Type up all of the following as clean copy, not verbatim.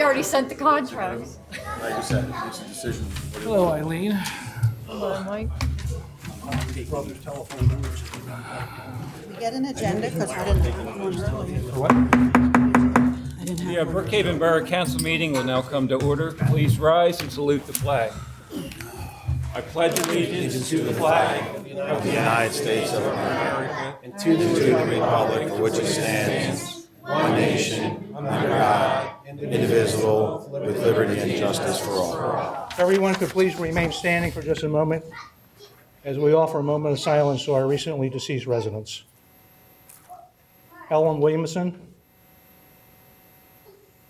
already sent the contract. Like you said, it's a decision. Hello, Eileen. Hello, Mike. Brother's telephone numbers. We get an agenda because I didn't have one earlier. For what? I didn't have The Brookhaven Borough Council meeting will now come to order. Please rise and salute the flag. I pledge allegiance to the flag Of the United States of America and to the republic for which it stands, one nation, under God, indivisible, with liberty and justice for all. Everyone could please remain standing for just a moment as we offer a moment of silence to our recently deceased residents. Ellen Williamson,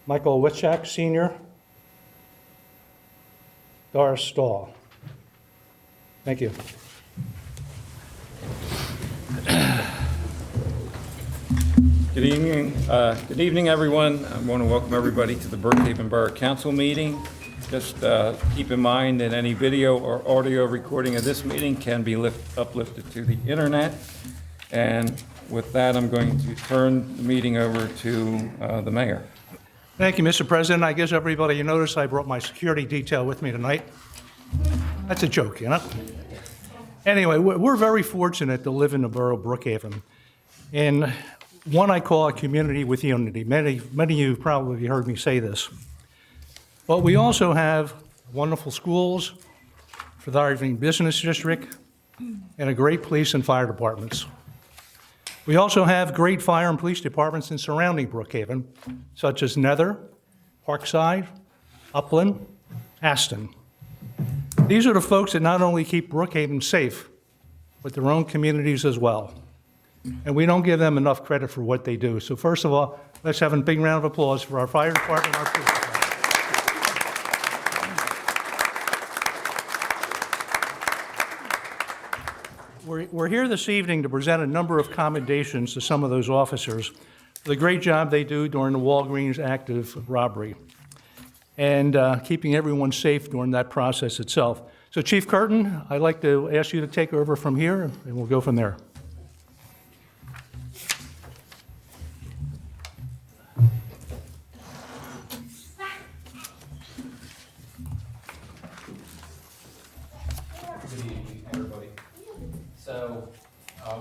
Michael Witchak Sr., Doris Stahl. Thank you. Good evening, everyone. I want to welcome everybody to the Brookhaven Borough Council meeting. Just keep in mind that any video or audio recording of this meeting can be uplifted to the internet. And with that, I'm going to turn the meeting over to the mayor. Thank you, Mr. President. I guess everybody noticed I brought my security detail with me tonight. That's a joke, you know? Anyway, we're very fortunate to live in the borough of Brookhaven. And one I call a community with unity. Many of you probably heard me say this. But we also have wonderful schools, thriving business district, and a great police and fire departments. We also have great fire and police departments in surrounding Brookhaven, such as Nether, Parkside, Upland, Aston. These are the folks that not only keep Brookhaven safe, but their own communities as well. And we don't give them enough credit for what they do. So first of all, let's have a big round of applause for our fire department and our police department. We're here this evening to present a number of commendations to some of those officers for the great job they do during the Walgreens active robbery and keeping everyone safe during that process itself. So Chief Curtin, I'd like to ask you to take over from here, and we'll go from there. Good evening, everybody. So,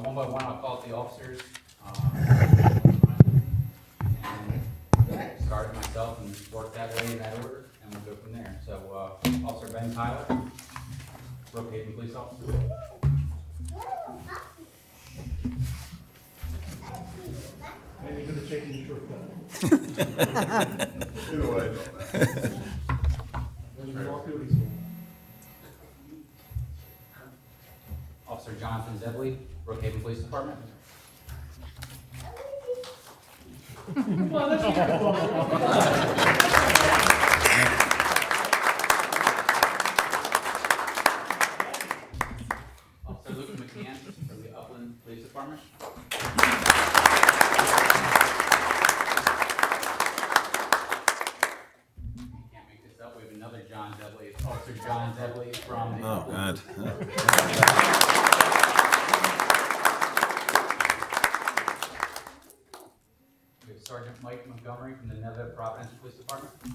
one by one, I'll call out the officers. And start myself and work that way in that order, and we'll go from there. So, Officer Ben Tyler, Brookhaven Police Officer. Maybe you could have taken the shortcut. Either way. Officer Jonathan Zebley, Brookhaven Police Department. Officer Luke McCann from the Upland Police Department. You can't make this up. We have another John Zebley, Officer John Zebley from the Upland Police Department. We have Sergeant Mike Montgomery from the Nether Providence Police Department. And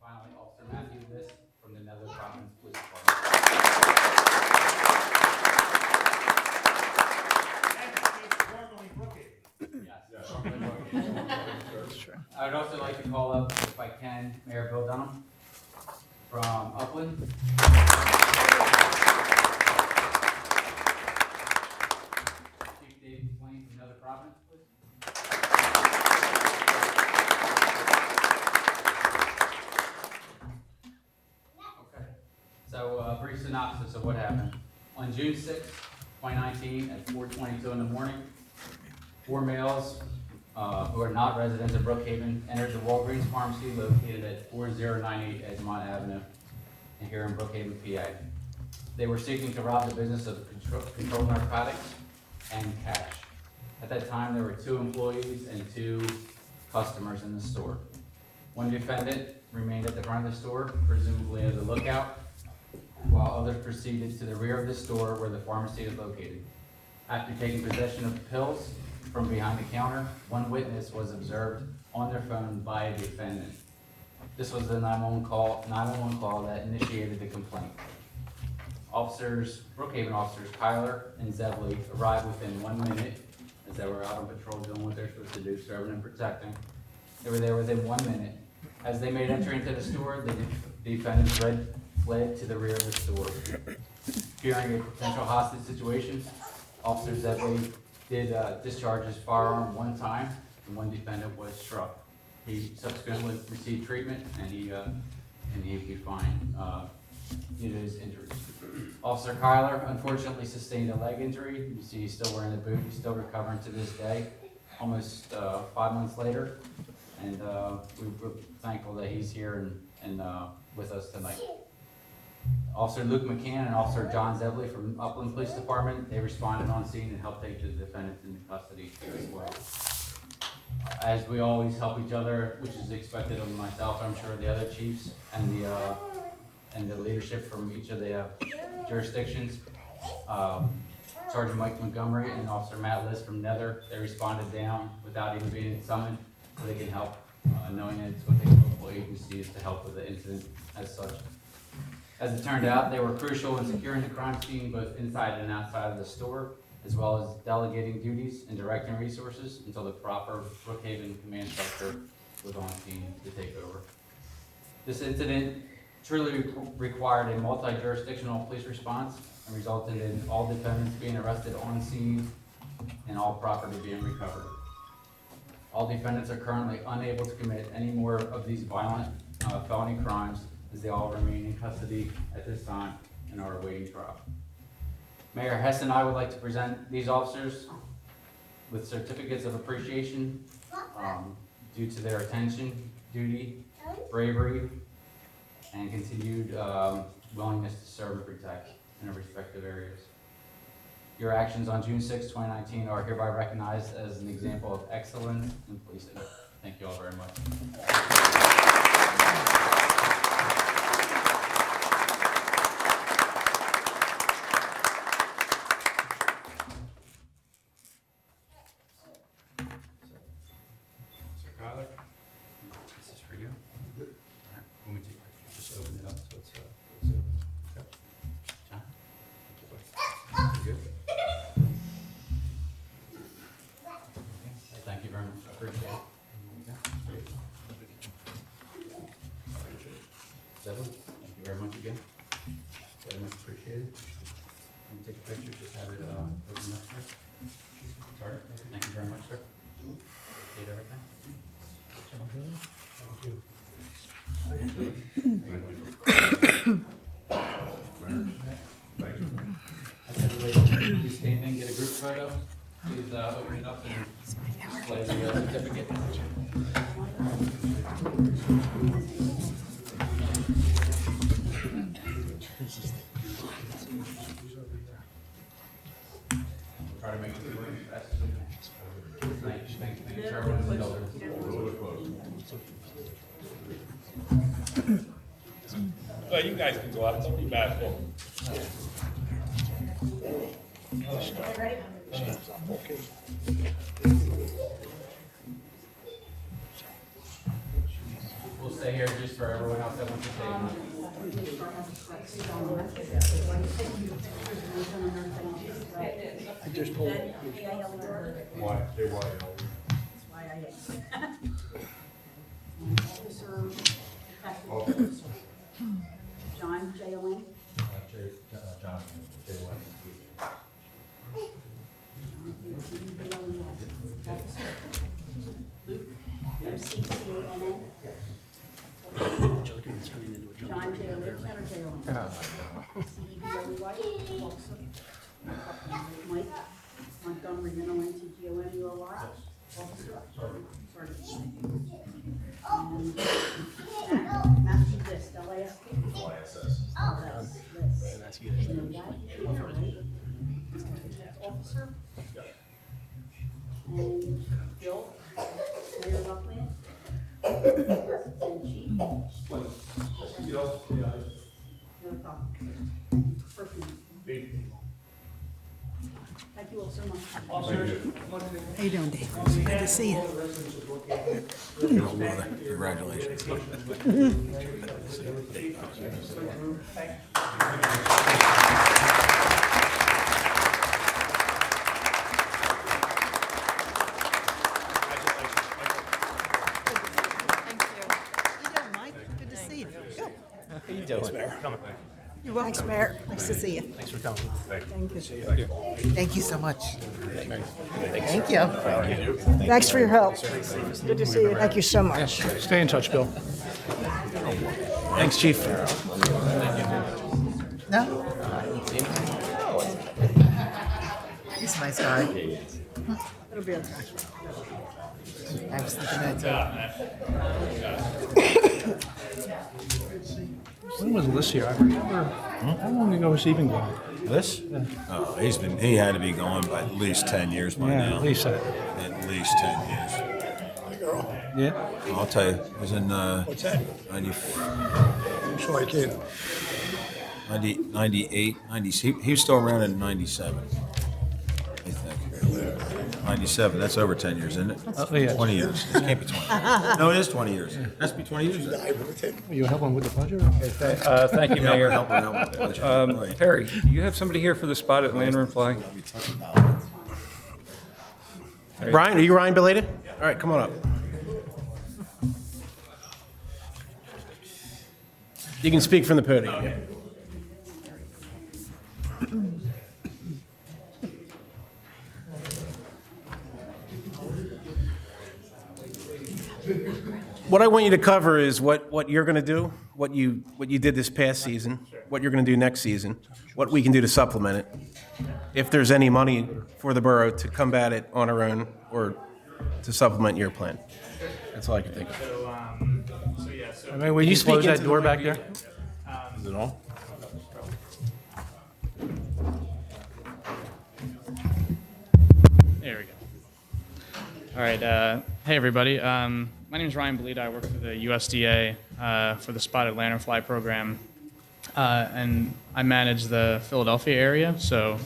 finally, Officer Matthew Liss from the Nether Providence Police Department. Yes. I would also like to call up, if I can, Mayor Bill Dunham from Upland. Chief Dave Swain from Nether Providence, please. Okay. So, brief synopsis of what happened. On June 6th, 2019, at 4:22 in the morning, 4 males who are not residents of Brookhaven entered the Walgreens pharmacy located at 4098 Edgemont Avenue here in Brookhaven, PA. They were seeking to rob the business of controlled narcotics and cash. At that time, there were 2 employees and 2 customers in the store. One defendant remained at the front of the store, presumably as a lookout, while others proceeded to the rear of the store where the pharmacy is located. After taking possession of pills from behind the counter, one witness was observed on their phone by a defendant. This was the 911 call that initiated the complaint. Brookhaven officers Kyler and Zevley arrived within 1 minute as they were out on patrol doing what they're supposed to do, serving and protecting. They were there within 1 minute. As they made entry into the store, the defendants fled to the rear of the store. Fearing a potential hostage situation, Officer Zevley did discharge his firearm one time, and one defendant was struck. He subsequently received treatment, and he'd be fine due to his injuries. Officer Kyler unfortunately sustained a leg injury. You see he's still wearing the boot. He's still recovering to this day, almost 5 months later. And we're thankful that he's here and with us tonight. Officer Luke McCann and Officer John Zevley from Upland Police Department, they responded on scene and helped take the defendants into custody as well. As we always help each other, which is expected of myself, I'm sure the other chiefs and the leadership from each of the jurisdictions. Sergeant Mike Montgomery and Officer Matt Liss from Nether, they responded down without even being summoned, so they can help, knowing that it's what they local agencies to help with the incident as such. As it turned out, they were crucial in securing the crime scene both inside and outside of the store, as well as delegating duties and directing resources until the proper Brookhaven command structure was on scene to take over. This incident truly required a multi-jurisdictional police response and resulted in all defendants being arrested on scene and all property being recovered. All defendants are currently unable to commit any more of these violent felony crimes, as they all remain in custody at this time and are awaiting trial. Mayor Hess and I would like to present these officers with certificates of appreciation due to their attention, duty, bravery, and continued willingness to serve and protect in their respective areas. Your actions on June 6, 2019 are hereby recognized as an example of excellence in policing. Thank you all very much. Sir Kyler, this is for you. Let me just open it up so it's open. Okay. John? You good? Thank you very much. I appreciate it. Devin, thank you very much again. Very much appreciated. Let me take a picture, just have it open up here. Sorry, thank you very much, sir. Appreciate everything. Please stand and get a group photo. Please open it up and display the certificate. Try to make it work as fast as we can. Thank you, Chairman and Elders. Oh, you guys can go out, don't be bad. We'll stay here just for everyone else that wants to stay. I just told you. Why? They why? John J. Owen. Luke, M-C-C-A-N-N. John J. Owen, or J. Owen? C-E-B-L-E-Y. Mike Montgomery, M-O-N-T-G-O-M-U-R-Y. And Matthew List, L-A-S-T. L-I-S-S. And that's you. Officer. And Bill, Mayor Buckland. And Chief. You're the top. Perfect. Thank you all, sir. How you doing, Dave? Good to see you. Congratulations. Thank you. How you doing, Mike? Good to see you. Go. How you doing? You're welcome. Thanks, Mayor. Nice to see you. Thanks for coming. Thank you. Thank you so much. Thank you. Thanks for your help. Good to see you. Thank you so much. Stay in touch, Bill. Thanks, Chief. No? He's a nice guy. It'll be okay. I was thinking that too. When was this year? I remember, how long ago was he been gone? This? Oh, he had to be going by at least 10 years by Yeah, now. at least that. At least 10 years. Yeah? I'll tell you, it was in 90, I'm sure I can. 98, 90, he was still around in 97, I think. 97, that's over 10 years, isn't it? Oh, yeah. 20 years. It can't be 20. No, it is 20 years. It has to be 20 years. Are you helping with the budget? Thank you, Mayor. Help out with that. Perry, do you have somebody here for the spotted lanternfly? Ryan, are you Ryan belated? All right, come on up. You can speak from the podium. Yeah. What I want you to cover is what you're going to do, what you did this past season, what you're going to do next season, what we can do to supplement it, if there's any money for the borough to combat it on our own or to supplement your plan. That's all I can think of. I mean, will you speak close that into the door back there? Is it on? There we go. All right. Hey, everybody. My name is Ryan Belita. I work for the USDA for the Spotted Lanternfly program, and I manage the Philadelphia area. So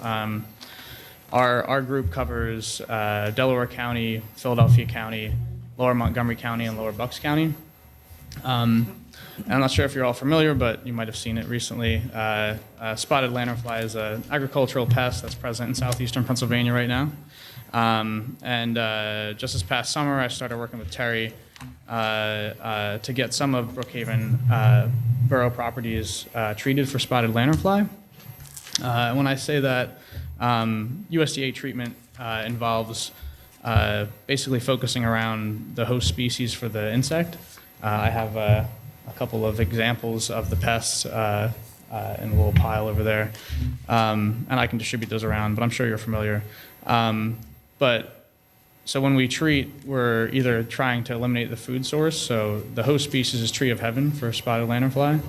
our group covers Delaware County, Philadelphia County, Lower Montgomery County, and Lower Bucks County. And I'm not sure if you're all familiar, but you might have seen it recently. Spotted lanternfly is an agricultural pest that's present in southeastern Pennsylvania right now. And just this past summer, I started working with Terry to get some of Brookhaven borough properties treated for spotted lanternfly. When I say that, USDA treatment involves basically focusing around the host species for the insect. I have a couple of examples of the pests in a little pile over there, and I can distribute those around, but I'm sure you're familiar. So when we treat, we're either trying to eliminate the food source, so the host species is tree of heaven for spotted lanternfly,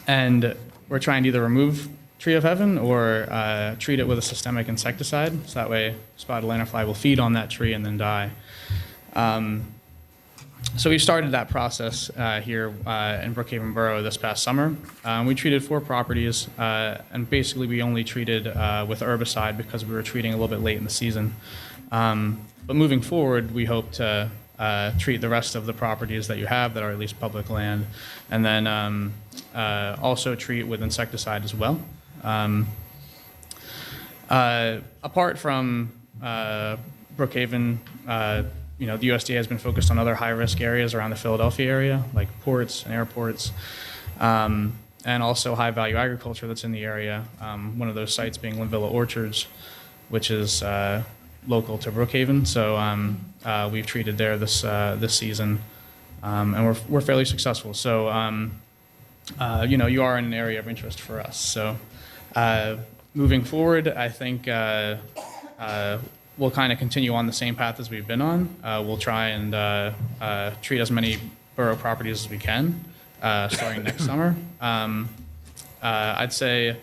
and we're trying to either remove tree of heaven or treat it with a systemic insecticide, so that way spotted lanternfly will feed on that tree and then die. So we started that process here in Brookhaven Borough this past summer. We treated 4 properties, and basically we only treated with herbicide because we were treating a little bit late in the season. But moving forward, we hope to treat the rest of the properties that you have that are at least public land, and then also treat with insecticide as well. Apart from Brookhaven, the USDA has been focused on other high-risk areas around the Philadelphia area, like ports and airports, and also high-value agriculture that's in the area. One of those sites being Linvilla Orchards, which is local to Brookhaven. So we've treated there this season, and we're fairly successful. So you are in an area of interest for us. So moving forward, I think we'll kind of continue on the same path as we've been on. We'll try and treat as many borough properties as we can, starting next summer. I'd say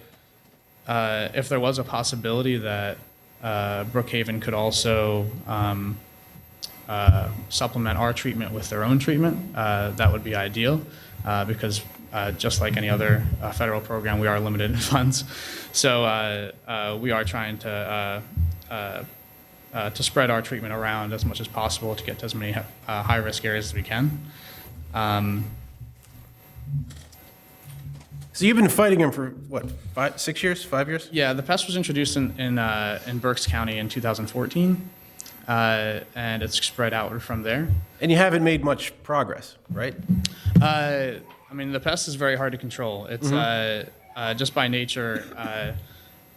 if there was a possibility that Brookhaven could also supplement our treatment with their own treatment, that would be ideal, because just like any other federal program, we are limited in funds. So we are trying to to spread our treatment around as much as possible to get to as many high-risk areas as we can. So you've been fighting them for, what, 6 years, 5 years? Yeah, the pest was introduced in Berks County in 2014, and it's spread outward from there. And you haven't made much progress, right? I mean, the pest is very hard to control. It's just by nature.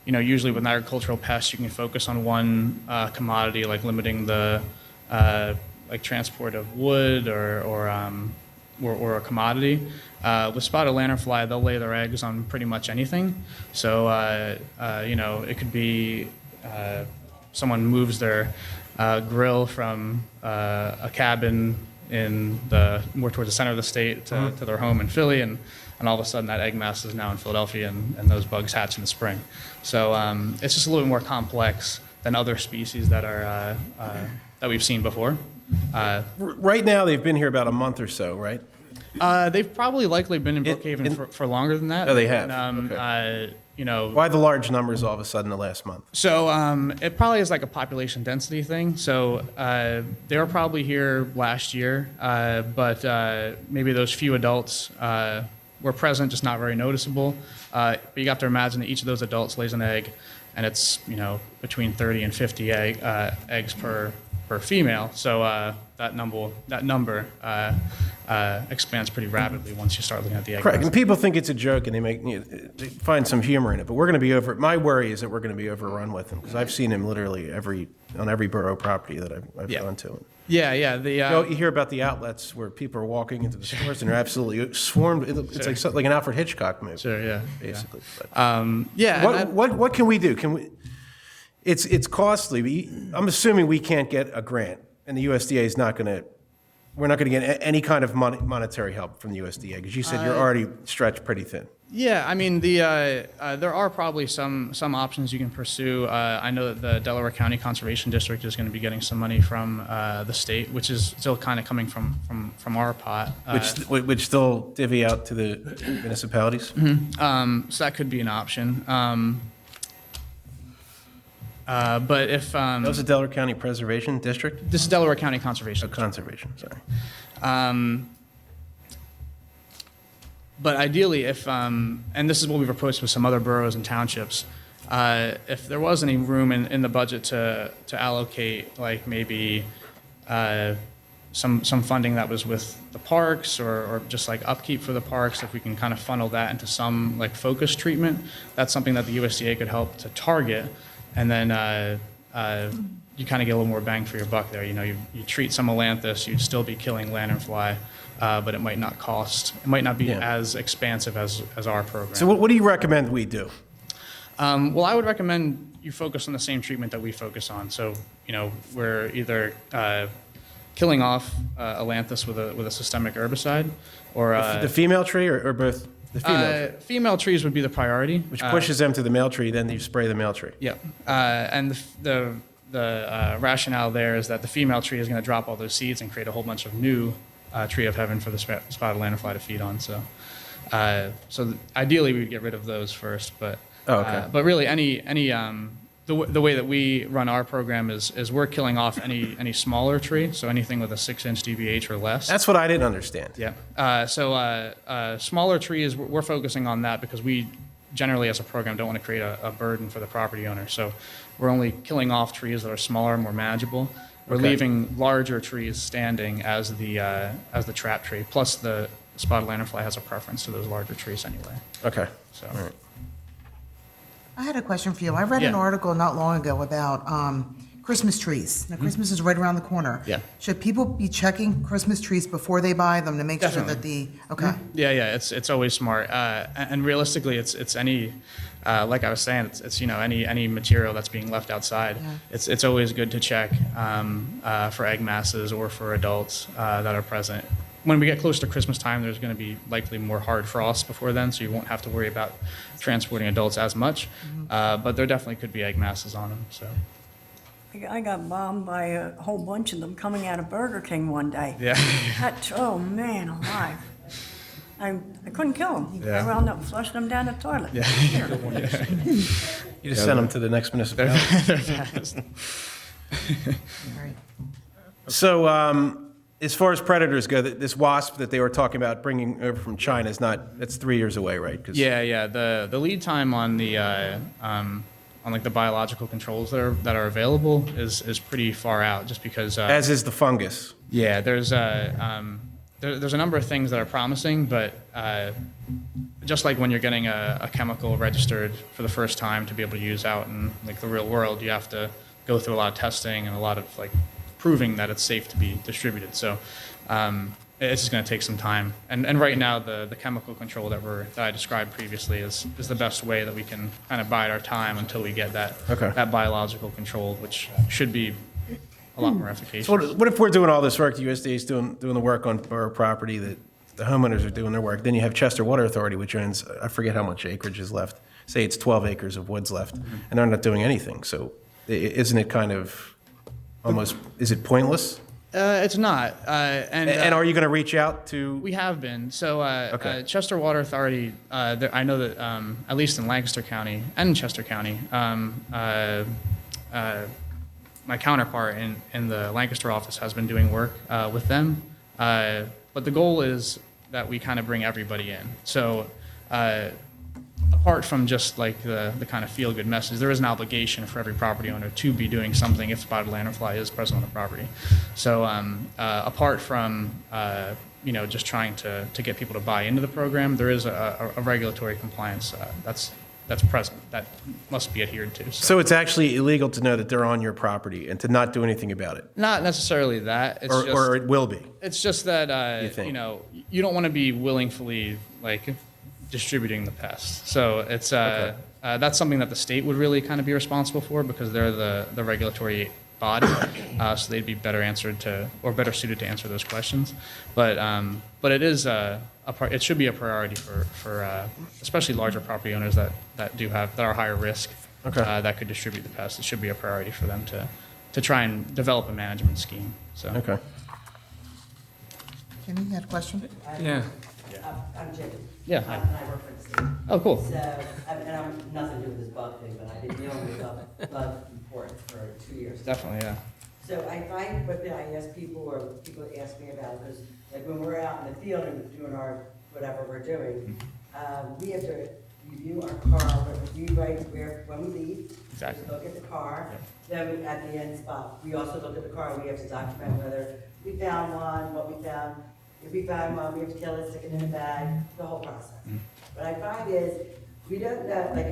Usually with an agricultural pest, you can focus on one commodity, like limiting the like transport of wood or a commodity. With spotted lanternfly, they'll lay their eggs on pretty much anything. So it could be someone moves their grill from a cabin in more towards the center of the state to their home in Philly, and all of a sudden that egg mass is now in Philadelphia, and those bugs hatch in the spring. So it's just a little bit more complex than other species that are that we've seen before. Right now, they've been here about a month or so, right? They've probably likely been in Brookhaven for longer than that. Oh, they have? Okay. Why the large numbers all of a sudden the last month? So it probably is like a population density thing. So they were probably here last year, but maybe those few adults were present, just not very noticeable. But you have to imagine that each of those adults lays an egg, and it's between 30 and 50 eggs per female. So that number expands pretty rapidly once you start looking at the egg. Correct. And people think it's a joke, and they find some humor in it. But we're going to be over. My worry is that we're going to be overrun with them, because I've seen him literally on every borough property that I've gone to. Yeah. You hear about the outlets where people are walking into the stores and they're absolutely swarmed. It's like something like an Alfred Hitchcock movie. Sure. Yeah. Basically. Yeah. But what can we do? Can we? It's costly. I'm assuming we can't get a grant, and the USDA is not going to. We're not going to get any kind of monetary help from the USDA, because you said you're already stretched pretty thin. Yeah, I mean, there are probably some options you can pursue. I know that the Delaware County Conservation District is going to be getting some money from the state, which is still kind of coming from our pot. Which still divvy out to the municipalities? So that could be an option. But if that was the Delaware County Preservation District? This is Delaware County Conservation. Conservation, sorry. But ideally, if and this is what we've approached with some other boroughs and townships, if there was any room in the budget to allocate, like maybe some funding that was with the parks, or just like upkeep for the parks, if we can kind of funnel that into some like focused treatment, that's something that the USDA could help to target. And then you kind of get a little more bang for your buck there. You treat some Ailanthus, you'd still be killing lanternfly, but it might not be as expansive as our program. So what do you recommend we do? Well, I would recommend you focus on the same treatment that we focus on. So, we're either killing off Ailanthus with a systemic herbicide, or the female tree, or both? The female tree. Female trees would be the priority. Which pushes them to the male tree, then you spray the male tree. Yep. And the rationale there is that the female tree is going to drop all those seeds and create a whole bunch of new tree of heaven for the spotted lanternfly to feed on. So ideally we would get rid of those first, but but really the way that we run our program is we're killing off any smaller tree, so anything with a 6-inch DBH or less. That's what I didn't understand. Yeah. So smaller trees, we're focusing on that because we generally as a program don't want to create a burden for the property owner. So we're only killing off trees that are smaller, more manageable. We're leaving larger trees standing as the trap tree. Plus the spotted lanternfly has a preference to those larger trees anyway. Okay. So. All right. I had a question for you. I read an article not long ago about Christmas trees. Now, Christmas is right around the corner. Yeah. Should people be checking Christmas trees before they buy them to make sure that Yeah, it's always smart. And realistically, it's any, like I was saying, it's any material that's being left outside. Yeah. It's always good to check for egg masses or for adults that are present. When we get close to Christmas time, there's going to be likely more hard frost before then, so you won't have to worry about transporting adults as much. But there definitely could be egg masses on them. So. I got bombed by a whole bunch of them coming out of Burger King one day. Yeah. Oh man, alive! I couldn't kill them. Yeah. I wound up flushing them down the toilet. Yeah. You just send them to the next municipality. They're fast. So, as far as predators go, this wasp that they were talking about bringing over from China is not, that's 3 years away, right? 'Cause- Yeah. The lead time on the on like the biological controls that are available is pretty far out, just because. As is the fungus. Yeah, there's a number of things that are promising, but just like when you're getting a chemical registered for the first time to be able to use out in like the real world, you have to go through a lot of testing and a lot of like proving that it's safe to be distributed. So it's just going to take some time. And right now, the chemical control that I described previously is the best way that we can kind of bide our time until we get that biological control, which should be a lot more efficacious. So what if we're doing all this work, the USDA is doing the work on borough property, that the homeowners are doing their work, then you have Chester Water Authority, which owns, I forget how much acreage is left, say it's 12 acres of woods left, and they're not doing anything. So isn't it kind of almost, is it pointless? It's not. And are you going to reach out to? We have been. So Chester Water Authority, I know that at least in Lancaster County and in Chester County, my counterpart in the Lancaster office has been doing work with them. But the goal is that we kind of bring everybody in. So apart from just like the kind of feel-good message, there is an obligation for every property owner to be doing something if spotted lanternfly is present on the property. So apart from just trying to get people to buy into the program, there is a regulatory compliance that's present that must be adhered to. So it's actually illegal to know that they're on your property and to not do anything about it? Not necessarily that. It's or it will be? It's just that, you don't want to be willingly like distributing the pest. So it's that's something that the state would really kind of be responsible for, because they're the regulatory body, so they'd be better suited to answer those questions. But it is it should be a priority for especially larger property owners that are higher risk, that could distribute the pest. It should be a priority for them to try and develop a management scheme. So Okay. Kenny, you had a question? Yeah. I'm Jim. Yeah. And I work for the state. Oh, cool. So, and I'm nothing to do with this bug thing, but I've been dealing with bug reports for 2 years. Definitely, yeah. So I find what I ask people, or people ask me about, because like when we're out in the field and doing our, whatever we're doing, we have to review our car, when we leave. Exactly. Look at the car, then at the end spot, we also look at the car, we have to document whether we found one, what we found. If we find one, we have to kill it, stick it in a bag, the whole process. What I find is, we don't know, like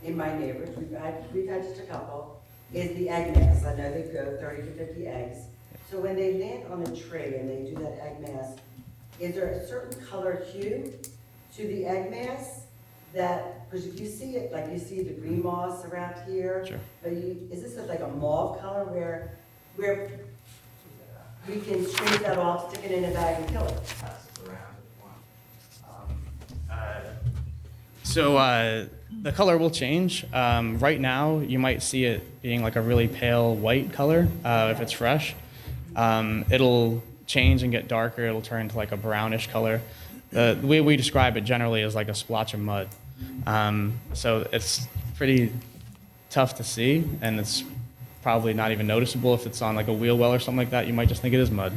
in my neighborhood, we've had just a couple, is the egg mass. I know they grow 30 to 50 eggs. So when they land on a tree and they do that egg mass, is there a certain color hue to the egg mass that, because if you see it, like you see the green moss around here, Sure. but is this like a mauve color where we can trace that off, stick it in a bag and kill it? So the color will change. Right now, you might see it being like a really pale white color if it's fresh. It'll change and get darker. It'll turn into like a brownish color. The way we describe it generally is like a splotch of mud. So it's pretty tough to see, and it's probably not even noticeable if it's on like a wheel well or something like that. You might just think it is mud.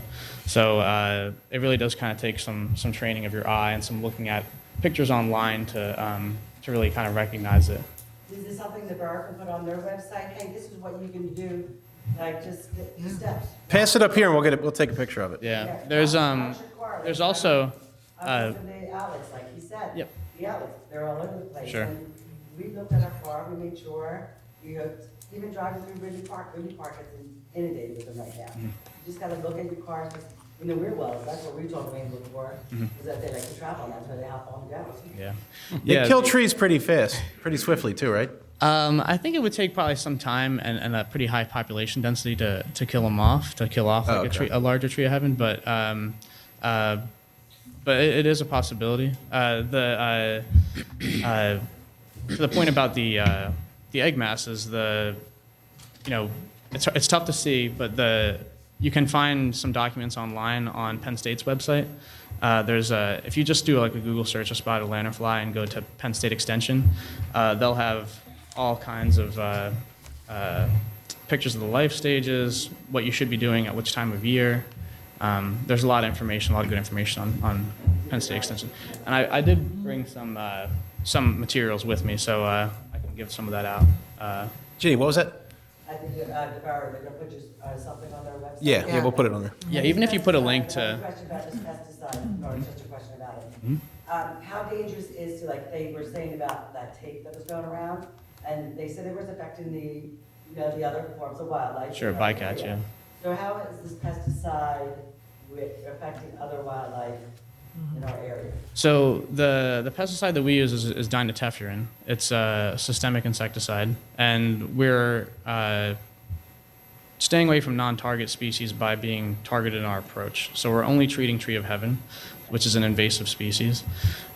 So it really does kind of take some training of your eye and some looking at pictures online to really kind of recognize it. Is this something the borough can put on their website? Hey, this is what you can do, like just the steps. Pass it up here and we'll take a picture of it. Yeah. There's also I was in the outlets, like you said. Yep. The outlets, they're all over the place. Sure. And we looked at our car, we made sure, even driving through Ridley Park is inundated with them right now. You just gotta look at your cars, in the rear wells, that's what we told them before, is that they like to travel on that, so they hop on down. yeah. They kill trees pretty fast, pretty swiftly too, right? I think it would take probably some time and a pretty high population density to kill them off, like a larger tree of heaven. But it is a possibility. To the point about the egg masses, it's tough to see, but you can find some documents online on Penn State's website. If you just do like a Google search of spotted lanternfly and go to Penn State Extension, they'll have all kinds of pictures of the life stages, what you should be doing at which time of year. There's a lot of information, a lot of good information on Penn State Extension. And I did bring some materials with me, so I can give some of that out. Ginny, what was that? I think the borough, they're gonna put just, something on their website. Yeah, we'll put it on there. Yeah, even if you put a link I have to, a question about this pesticide, or just a question about it. How dangerous is to, like, they were saying about that tape that was going around, and they said it was affecting the other forms of wildlife. sure, bycatch, yeah. So how is this pesticide affecting other wildlife in our area? So the pesticide that we use is dinotefuran. It's a systemic insecticide, and we're staying away from non-target species by being targeted in our approach. So we're only treating tree of heaven, which is an invasive species,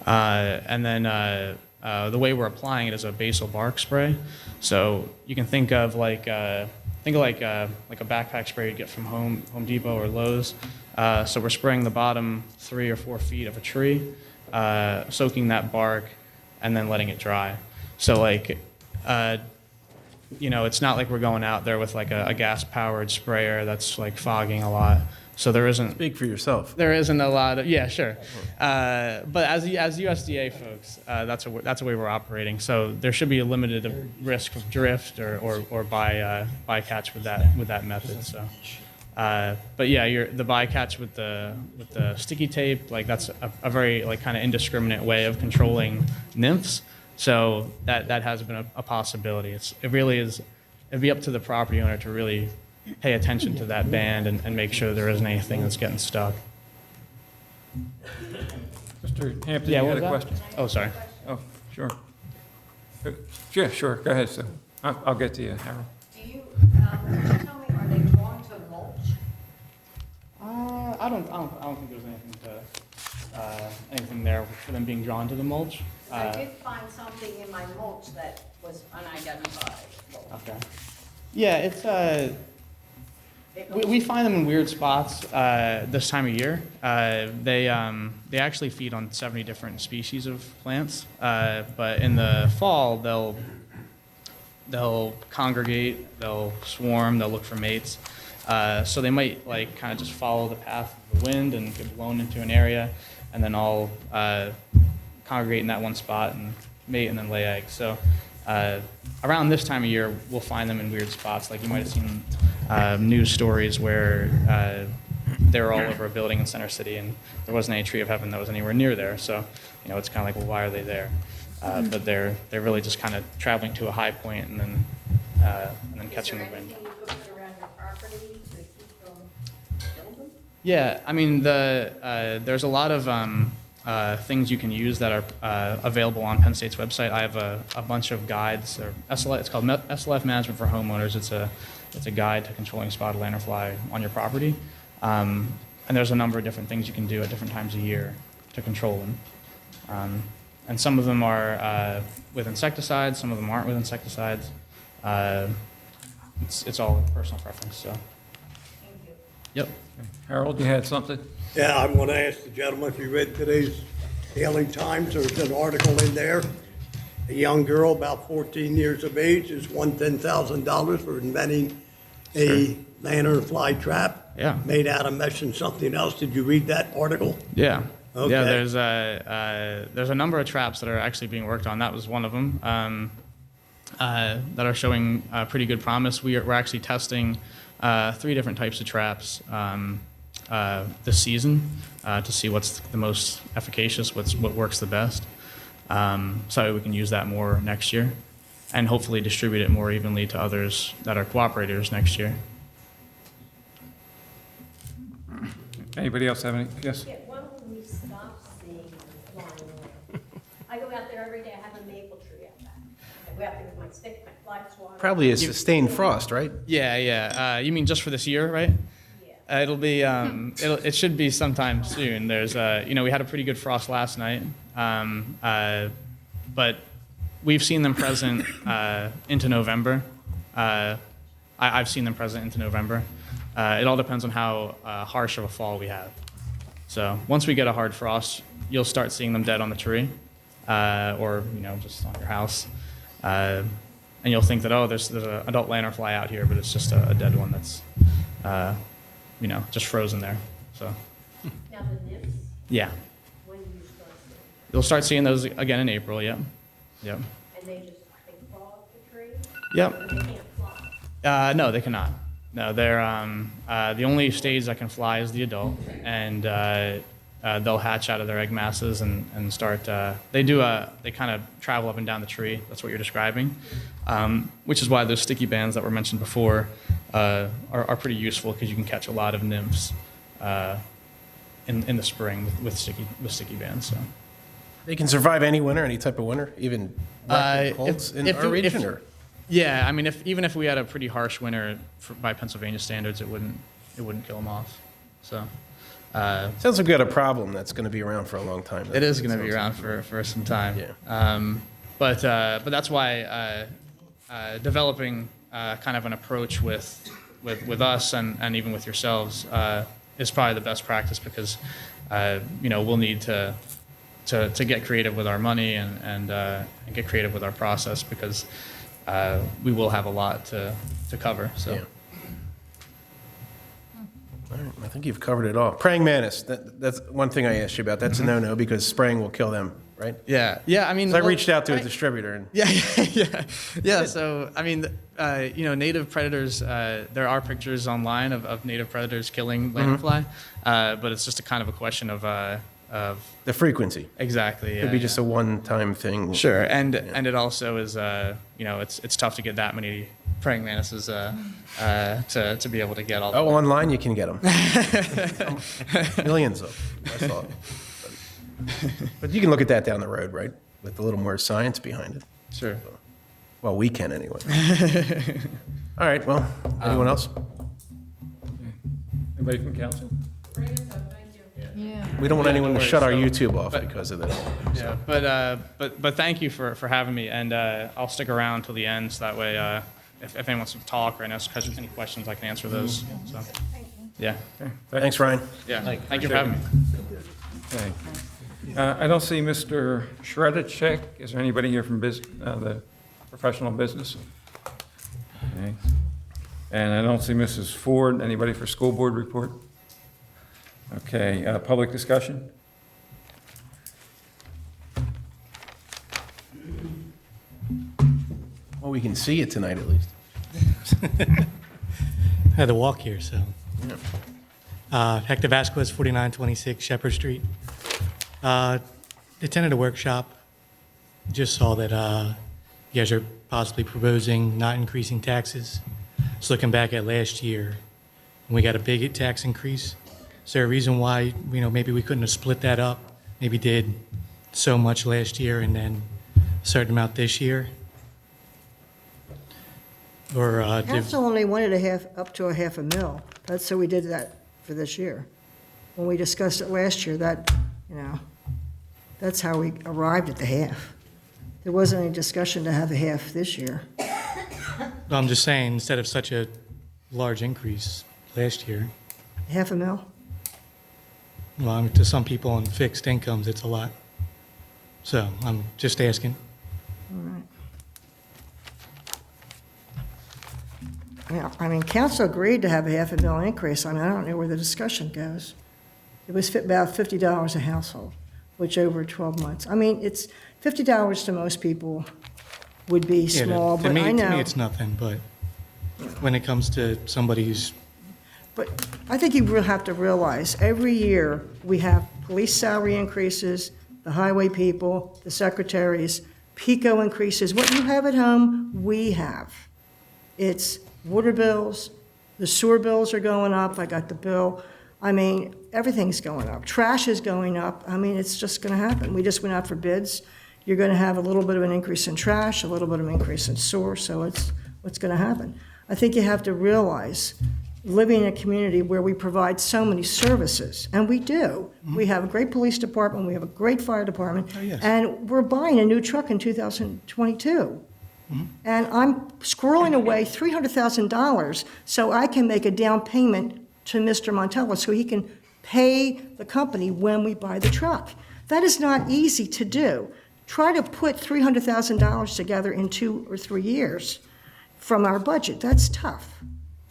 and then the way we're applying it is a basal bark spray. So you can think of like a backpack spray you get from Home Depot or Lowe's. So we're spraying the bottom 3 or 4 feet of a tree, soaking that bark, and then letting it dry. So like, it's not like we're going out there with like a gas-powered sprayer that's like fogging a lot. So there isn't. Speak for yourself. There isn't a lot of, yeah, sure. But as USDA folks, that's the way we're operating. So there should be a limited risk of drift or bycatch with that method. So. But yeah, the bycatch with the sticky tape, like that's a very like kind of indiscriminate way of controlling nymphs. So that has been a possibility. It really is. It'd be up to the property owner to really pay attention to that band and make sure there isn't anything that's getting stuck. Mr. Hampton, Yeah, you what had a was that? question? Oh, sorry. Oh, sure. Yeah, sure, go ahead, sir. I'll get to you, Harold. Do you, tell me, are they drawn to mulch? I don't think there's anything there for them being drawn to the mulch. I did find something in my mulch that was unidentified. Okay. Yeah, it's we find them in weird spots this time of year. They actually feed on 70 different species of plants, but in the fall they'll congregate, they'll swarm, they'll look for mates. So they might like kind of just follow the path of the wind and get blown into an area, and then all congregate in that one spot and mate and then lay eggs. So around this time of year, we'll find them in weird spots. Like you might have seen news stories where they were all over a building in Center City, and there wasn't any tree of heaven that was anywhere near there. So it's kind of like, well, why are they there? But they're really just kind of traveling to a high point and then catching the wind. Yeah, I mean, there's a lot of things you can use that are available on Penn State's website. I have a bunch of guides. It's called SLF Management for Homeowners. It's a guide to controlling spotted lanternfly on your property. And there's a number of different things you can do at different times of year to control them. And some of them are with insecticides, some of them aren't with insecticides. It's all personal preference, so. Yep. Harold, you had something? Yeah, I want to ask the gentleman if you read today's Daily Times. There's an article in there. A young girl, about 14 years of age, has won $10,000 for inventing a lanternfly trap. Yeah. Made out of mesh and something else. Did you read that article? Yeah. Okay. Yeah, there's a number of traps that are actually being worked on. That was one of them that are showing pretty good promise. We're actually testing 3 different types of traps this season to see what's the most efficacious, what works the best. So we can use that more next year and hopefully distribute it more evenly to others that are cooperators next year. Anybody else have any? Yes? Yeah, why don't we stop seeing flying away? I go out there every day, I have a maple tree out back. I go out there with my stick, my fly swatter. Probably a sustained frost, right? Yeah. You mean just for this year, right? Yeah. It'll be it should be sometime soon. There's we had a pretty good frost last night, but we've seen them present into November. I've seen them present into November. It all depends on how harsh of a fall we have. So once we get a hard frost, you'll start seeing them dead on the tree, or just on your house. and you'll think that, oh, there's an adult lanternfly out here, but it's just a dead one that's, just frozen there. So, Now the nymphs, yeah. when do you start seeing? You'll start seeing those again in April, yep. Yep. And they fall off the tree? Yep. Or they can't fly? No, they cannot. No, they're the only stage that can fly is the adult, and they'll hatch out of their egg masses and start. They kind of travel up and down the tree. That's what you're describing, which is why those sticky bands that were mentioned before are pretty useful because you can catch a lot of nymphs in the spring with sticky bands. So. They can survive any winter, any type of winter, even colds in our region? Or? Yeah, I mean, even if we had a pretty harsh winter by Pennsylvania standards, it wouldn't kill them off. So. Sounds like we got a problem that's going to be around for a long time. It is going to be around for some time. Yeah. But that's why developing kind of an approach with us and even with yourselves is probably the best practice because we'll need to get creative with our money and get creative with our process because we will have a lot to cover. So. Yeah. All right, I think you've covered it all. Praying mantis, that's one thing I asked you about. That's a no-no because spraying will kill them, right? Yeah, I mean... So I reached out to a distributor. And Yeah, so, I mean, native predators, there are pictures online of native predators killing lanternfly, but it's just a kind of a question of the frequency. Exactly, yeah. Could be just a one-time thing. Sure, and it also is, it's tough to get that many praying mantises to be able to get all. Oh, online you can get them. Millions of them, I saw. But you can look at that down the road, right? With a little more science behind it. Sure. Well, we can anyway. All right. Well, anyone else? Anybody from council? Yeah. We don't want anyone to shut our YouTube off because of this. Yeah, but thank you for having me, and I'll stick around till the end, so that way if anyone wants to talk or any questions, I can answer those. So, yeah. Okay. Thanks, Ryan. Yeah. Thank you for having me. Okay. I don't see Mr. Shredacek. Is there anybody here from the professional business? Okay. And I don't see Mrs. Ford. Anybody for school board report? Okay. Public discussion? Well, we can see it tonight at least. I had to walk here, so. Hector Vasquez, 4926 Shepherd Street. Attended a workshop. Just saw that you guys are possibly proposing not increasing taxes. Just looking back at last year, we got a big tax increase. Is there a reason why, maybe we couldn't have split that up? Maybe did so much last year and then a certain amount this year? Or Council only wanted up to a half a mil. That's so we did that for this year. When we discussed it last year, that's how we arrived at the half. There wasn't any discussion to have a half this year. I'm just saying, instead of such a large increase last year, Half a mil? well, to some people on fixed incomes, it's a lot. So I'm just asking. All right. Yeah, council agreed to have a half a mil increase. I don't know where the discussion goes. It was about $50 a household, which over 12 months. It's $50 to most people would be Yeah, small, to but me, I know. To me, it's nothing, but when it comes to somebody who's, But I think you will have to realize, every year, we have police salary increases, the highway people, the secretaries, PICO increases. What you have at home, we have. It's water bills, the sewer bills are going up, I got the bill. Everything's going up. Trash is going up. It's just going to happen. We just went out for bids. You're going to have a little bit of an increase in trash, a little bit of an increase in sewer, so it's what's going to happen. I think you have to realize, living in a community where we provide so many services, and we do. We have a great police department, we have a great fire department, and we're buying a new truck in 2022. And I'm squirreling away $300,000 so I can make a down payment to Mr. Montella so he can pay the company when we buy the truck. That is not easy to do. try to put $300,000 together in 2 or 3 years from our budget. That's tough.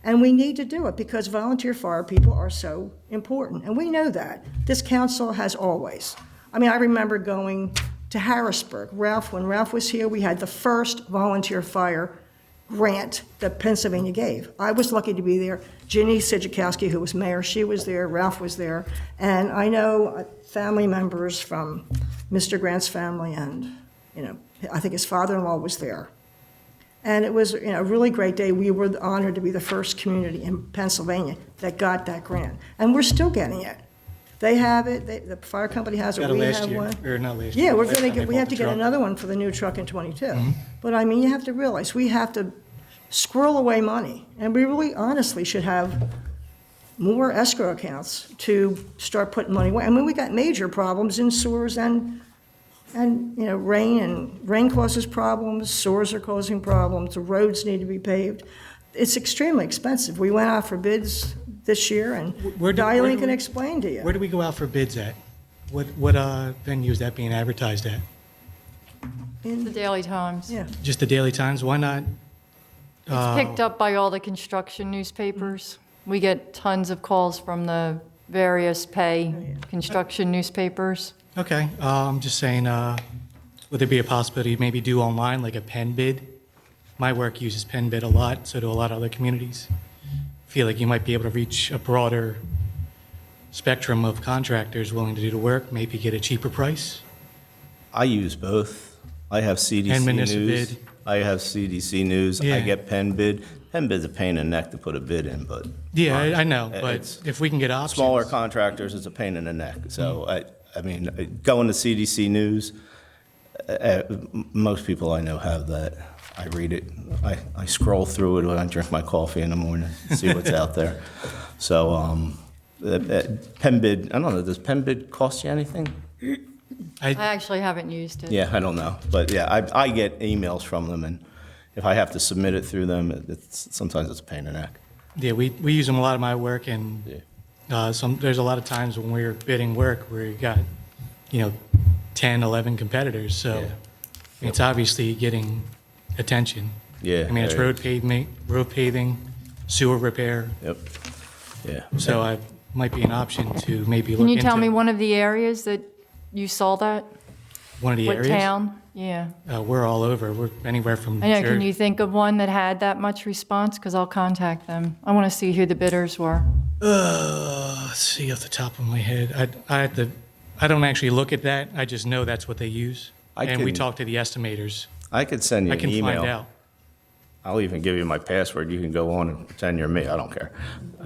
And we need to do it because volunteer fire people are so important. And we know that. This council has always. I mean, I remember going to Harrisburg. When Ralph was here, we had the first volunteer fire grant that Pennsylvania gave. I was lucky to be there. Ginny Sidzikowski, who was mayor, she was there. Ralph was there. And I know family members from Mr. Grant's family and, I think his father-in-law was there. And it was a really great day. We were honored to be the first community in Pennsylvania that got that grant. And we're still getting it. They have it, the fire company has it, Got it we last have year, one. or not last Yeah, year, we're last gonna time they we bought have the to get truck. another one for the new truck in '22. But I mean, you have to realize, we have to squirrel away money. And we really honestly should have more escrow accounts to start putting money away. I mean, we got major problems in sewers and rain causes problems, sewers are causing problems, the roads need to be paved. It's extremely expensive. We went out for bids this year, and Where do Dialing can we- explain to you. Where do we go out for bids at? What venue is that being advertised at? The Daily Times. Yeah. Just the Daily Times? Why not? It's picked up by all the construction newspapers. We get tons of calls from the various construction newspapers. Okay, I'm just saying, would there be a possibility to maybe do online, like a pen bid? My work uses pen bid a lot, so do a lot of other communities. Feel like you might be able to reach a broader spectrum of contractors willing to do the work, maybe get a cheaper price? I use both. I have CDC And municipal News. bid. I have CDC News. I Yeah. get Penn Bid. Penn Bid's a pain in the neck to put a bid in, but. Yeah, I know, but It's- if we can get options. Smaller contractors, it's a pain in the neck. So I mean, going to CDC News, most people I know have that. I read it. I scroll through it when I drink my coffee in the morning, see what's out there. So Penn Bid, I don't know, does Penn Bid cost you anything? I actually haven't used it. Yeah, I don't know. But yeah, I get emails from them, and if I have to submit it through them, sometimes it's a pain in the neck. Yeah, we use them a lot of my work, and there's a lot of times when we're bidding work where you got, 10, 11 competitors, so it's obviously getting attention. Yeah. I mean, it's road paving, sewer repair, Yep. Yeah. so I might be an option to maybe look Can into. you tell me one of the areas that you saw that? One of the What areas? town? Yeah. We're all over. We're anywhere from. I know, can Jersey- you think of one that had that much response? Because I'll contact them. I want to see who the bidders were. Let's see off the top of my head. I don't actually look at that. I just know that's what they use. And we can- talk to the estimators. I could send you I an can email. find out. I'll even give you my password. You can go on and pretend you're me. I don't care.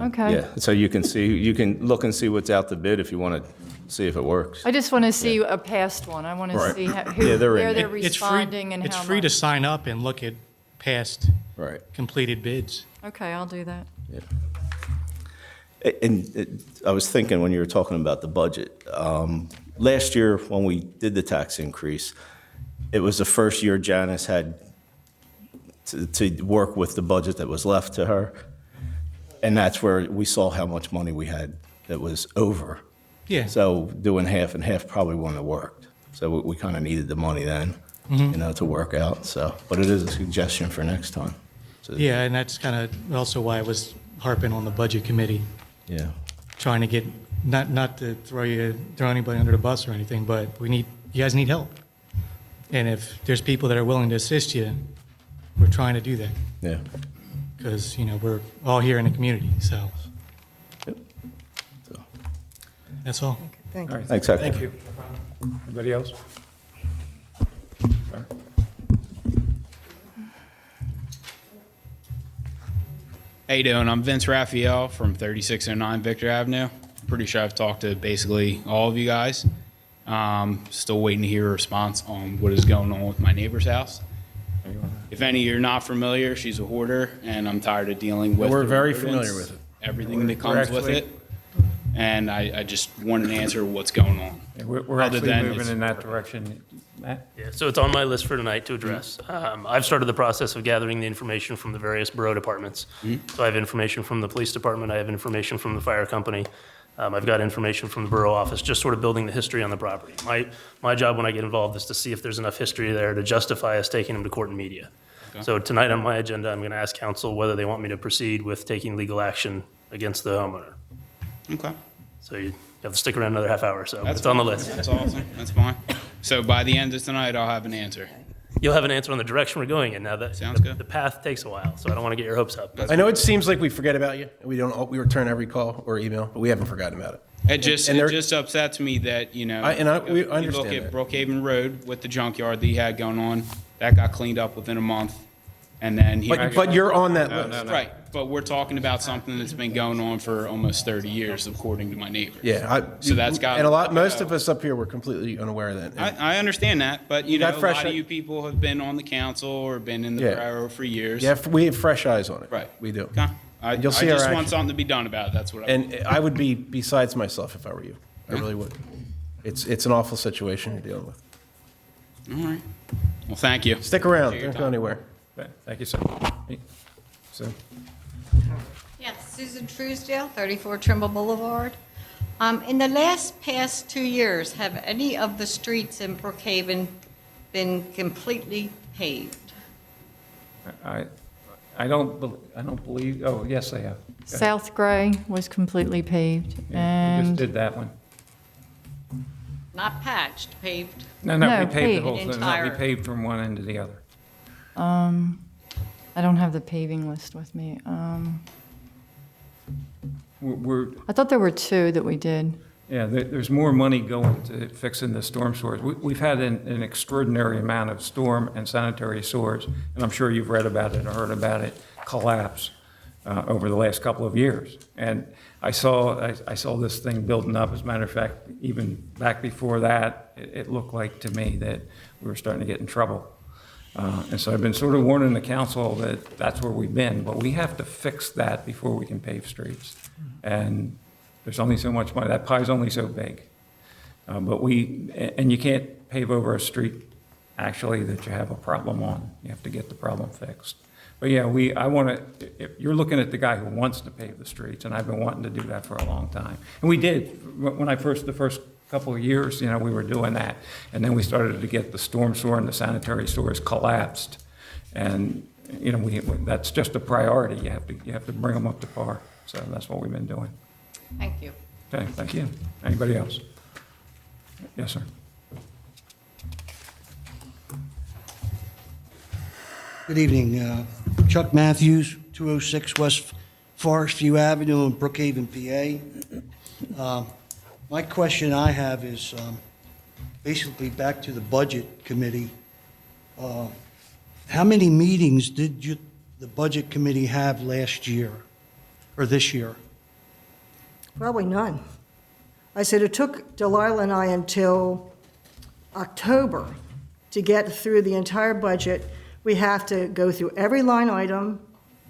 Okay. Yeah, so you can look and see what's out to bid if you want to see if it works. I just want to see a past one. I want to Right. see Yeah, who, they're where in. they're It's free. responding and how It's much. free to sign up and look at past Right. completed bids. Okay, I'll do that. And I was thinking when you were talking about the budget, last year when we did the tax increase, it was the first year Janice had to work with the budget that was left to her. And that's where we saw how much money we had that was over. Yeah. So doing half and half probably wouldn't have worked. So we kind of needed the money then, to work out. So, but it is a suggestion for next time. So, Yeah, and that's kind of also why I was harping on the budget committee, Yeah. trying to get, not to throw anybody under the bus or anything, but you guys need help. And if there's people that are willing to assist you, we're trying to do that. Yeah. Because, we're all here in the community, so. Yep. So, That's all. Thank you. Thanks, Hector. Thank you. Anybody else? How you doing? I'm Vince Raphael from 3609 Victor Avenue. Pretty sure I've talked to basically all of you guys. Still waiting to hear a response on what is going on with my neighbor's house. If any of you are not familiar, she's a hoarder, and I'm tired of dealing with We're the very rodents, familiar with it. everything that comes with it. And I just want an answer what's going on. We're Other actually than moving it's- in that direction. Matt? Yeah, so it's on my list for tonight to address. I've started the process of gathering the information from the various borough departments. So I have information from the police department, I have information from the fire company. I've got information from the borough office, just sort of building the history on the property. My job when I get involved is to see if there's enough history there to justify us taking him to court and media. So tonight on my agenda, I'm going to ask council whether they want me to proceed with taking legal action against the homeowner. Okay. So you have to stick around another half hour, so That's it's on the fine. list. That's awesome. That's fine. So by the end of tonight, I'll have an answer. You'll have an answer on the direction we're going in. Now, Sounds good. the path takes a while, so I don't want to get your hopes up. I know it seems like we forget about you. We return every call or email, but we haven't forgotten about it. It just upsets me that, you know, I you understand look that. at Brookhaven Road with the junkyard that he had going on, that got cleaned up within a month. And then he. But you're on that list. Right, but we're talking about something that's been going on for almost 30 years, according to my neighbors. Yeah. So that's got. And most of us up here were completely unaware of that. I understand that, but you know, Got a fresh lot of eye- you people have been on the council or been in the Yeah. borough for years. Yeah, we have fresh eyes on it. Right. We do. Okay. I You'll see our just want action. something to be done about it. That's what I. And I would be besides myself if I were you. I really would. It's an awful situation you're dealing with. All right. Well, thank you. Stick around. Appreciate your Don't go time. anywhere. Thank you, sir. So, Yes, Susan Truesdale, 34 Trimble Boulevard. In the past 2 years, have any of the streets in Brookhaven been completely paved? I don't believe, oh, yes, they have. Go ahead. South Gray was completely paved, Yeah, we just and did that one. Not patched, paved? No, No, we paved the paved. whole thing. No, we Entire. paved from one end to the other. I don't have the paving list with me. We're, I thought there were 2 that we did. yeah, there's more money going to fixing the storm sewers. We've had an extraordinary amount of storm and sanitary sewers, and I'm sure you've read about it or heard about it, collapse over the last couple of years. And I saw this thing building up. As a matter of fact, even back before that, it looked like to me that we were starting to get in trouble. And so I've been sort of warning the council that that's where we've been, but we have to fix that before we can pave streets. And there's only so much money, that pie's only so big. And you can't pave over a street, actually, that you have a problem on. You have to get the problem fixed. But yeah, if you're looking at the guy who wants to pave the streets, and I've been wanting to do that for a long time. And we did, when the first couple of years, you know, we were doing that. And then we started to get the storm sewer and the sanitary sewers collapsed. And, you know, that's just a priority. You have to bring them up to par. So that's what we've been doing. Thank you. Okay, thank you. Anybody else? Yes, sir. Good evening. Chuck Matthews, 206 West Forest View Avenue in Brookhaven, PA. My question I have is basically back to the Budget Committee. How many meetings did the Budget Committee have last year, or this year? Probably none. I said it took Delilah and I until October to get through the entire budget. We have to go through every line item,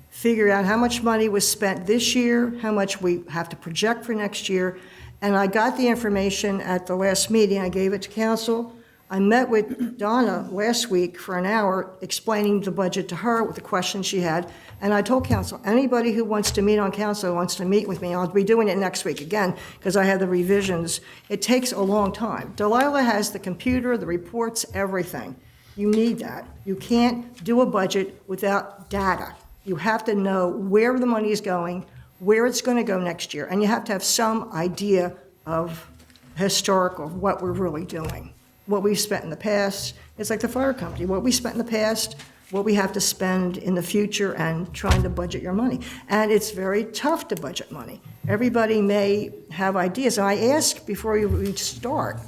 figure out how much money was spent this year, how much we have to project for next year. And I got the information at the last meeting. I gave it to council. I met with Donna last week for an hour explaining the budget to her with the questions she had. And I told council, anybody who wants to meet on council wants to meet with me. I'll be doing it next week again because I have the revisions. It takes a long time. Delilah has the computer, the reports, everything. You need that. You can't do a budget without data. You have to know where the money is going, where it's going to go next year, and you have to have some idea of historical, what we're really doing. What we've spent in the past, it's like the fire company, what we spent in the past, what we have to spend in the future, and trying to budget your money. And it's very tough to budget money. Everybody may have ideas, and I ask before we start,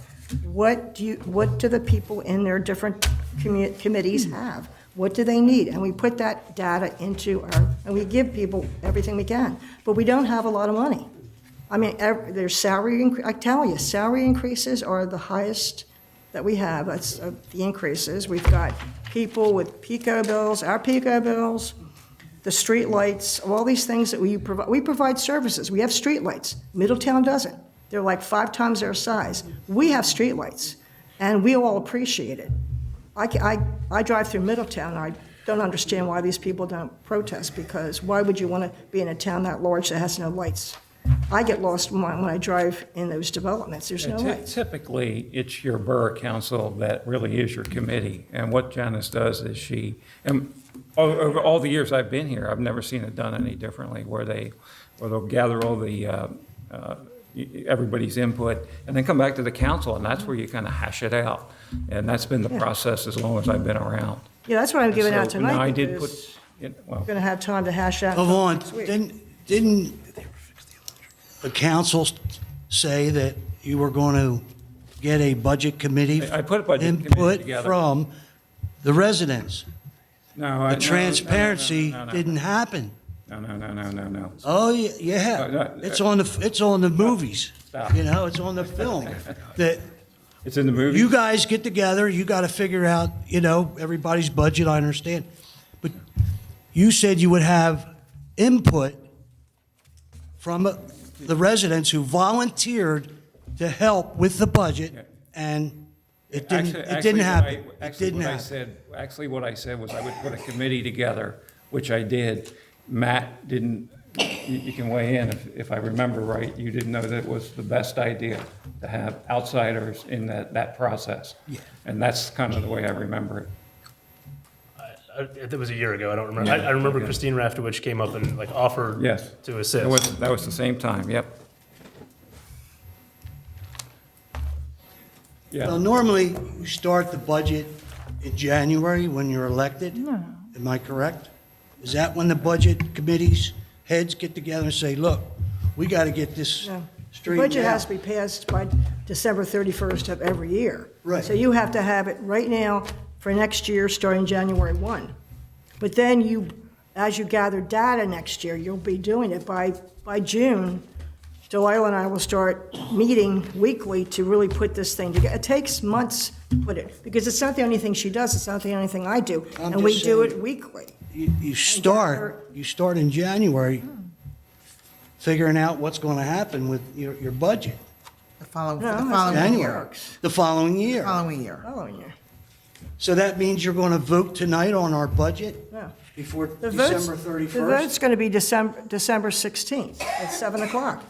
what do the people in their different committees have? What do they need? And we put that data into and we give people everything we can. But we don't have a lot of money. I mean, there's I tell you, salary increases are the highest that we have. That's the increases. We've got people with PICO bills, our PICO bills, the street lights, all these things that we provide. We provide services. We have street lights. Middletown doesn't. They're like 5 times their size. We have street lights, and we all appreciate it. I drive through Middletown. I don't understand why these people don't protest, because why would you want to be in a town that large that has no lights? I get lost when I drive in those developments. There's no way. Typically, it's your borough council that really is your committee. And what Janice does is and over all the years I've been here, I've never seen it done any differently, where they'll gather all the, everybody's input, and then come back to the council, and that's where you kind of hash it out. And that's been the process as long as I've been around. Yeah, that's what I'm giving out So, you know, tonight. I did because well, we're going to have time to hash out. Yvonne, next week. didn't the council say that you were going to get a budget committee? I put a budget committee input together. from the residents? No, The transparency didn't happen. No. Oh, yeah. It's on the movies. Stop. You know, it's on the film. That It's in the movie? you guys get together, you got to figure out, you know, everybody's budget, I understand. But you said you would have input from the residents who volunteered to help with the budget, and it didn't happen. It didn't happen. Actually, what I said was I would put a committee together, which I did. Matt didn't, you can weigh in if I remember right, you didn't know that it was the best idea to have outsiders in that process. Yeah. And that's kind of the way I remember it. It was a year ago, I don't remember. Yeah, I remember okay. Christine Raftowich came up and like offered Yes. to assist. That was the same time, yep. Yeah. Well, normally, you start the budget in January when you're elected. Am I correct? Is that when the budget committees, heads get together and say, look, we got to get this The straightened budget has out? to be passed by December 31st of every year. Right. So you have to have it right now for next year, starting January 1. But then you, as you gather data next year, you'll be doing it by June. Delilah and I will start meeting weekly to really put this thing together. It takes months to put it, because it's not the only thing she does, it's not the only thing I do. I'm And we just do saying- it weekly. You start in January, figuring out what's going to happen with your budget. The following January. year. The following year. Following year. Following year. So that means you're going to vote tonight on our budget Yeah. before The vote's- December 31st? The vote's going to be December 16th at 7 o'clock.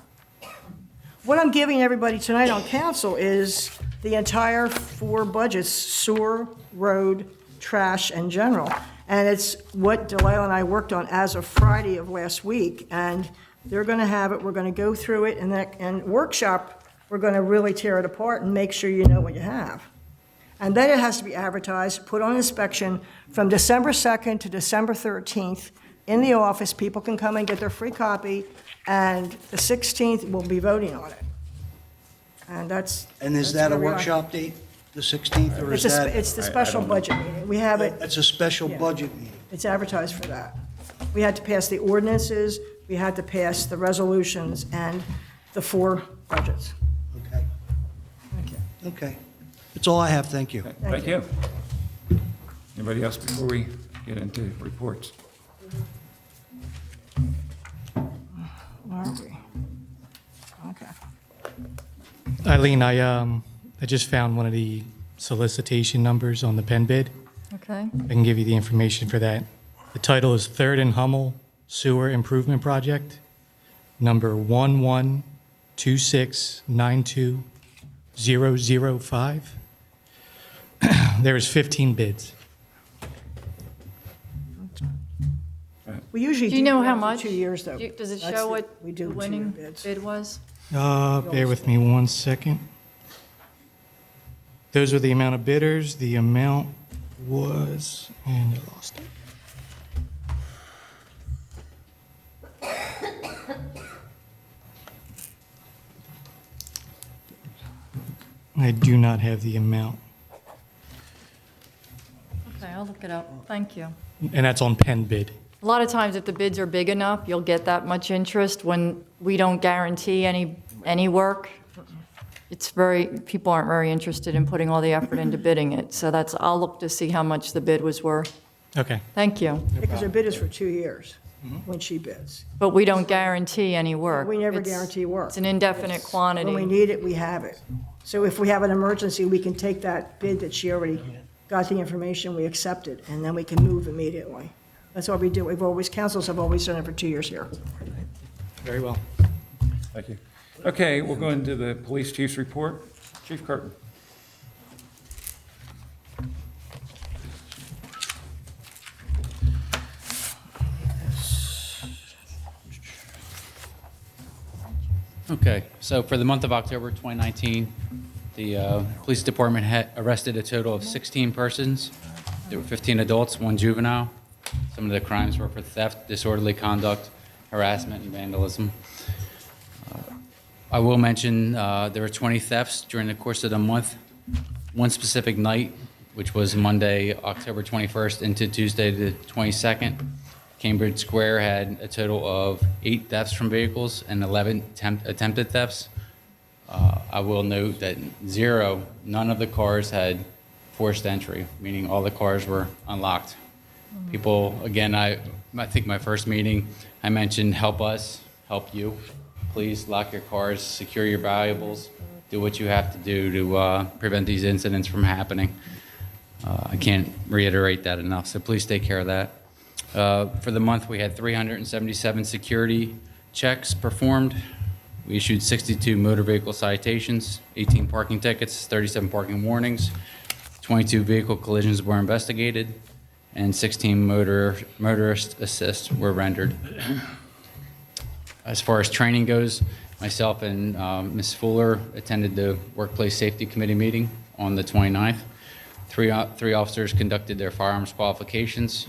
What I'm giving everybody tonight on council is the entire 4 budgets: sewer, road, trash, and general. And it's what Delilah and I worked on as of Friday of last week. And they're going to have it, we're going to go through it, and workshop, we're going to really tear it apart and make sure you know what you have. And then it has to be advertised, put on inspection from December 2nd to December 13th in the office. People can come and get their free copy, and the 16th we'll be voting on it. And that's. And is that's that a where we are. workshop date, the 16th, or is It's that? the special budget meeting. We have it, It's a special Yeah. budget meeting. it's advertised for that. We had to pass the ordinances, we had to pass the resolutions, and the 4 budgets. Okay. Okay. That's all I have, thank you. Thank you. Anybody else before we get into reports? Where are we? Okay. Eileen, I just found one of the solicitation numbers on the Penn bid. Okay. I can give you the information for that. The title is Third and Hummel Sewer Improvement Project, number 112692005. There is 15 bids. We usually Do you know that how for much? 2 years, though. Does it That's show the- what we the do 2 winning bids. bid was? Bear with me 1 second. Those were the amount of bidders. The amount was, and I lost it. I do not have the amount, Okay, I'll look it up. Thank you. and that's on Penn bid. A lot of times, if the bids are big enough, you'll get that much interest. When we don't guarantee any work, people aren't very interested in putting all the effort into bidding it. So I'll look to see how much the bid was worth. Okay. Thank you. Because her bid is for 2 years when she bids. But we don't guarantee any work. We never It's- guarantee work. It's an indefinite quantity. When we need it, we have it. So if we have an emergency, we can take that bid that she already got the information, we accept it, and then we can move immediately. That's what we do. Councils have always done it for 2 years here. Very well. Thank you. Okay, we'll go into the police chief's report. Chief Curtin. Okay, so for the month of October 2019, the police department had arrested a total of 16 persons. There were 15 adults, 1 juvenile. Some of the crimes were for theft, disorderly conduct, harassment, and vandalism. I will mention there were 20 thefts during the course of the month. One specific night, which was Monday, October 21st into Tuesday the 22nd, Cambridge Square had a total of 8 thefts from vehicles and 11 attempted thefts. I will note that none of the cars had forced entry, meaning all the cars were unlocked. People, again, I think my first meeting, I mentioned help us, help you. Please lock your cars, secure your valuables, do what you have to do to prevent these incidents from happening. I can't reiterate that enough, so please take care of that. For the month, we had 377 security checks performed. We issued 62 motor vehicle citations, 18 parking tickets, 37 parking warnings, 22 vehicle collisions were investigated, and 16 motorist assists were rendered. As far as training goes, myself and Ms. Fuller attended the Workplace Safety Committee meeting on the 29th. Three officers conducted their firearms qualifications.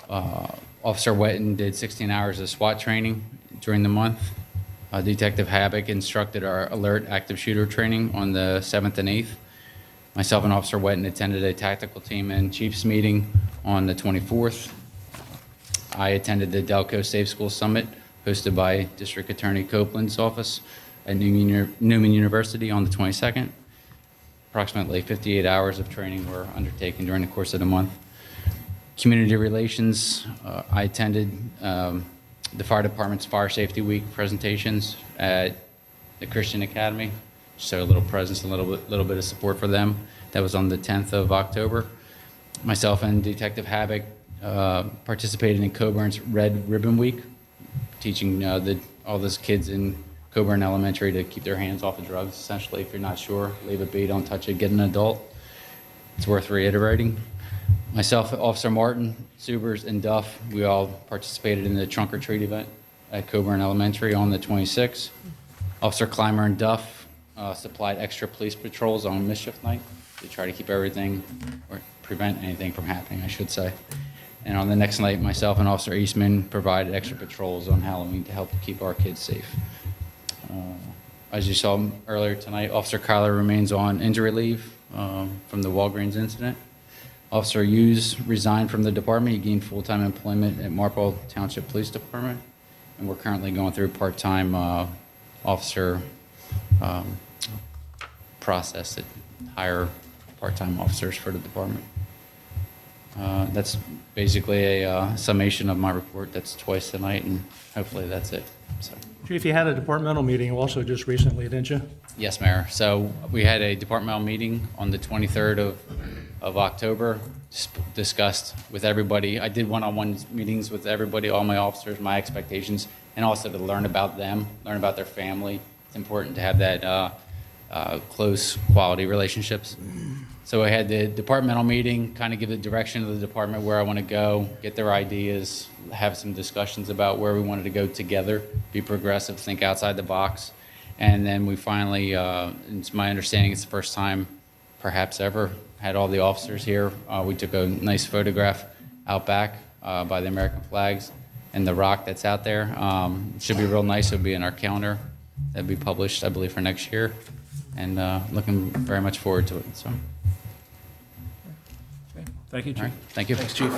Officer Wetton did 16 hours of SWAT training during the month. Detective Habak instructed our alert active shooter training on the 7th and 8th. Myself and Officer Wetton attended a tactical team and chiefs meeting on the 24th. I attended the Delco Safe School Summit hosted by District Attorney Copeland's office at Newman University on the 22nd. Approximately 58 hours of training were undertaken during the course of the month. Community relations, I attended the fire department's Fire Safety Week presentations at the Christian Academy. So a little presence, a little bit of support for them. That was on the 10th of October. Myself and Detective Habak participated in Coburn's Red Ribbon Week, teaching all those kids in Coburn Elementary to keep their hands off of drugs, essentially. If you're not sure, leave it be, don't touch it, get an adult. It's worth reiterating. Myself, Officer Martin, Subers, and Duff, we all participated in the trunk or treat event at Coburn Elementary on the 26th. Officer Clymer and Duff supplied extra police patrols on mischief night to try to keep everything, or prevent anything from happening, I should say. And on the next night, myself and Officer Eastman provided extra patrols on Halloween to help keep our kids safe. As you saw earlier tonight, Officer Kyler remains on injury leave from the Walgreens incident. Officer Hughes resigned from the department. He gained full-time employment at Marlboro Township Police Department. And we're currently going through part-time officer process to hire part-time officers for the department. That's basically a summation of my report. That's twice tonight, and hopefully that's it. So. Chief, you had a departmental meeting also just recently, didn't you? Yes, Mayor. So we had a departmental meeting on the 23rd of October, discussed with everybody. I did one-on-one meetings with everybody, all my officers, my expectations, and also to learn about them, learn about their family. It's important to have that close quality relationships. So I had the departmental meeting, kind of give the direction of the department where I want to go, get their ideas, have some discussions about where we wanted to go together, be progressive, think outside the box. And then we finally, it's my understanding it's the first time perhaps ever, had all the officers here. We took a nice photograph out back by the American flags and the rock that's out there. It should be real nice. It'll be in our calendar. That'll be published, I believe, for next year. And looking very much forward to it. So. Thank you, Chief. All right. Thank you. Thanks, Chief.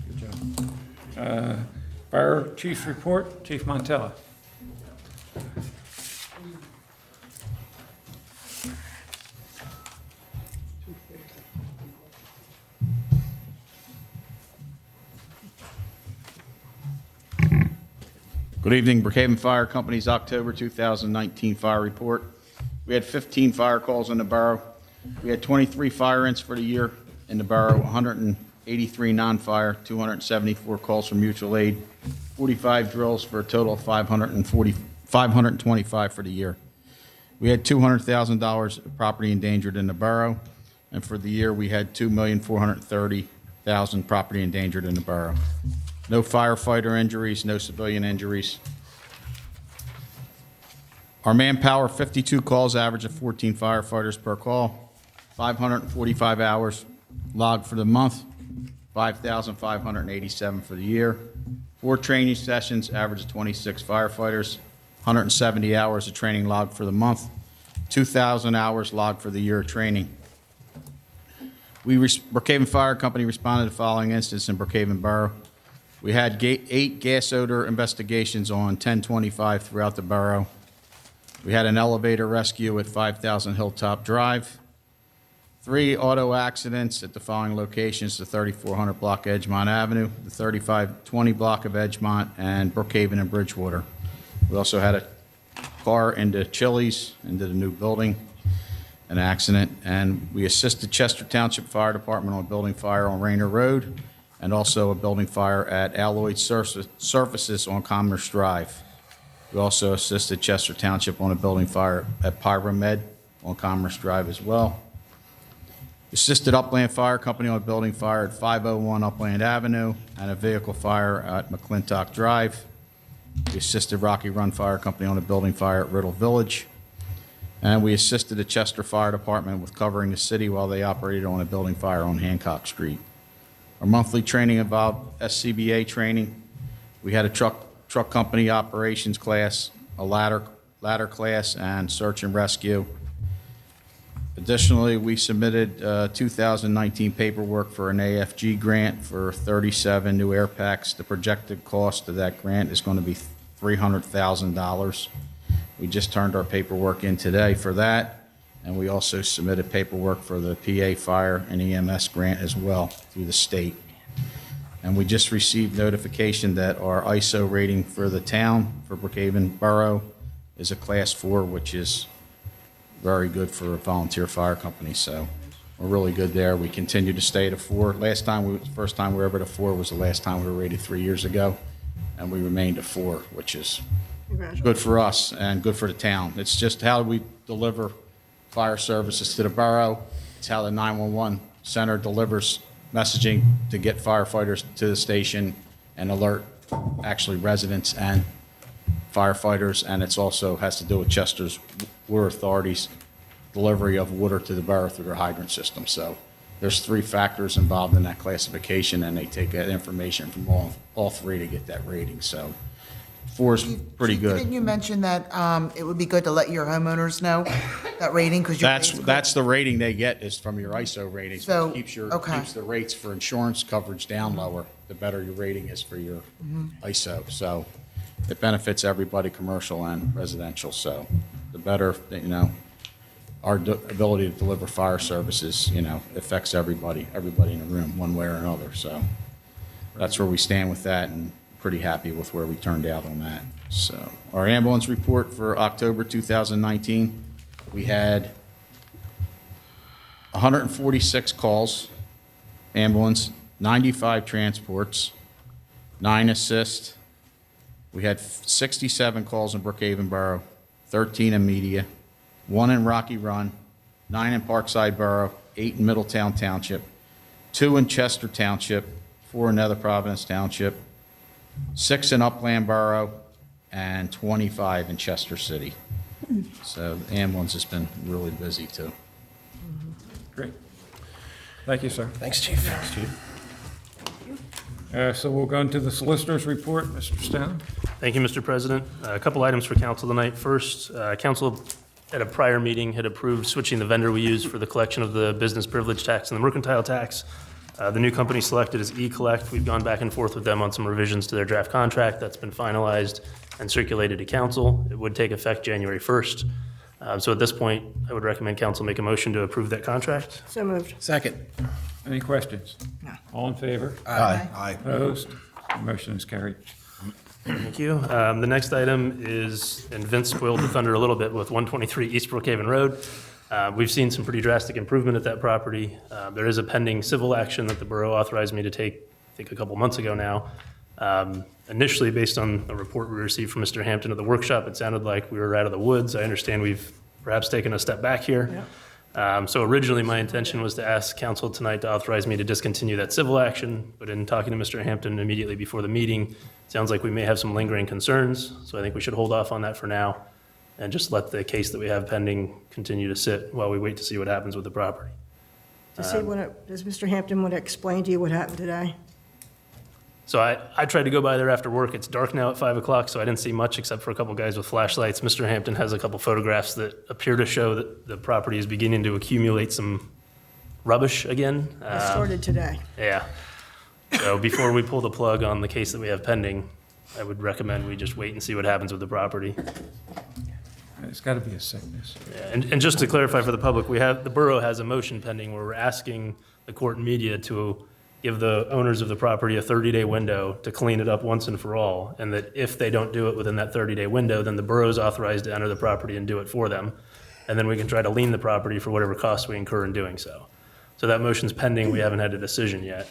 Good job. Fire Chief's report, Chief Montella. Good evening, Brookhaven Fire Company's October 2019 fire report. We had 15 fire calls in the borough. We had 23 fire ins for the year in the borough, 183 non-fire, 274 calls for mutual aid, 45 drills for a total of 540 525 for the year. We had $200,000 of property endangered in the borough, and for the year, we had $2,430,000 property endangered in the borough. No firefighter injuries, no civilian injuries. Our manpower, 52 calls, average of 14 firefighters per call, 545 hours logged for the month, 5,587 for the year. 4 training sessions, average of 26 firefighters, 170 hours of training logged for the month, 2,000 hours logged for the year of training. Brookhaven Fire Company responded to the following incidents in Brookhaven Borough. We had 8 gas odor investigations on 1025 throughout the borough. We had an elevator rescue at 5,000 Hilltop Drive. 3 auto accidents at the following locations: the 3400 block Edgemont Avenue, the 3520 block of Edgemont, and Brookhaven and Bridgewater. We also had a car into Chili's, into the new building, an accident, and we assisted Chester Township Fire Department on a building fire on Rayner Road, and also a building fire at Alloyd Surfaces on Commerce Drive. We also assisted Chester Township on a building fire at Pyromed on Commerce Drive as well. Assisted Upland Fire Company on a building fire at 501 Upland Avenue and a vehicle fire at McClintock Drive. We assisted Rocky Run Fire Company on a building fire at Riddle Village. And we assisted the Chester Fire Department with covering the city while they operated on a building fire on Hancock Street. Our monthly training involved SCBA training. We had a truck company operations class, a ladder class, and search and rescue. Additionally, we submitted 2019 paperwork for an AFG grant for 37 new air packs. The projected cost of that grant is going to be $300,000. We just turned our paperwork in today for that, and we also submitted paperwork for the PA Fire and EMS grant as well through the state. And we just received notification that our ISO rating for the town, for Brookhaven Borough, is a Class 4, which is very good for a volunteer fire company. So we're really good there. We continue to stay at a 4. First time we were ever at a 4 was the last time we were rated 3 years ago, and we remained a 4, which is good for us and good for the town. It's just how we deliver fire services to the borough. It's how the 911 center delivers messaging to get firefighters to the station and alert actually residents and firefighters, and it's also has to do with Chester's Water Authority's delivery of water to the borough through their hydrant system. So there's 3 factors involved in that classification, and they take that information from all 3 to get that rating. So 4 is pretty good. Didn't you mention that it would be good to let your homeowners know that rating? Because that's the rating they get is from your ISO rating. So, It keeps okay. keeps the rates for insurance coverage down lower, the better your rating is for your ISO. So it benefits everybody, commercial and residential. So the better, our ability to deliver fire services, affects everybody in the room one way or another. So that's where we stand with that, and pretty happy with where we turned out on that. So our ambulance report for October 2019, we had 146 calls, ambulance, 95 transports, 9 assists. We had 67 calls in Brookhaven Borough, 13 in Media, 1 in Rocky Run, 9 in Parkside Borough, 8 in Middletown Township, 2 in Chester Township, 4 in Nether Providence Township, 6 in Upland Borough, and 25 in Chester City. So the ambulance has been really busy too. Great. Thank you, sir. Thanks, Chief. Thanks, Chief. So we'll go into the solicitor's report. Mr. Stone? Thank you, Mr. President. A couple items for council tonight. First, council at a prior meeting had approved switching the vendor we use for the collection of the business privilege tax and the mercantile tax. The new company selected is eCollect. We've gone back and forth with them on some revisions to their draft contract. That's been finalized and circulated to council. It would take effect January 1st. So at this point, I would recommend council make a motion to approve that contract. So moved. Second. Any questions? No. All in favor? Aye. Aye. Opposed? The motion is carried. Thank you. The next item is, and Vince spoiled the thunder a little bit with 123 East Brookhaven Road. We've seen some pretty drastic improvement at that property. There is a pending civil action that the borough authorized me to take, I think a couple months ago now. Initially, based on a report we received from Mr. Hampton at the workshop, it sounded like we were out of the woods. I understand we've perhaps taken a step back here. So originally, my intention was to ask council tonight to authorize me to discontinue that civil action, but in talking to Mr. Hampton immediately before the meeting, it sounds like we may have some lingering concerns, so I think we should hold off on that for now and just let the case that we have pending continue to sit while we wait to see what happens with the property. Does Mr. Hampton want to explain to you what happened today? So I tried to go by there after work. It's dark now at 5 o'clock, so I didn't see much except for a couple guys with flashlights. Mr. Hampton has a couple photographs that appear to show that the property is beginning to accumulate some rubbish again. It started today. Yeah. So before we pull the plug on the case that we have pending, I would recommend we just wait and see what happens with the property. It's got to be a sickness. Yeah, and just to clarify for the public, the borough has a motion pending where we're asking the court and media to give the owners of the property a 30-day window to clean it up once and for all, and that if they don't do it within that 30-day window, then the borough is authorized to enter the property and do it for them, and then we can try to lien the property for whatever costs we incur in doing so. So that motion's pending. We haven't had a decision yet.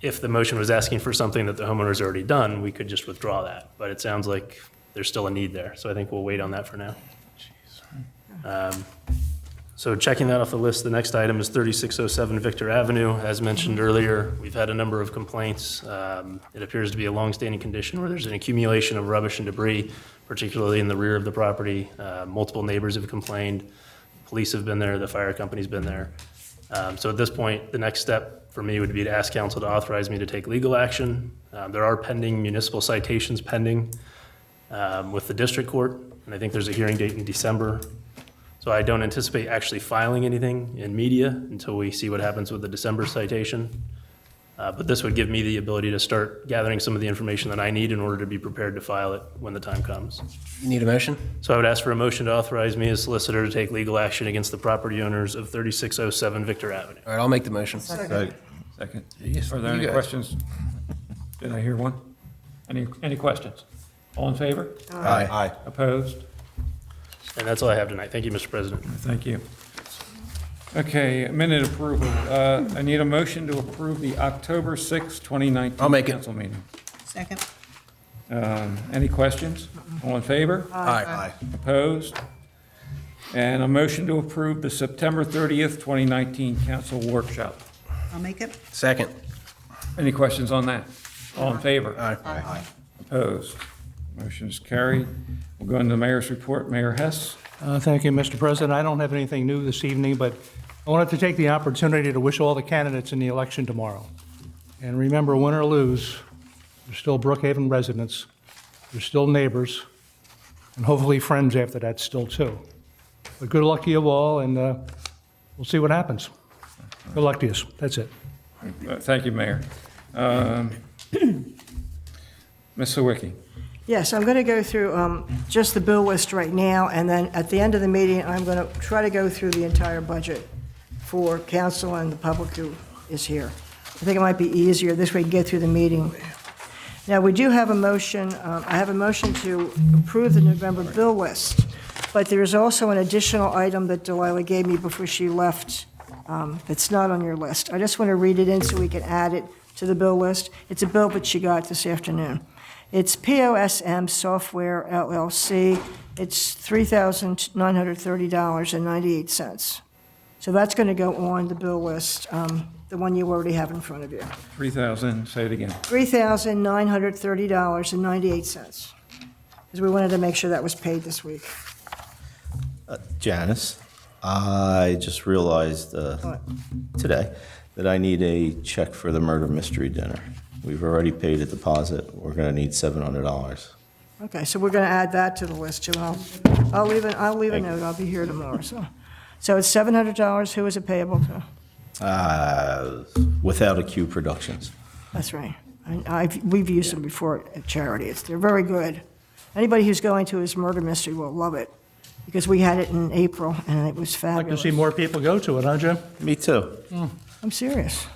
If the motion was asking for something that the homeowner's already done, we could just withdraw that, but it sounds like there's still a need there, so I think we'll wait on that for now. So checking that off the list, the next item is 3607 Victor Avenue. As mentioned earlier, we've had a number of complaints. It appears to be a longstanding condition where there's an accumulation of rubbish and debris, particularly in the rear of the property. Multiple neighbors have complained. Police have been there. The fire company's been there. So at this point, the next step for me would be to ask council to authorize me to take legal action. There are pending municipal citations pending with the district court, and I think there's a hearing date in December. So I don't anticipate actually filing anything in media until we see what happens with the December citation. But this would give me the ability to start gathering some of the information that I need in order to be prepared to file it when the time comes. You need a motion? So I would ask for a motion to authorize me as solicitor to take legal action against the property owners of 3607 Victor Avenue. All right, I'll make the motion. Second. Second. Yes, Are there you any got it. questions? Did I hear one? Any questions? All in favor? Aye. Opposed? And that's all I have tonight. Thank you, Mr. President. Thank you. Okay, minute approval. I need a motion to approve the October 6, 2019 I'll make it. council meeting. Second. Any questions? All in favor? Aye. Opposed? And a motion to approve the September 30th, 2019 council workshop. I'll make it. Second. Any questions on that? All in favor? Aye. Opposed? Motion is carried. We'll go into the mayor's report. Mayor Hess. Thank you, Mr. President. I don't have anything new this evening, but I wanted to take the opportunity to wish all the candidates in the election tomorrow. And remember, win or lose, you're still Brookhaven residents, you're still neighbors, and hopefully friends after that still too. But good luck to you all, and we'll see what happens. Good luck to you. That's it. Thank you, Mayor. Ms. Sawicki. Yes, I'm going to go through just the bill list right now, and then at the end of the meeting, I'm going to try to go through the entire budget for council and the public who is here. I think it might be easier, this way we can get through the meeting. Now, we do have a motion, I have a motion to approve the November bill list, but there is also an additional item that Delilah gave me before she left that's not on your list. I just want to read it in so we can add it to the bill list. It's a bill that she got this afternoon. It's POSM Software LLC. It's $3,930.98. So that's going to go on the bill list, the one you already have in front of you. 3,000, say it again. $3,930.98. Because we wanted to make sure that was paid this week. Janice, I just realized today that I need a check for the murder mystery dinner. We've already paid a deposit. We're going to need $700. Okay, so we're going to add that to the list, too. I'll leave a note. I'll be here tomorrow, so it's $700. Who is it payable to? Without a Q Productions. That's right. We've used them before at charity. They're very good. Anybody who's going to his murder mystery will love it, because we had it in April, and it was I'd like to fabulous. see more people go to it, huh, Jim? Me too. I'm serious.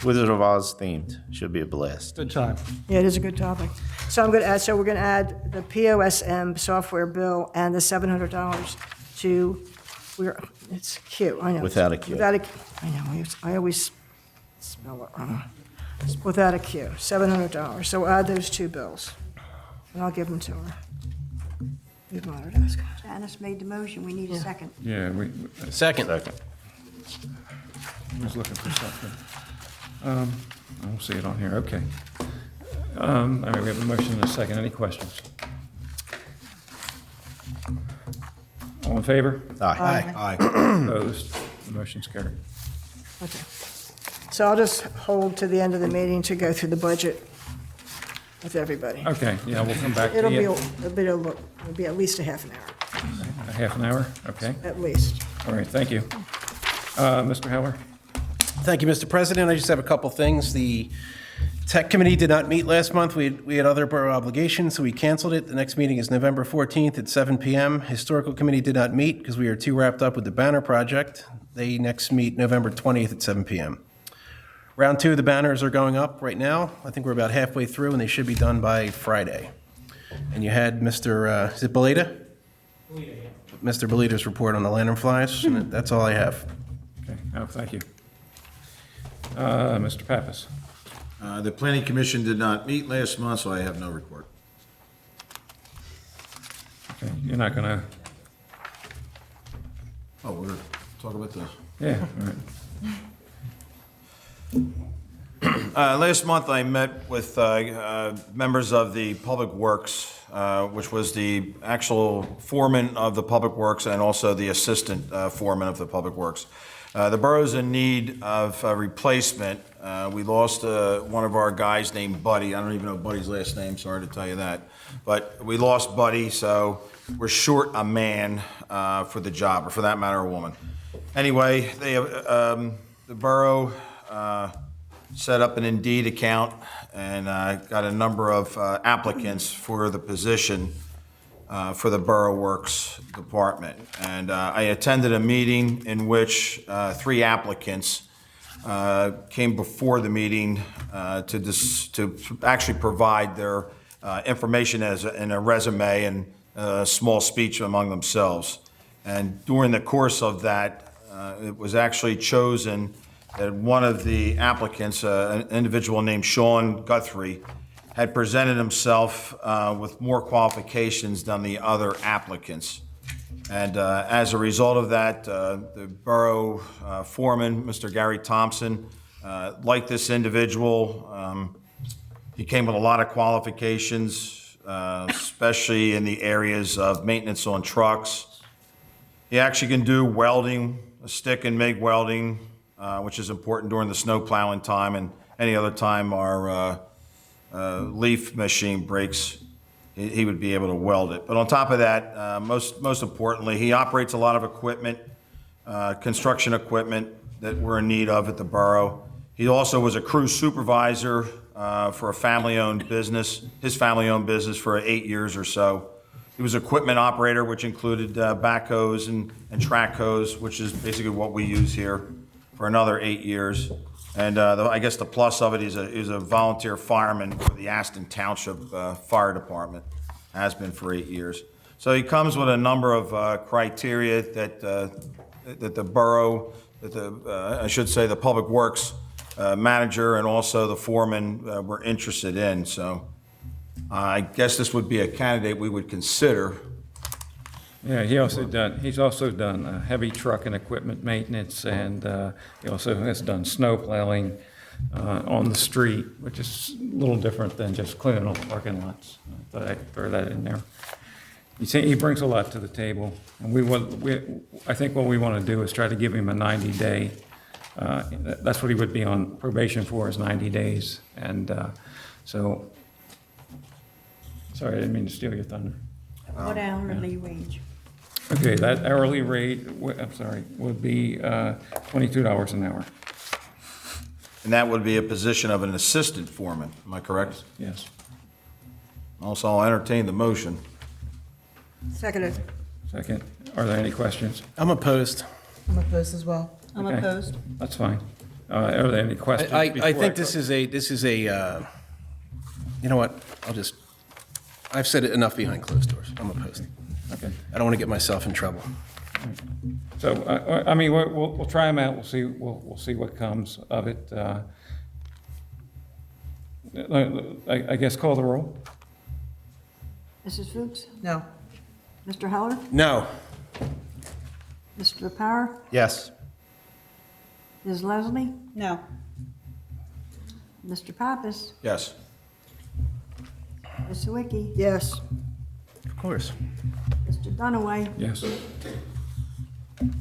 Wizard of Oz themed. Should be a blast. Good time. Yeah, it is a good topic. So we're going to add the POSM software bill and the $700 to, it's Q, I know. Without a Q. Without a, I know, I always spell it wrong. without a queue, $700. So add those two bills, and I'll give them to her. Leave them on her desk. Janice made the motion, we need a second. Yeah, Second. Who's looking for something? I don't see it on here, okay. All right, we have a motion and a second. Any questions? All in favor? Aye. Opposed? The motion's carried. Okay. So I'll just hold to the end of the meeting to go through the budget with everybody. Okay, yeah, we'll come back to It'll you. it'll be at least a half an hour, A half an hour? Okay. at least. All right, thank you. Mr. Heller? Thank you, Mr. President. I just have a couple things. The Tech Committee did not meet last month. We had other borough obligations, so we canceled it. The next meeting is November 14th at 7 p.m. Historical Committee did not meet because we are too wrapped up with the banner project. They next meet November 20th at 7 p.m. Round 2 of the banners are going up right now. I think we're about halfway through, and they should be done by Friday. And you had Mr. Is it Belita? Mr. Belita's report on the lantern flies, and that's all I have. Okay, thank you. Mr. Pappas? The Planning Commission did not meet last month, so I have no report. Okay, you're not going to... Oh, we're going to talk about this. Yeah, all right. Last month, I met with members of the Public Works, which was the actual foreman of the Public Works and also the assistant foreman of the Public Works. The borough's in need of a replacement. We lost one of our guys named Buddy. I don't even know Buddy's last name, sorry to tell you that. But we lost Buddy, so we're short a man for the job, or for that matter, a woman. Anyway, the borough set up an Indeed account and got a number of applicants for the position for the Borough Works Department. And I attended a meeting in which 3 applicants came before the meeting to actually provide their information in a resume and a small speech among themselves. And during the course of that, it was actually chosen that one of the applicants, an individual named Sean Guthrie, had presented himself with more qualifications than the other applicants. And as a result of that, the borough foreman, Mr. Gary Thompson, liked this individual. He came with a lot of qualifications, especially in the areas of maintenance on trucks. He actually can do welding, stick and MIG welding, which is important during the snow plowing time and any other time our leaf machine breaks, he would be able to weld it. But on top of that, most importantly, he operates a lot of equipment, construction equipment that we're in need of at the borough. He also was a crew supervisor for a family-owned business, his family-owned business for 8 years or so. He was equipment operator, which included backhoes and track hoes, which is basically what we use here, for another 8 years. And I guess the plus of it is he's a volunteer fireman for the Aston Township Fire Department, has been for 8 years. So he comes with a number of criteria that the borough, I should say the Public Works manager and also the foreman were interested in. So I guess this would be a candidate we would consider. Yeah, he's also done heavy truck and equipment maintenance, and he also has done snow plowing on the street, which is a little different than just cleaning up parking lots. I thought I'd throw that in there. He brings a lot to the table, and I think what we want to do is try to give him a 90-day. That's what he would be on probation for, is 90 days. And so, sorry, I didn't mean to steal your thunder. What hourly wage? Okay, that hourly rate, would be $22 an hour. And that would be a position of an assistant foreman, am I correct? Yes. Also, I'll entertain the motion. Seconded. Second. Are there any questions? I'm opposed. I'm opposed as well. I'm Okay. opposed. That's fine. Are there any questions? I think this is a, you know what, I've said it enough behind closed doors. I'm opposed. Okay. I don't want to get myself in trouble. So, I mean, we'll try them out. We'll see what comes of it. I guess call the roll? Mrs. Fuchs? No. Mr. Heller? No. Mr. Power? Yes. Ms. Leslie? No. Mr. Pappas? Yes. Ms. Sawicki? Yes. Of course. Mr. Dunaway? Yes. 1,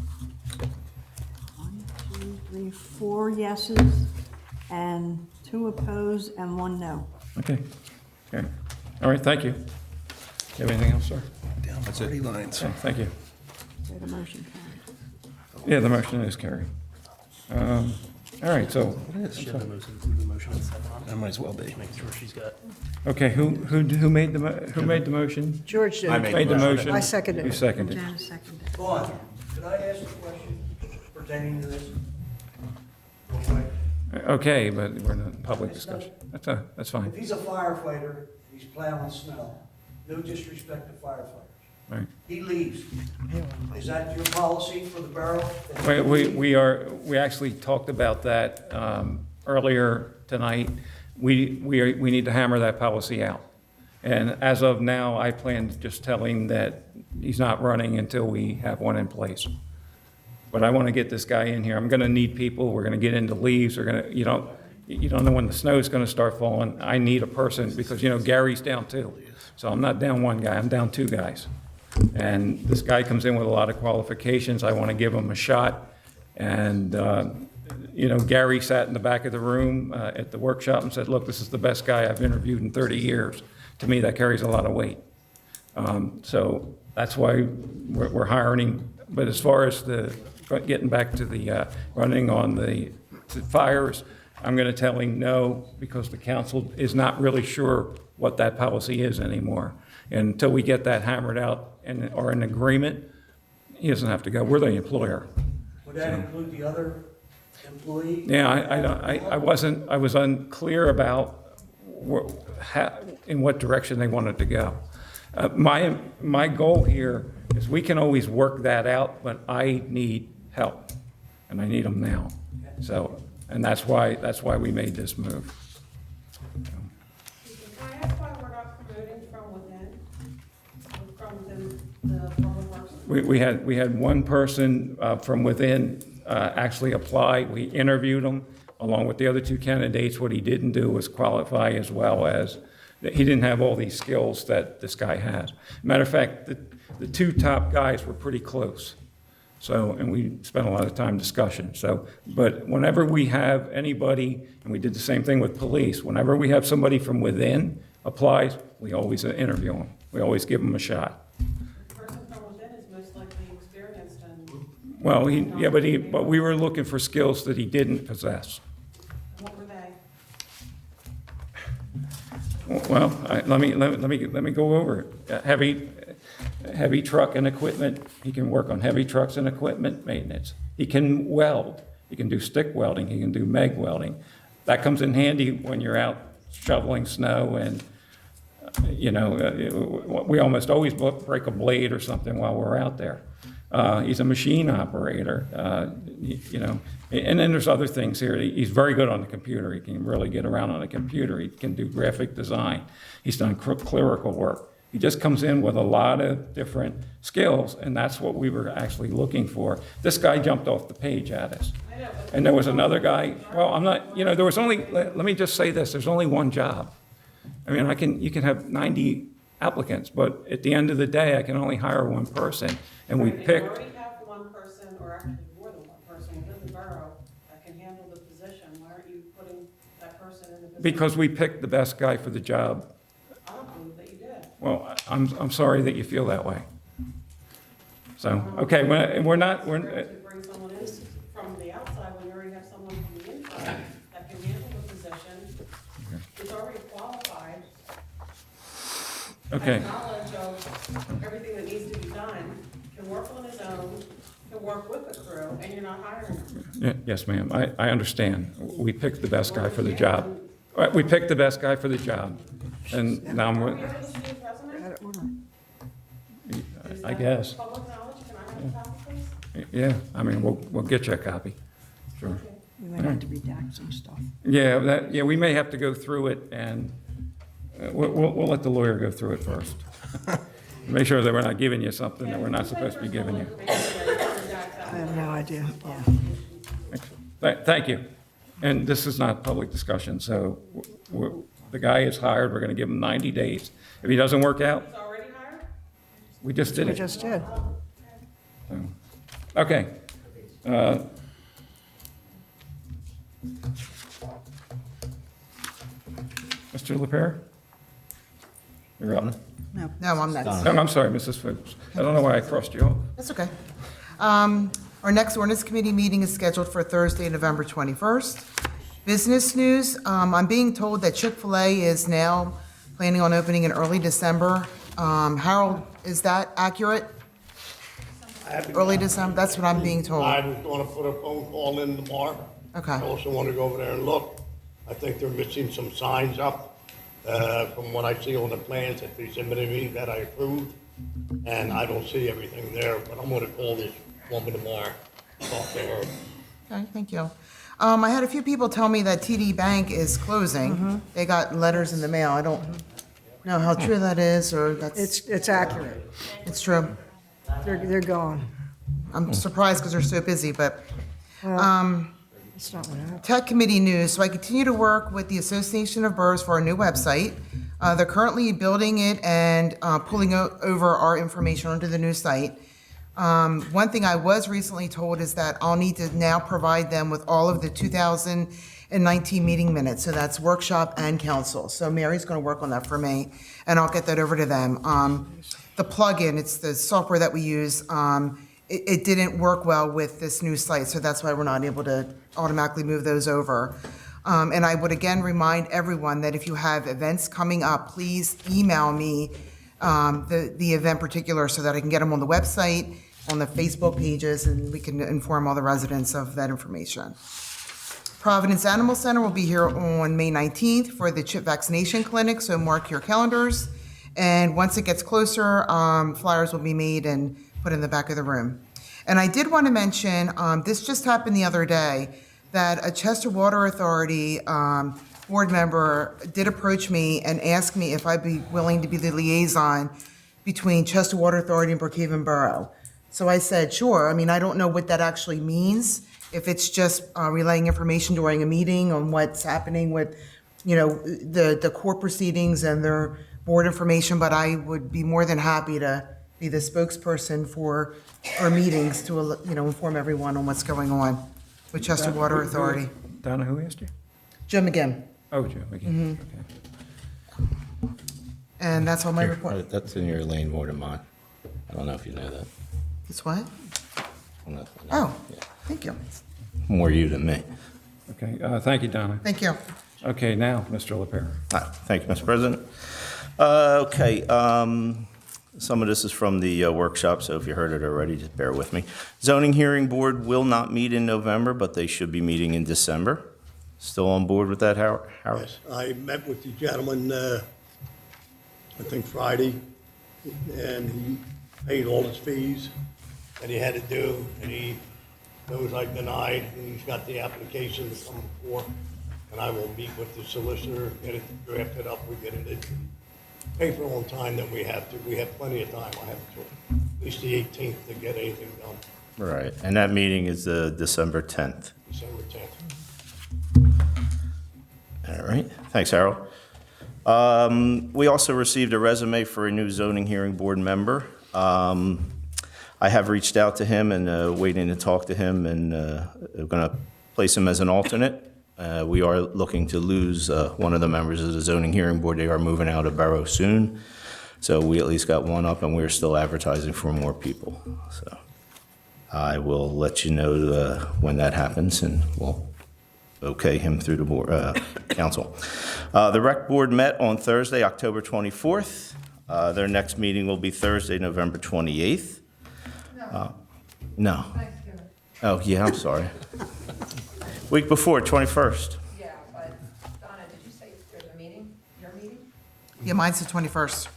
2, 3, 4 yeses, and 2 opposed, and 1 no. Okay. Okay. All right, thank you. You have anything else, sir? Down the party lines. Okay, thank you. So the motion carries. Yeah, the motion is carried. All right, so, She had the motion and second on it. I might as well be. Making sure she's got. okay, who made the motion? George did. I made Made the motion. I seconded You it. seconded. Janice seconded. Go on. Could I ask a question pertaining to this? Okay, but we're in a public discussion. That's fine. If he's a firefighter, he's plowing snow, no disrespect to firefighters. Right. He leaves. Is that your policy for the borough? We actually talked about that earlier tonight. We need to hammer that policy out. And as of now, I plan to just tell him that he's not running until we have one in place. But I want to get this guy in here. I'm going to need people. We're going to get into leaves. We're going to, you don't know when the snow is going to start falling. I need a person because, Gary's down too. So I'm not down one guy, I'm down 2 guys. And this guy comes in with a lot of qualifications. I want to give him a shot. And, Gary sat in the back of the room at the workshop and said, look, this is the best guy I've interviewed in 30 years. To me, that carries a lot of weight. So that's why we're hiring him. But as far as getting back to the running on the fires, I'm going to tell him no, because the council is not really sure what that policy is anymore. And until we get that hammered out and are in agreement, he doesn't have to go. We're the employer. Would that include the other employee? Yeah, I was unclear about in what direction they wanted to go. My goal here is we can always work that out, but I need help, and I need them now. So, and that's why we made this move. Can I ask why we're not promoting from within the public works? We had one person from within actually apply. We interviewed him along with the other 2 candidates. What he didn't do was qualify as well as, he didn't have all these skills that this guy has. Matter of fact, the 2 top guys were pretty close. So, and we spent a lot of time discussion. So, but whenever we have anybody, and we did the same thing with police, whenever we have somebody from within applies, we always interview them. We always give them a shot. The person from within is most likely experienced and. Well, but we were looking for skills that he didn't possess. What were they? Well, let me go over it. Heavy truck and equipment. He can work on heavy trucks and equipment maintenance. He can weld. He can do stick welding. He can do MIG welding. That comes in handy when you're out shoveling snow and, we almost always break a blade or something while we're out there. He's a machine operator, and then there's other things here. He's very good on the computer. He can really get around on a computer. He can do graphic design. He's done clerical work. He just comes in with a lot of different skills, and that's what we were actually looking for. This guy jumped off the page at us. And there was another guy, well, I'm not, there was only, let me just say this, there's only one job. I mean, you can have 90 applicants, but at the end of the day, I can only hire one person. And we picked. You already have one person, or actually more than one person within the borough that can handle the position. Why aren't you putting that person in the position? Because we picked the best guy for the job. I don't believe that you did. Well, I'm sorry that you feel that way. So, okay, we're not, To bring someone in from the outside when you already have someone from the inside that can handle the position, is already qualified. Okay. Has knowledge of everything that needs to be done, can work on his own, can work with the crew, and you're not hiring him. Yes, ma'am, I understand. We picked the best guy for the job. All right, we picked the best guy for the job, and now I guess. Public knowledge, can I have a copy, please? Yeah, I mean, we'll get you a copy. Sure. We might have to redact some stuff. Yeah, we may have to go through it, and we'll let the lawyer go through it first. Make sure that we're not giving you something that we're not supposed to be giving you. I have no idea, yeah. Thank you. And this is not public discussion, so the guy is hired, we're going to give him 90 days. If he doesn't work out, we just did We it. just did. Okay. Mr. LaPierre? You're up. No, I'm next. No, I'm sorry, Mrs. Fuchs. I don't know why I crossed you off. That's okay. Our next ordinance committee meeting is scheduled for Thursday, November 21st. Business news, I'm being told that Chick-fil-A is now planning on opening in early December. Harold, is that accurate? Early December, that's what I'm being told. I was gonna put a phone call in tomorrow. Okay. I also want to go over there and look. I think they're missing some signs up, from what I see on the plans that they submitted me that I approved. And I don't see everything there, but I'm gonna call this woman tomorrow, talk to her. Okay, thank you. I had a few people tell me that TD Bank is closing. They got letters in the mail. I don't know how true that is, or that's... It's accurate. It's true. They're gone. I'm surprised because they're so busy, but, That's not what happened. Tech Committee news. So I continue to work with the Association of Boroughs for our new website. They're currently building it and pulling over our information onto the new site. One thing I was recently told is that I'll need to now provide them with all of the 2019 meeting minutes. So that's workshop and council. So Mary's going to work on that for me, and I'll get that over to them. The plugin, it's the software that we use, it didn't work well with this new site, so that's why we're not able to automatically move those over. And I would again remind everyone that if you have events coming up, please email me the event particular so that I can get them on the website, on the Facebook pages, and we can inform all the residents of that information. Providence Animal Center will be here on May 19th for the chip vaccination clinic, so mark your calendars. And once it gets closer, flyers will be made and put in the back of the room. And I did want to mention, this just happened the other day, that a Chester Water Authority board member did approach me and ask me if I'd be willing to be the liaison between Chester Water Authority and Brookhaven Borough. So I said, sure. I mean, I don't know what that actually means, if it's just relaying information during a meeting on what's happening with, the court proceedings and their board information, but I would be more than happy to be the spokesperson for our meetings to, inform everyone on what's going on with Chester Water Authority. Donna, who asked you? Joe McGinn. Oh, Joe McGinn. Okay. And that's all my report. That's in your lane more than mine. I don't know if you know that. It's what? Well, no, Oh, thank you. more you than me. Okay, thank you, Donna. Thank you. Okay, now, Mr. LaPierre. Thank you, Mr. President. Okay, some of this is from the workshop, so if you heard it already, just bear with me. Zoning Hearing Board will not meet in November, but they should be meeting in December. Still on board with that, Howard? Yes, I met with the gentleman, I think Friday, and he paid all his fees that he had to do, and those I denied, and he's got the application to come before, and I will meet with the solicitor, get it drafted up, we get it into paper on time that we have to. We have plenty of time. I have to, at least the 18th to get anything done, Right, and that meeting is December 10th. December 10th. All right, thanks, Harold. We also received a resume for a new zoning hearing board member. I have reached out to him and waiting to talk to him, and I'm going to place him as an alternate. We are looking to lose one of the members of the zoning hearing board. They are moving out of borough soon, so we at least got one up, and we're still advertising for more people. So I will let you know when that happens, and we'll okay him through the board, council. The rec board met on Thursday, October 24th. Their next meeting will be Thursday, November 28th. No. Oh, yeah, I'm sorry. Week before, 21st. Yeah, but Donna, did you say there's a meeting, your meeting? Yeah, mine's the 21st.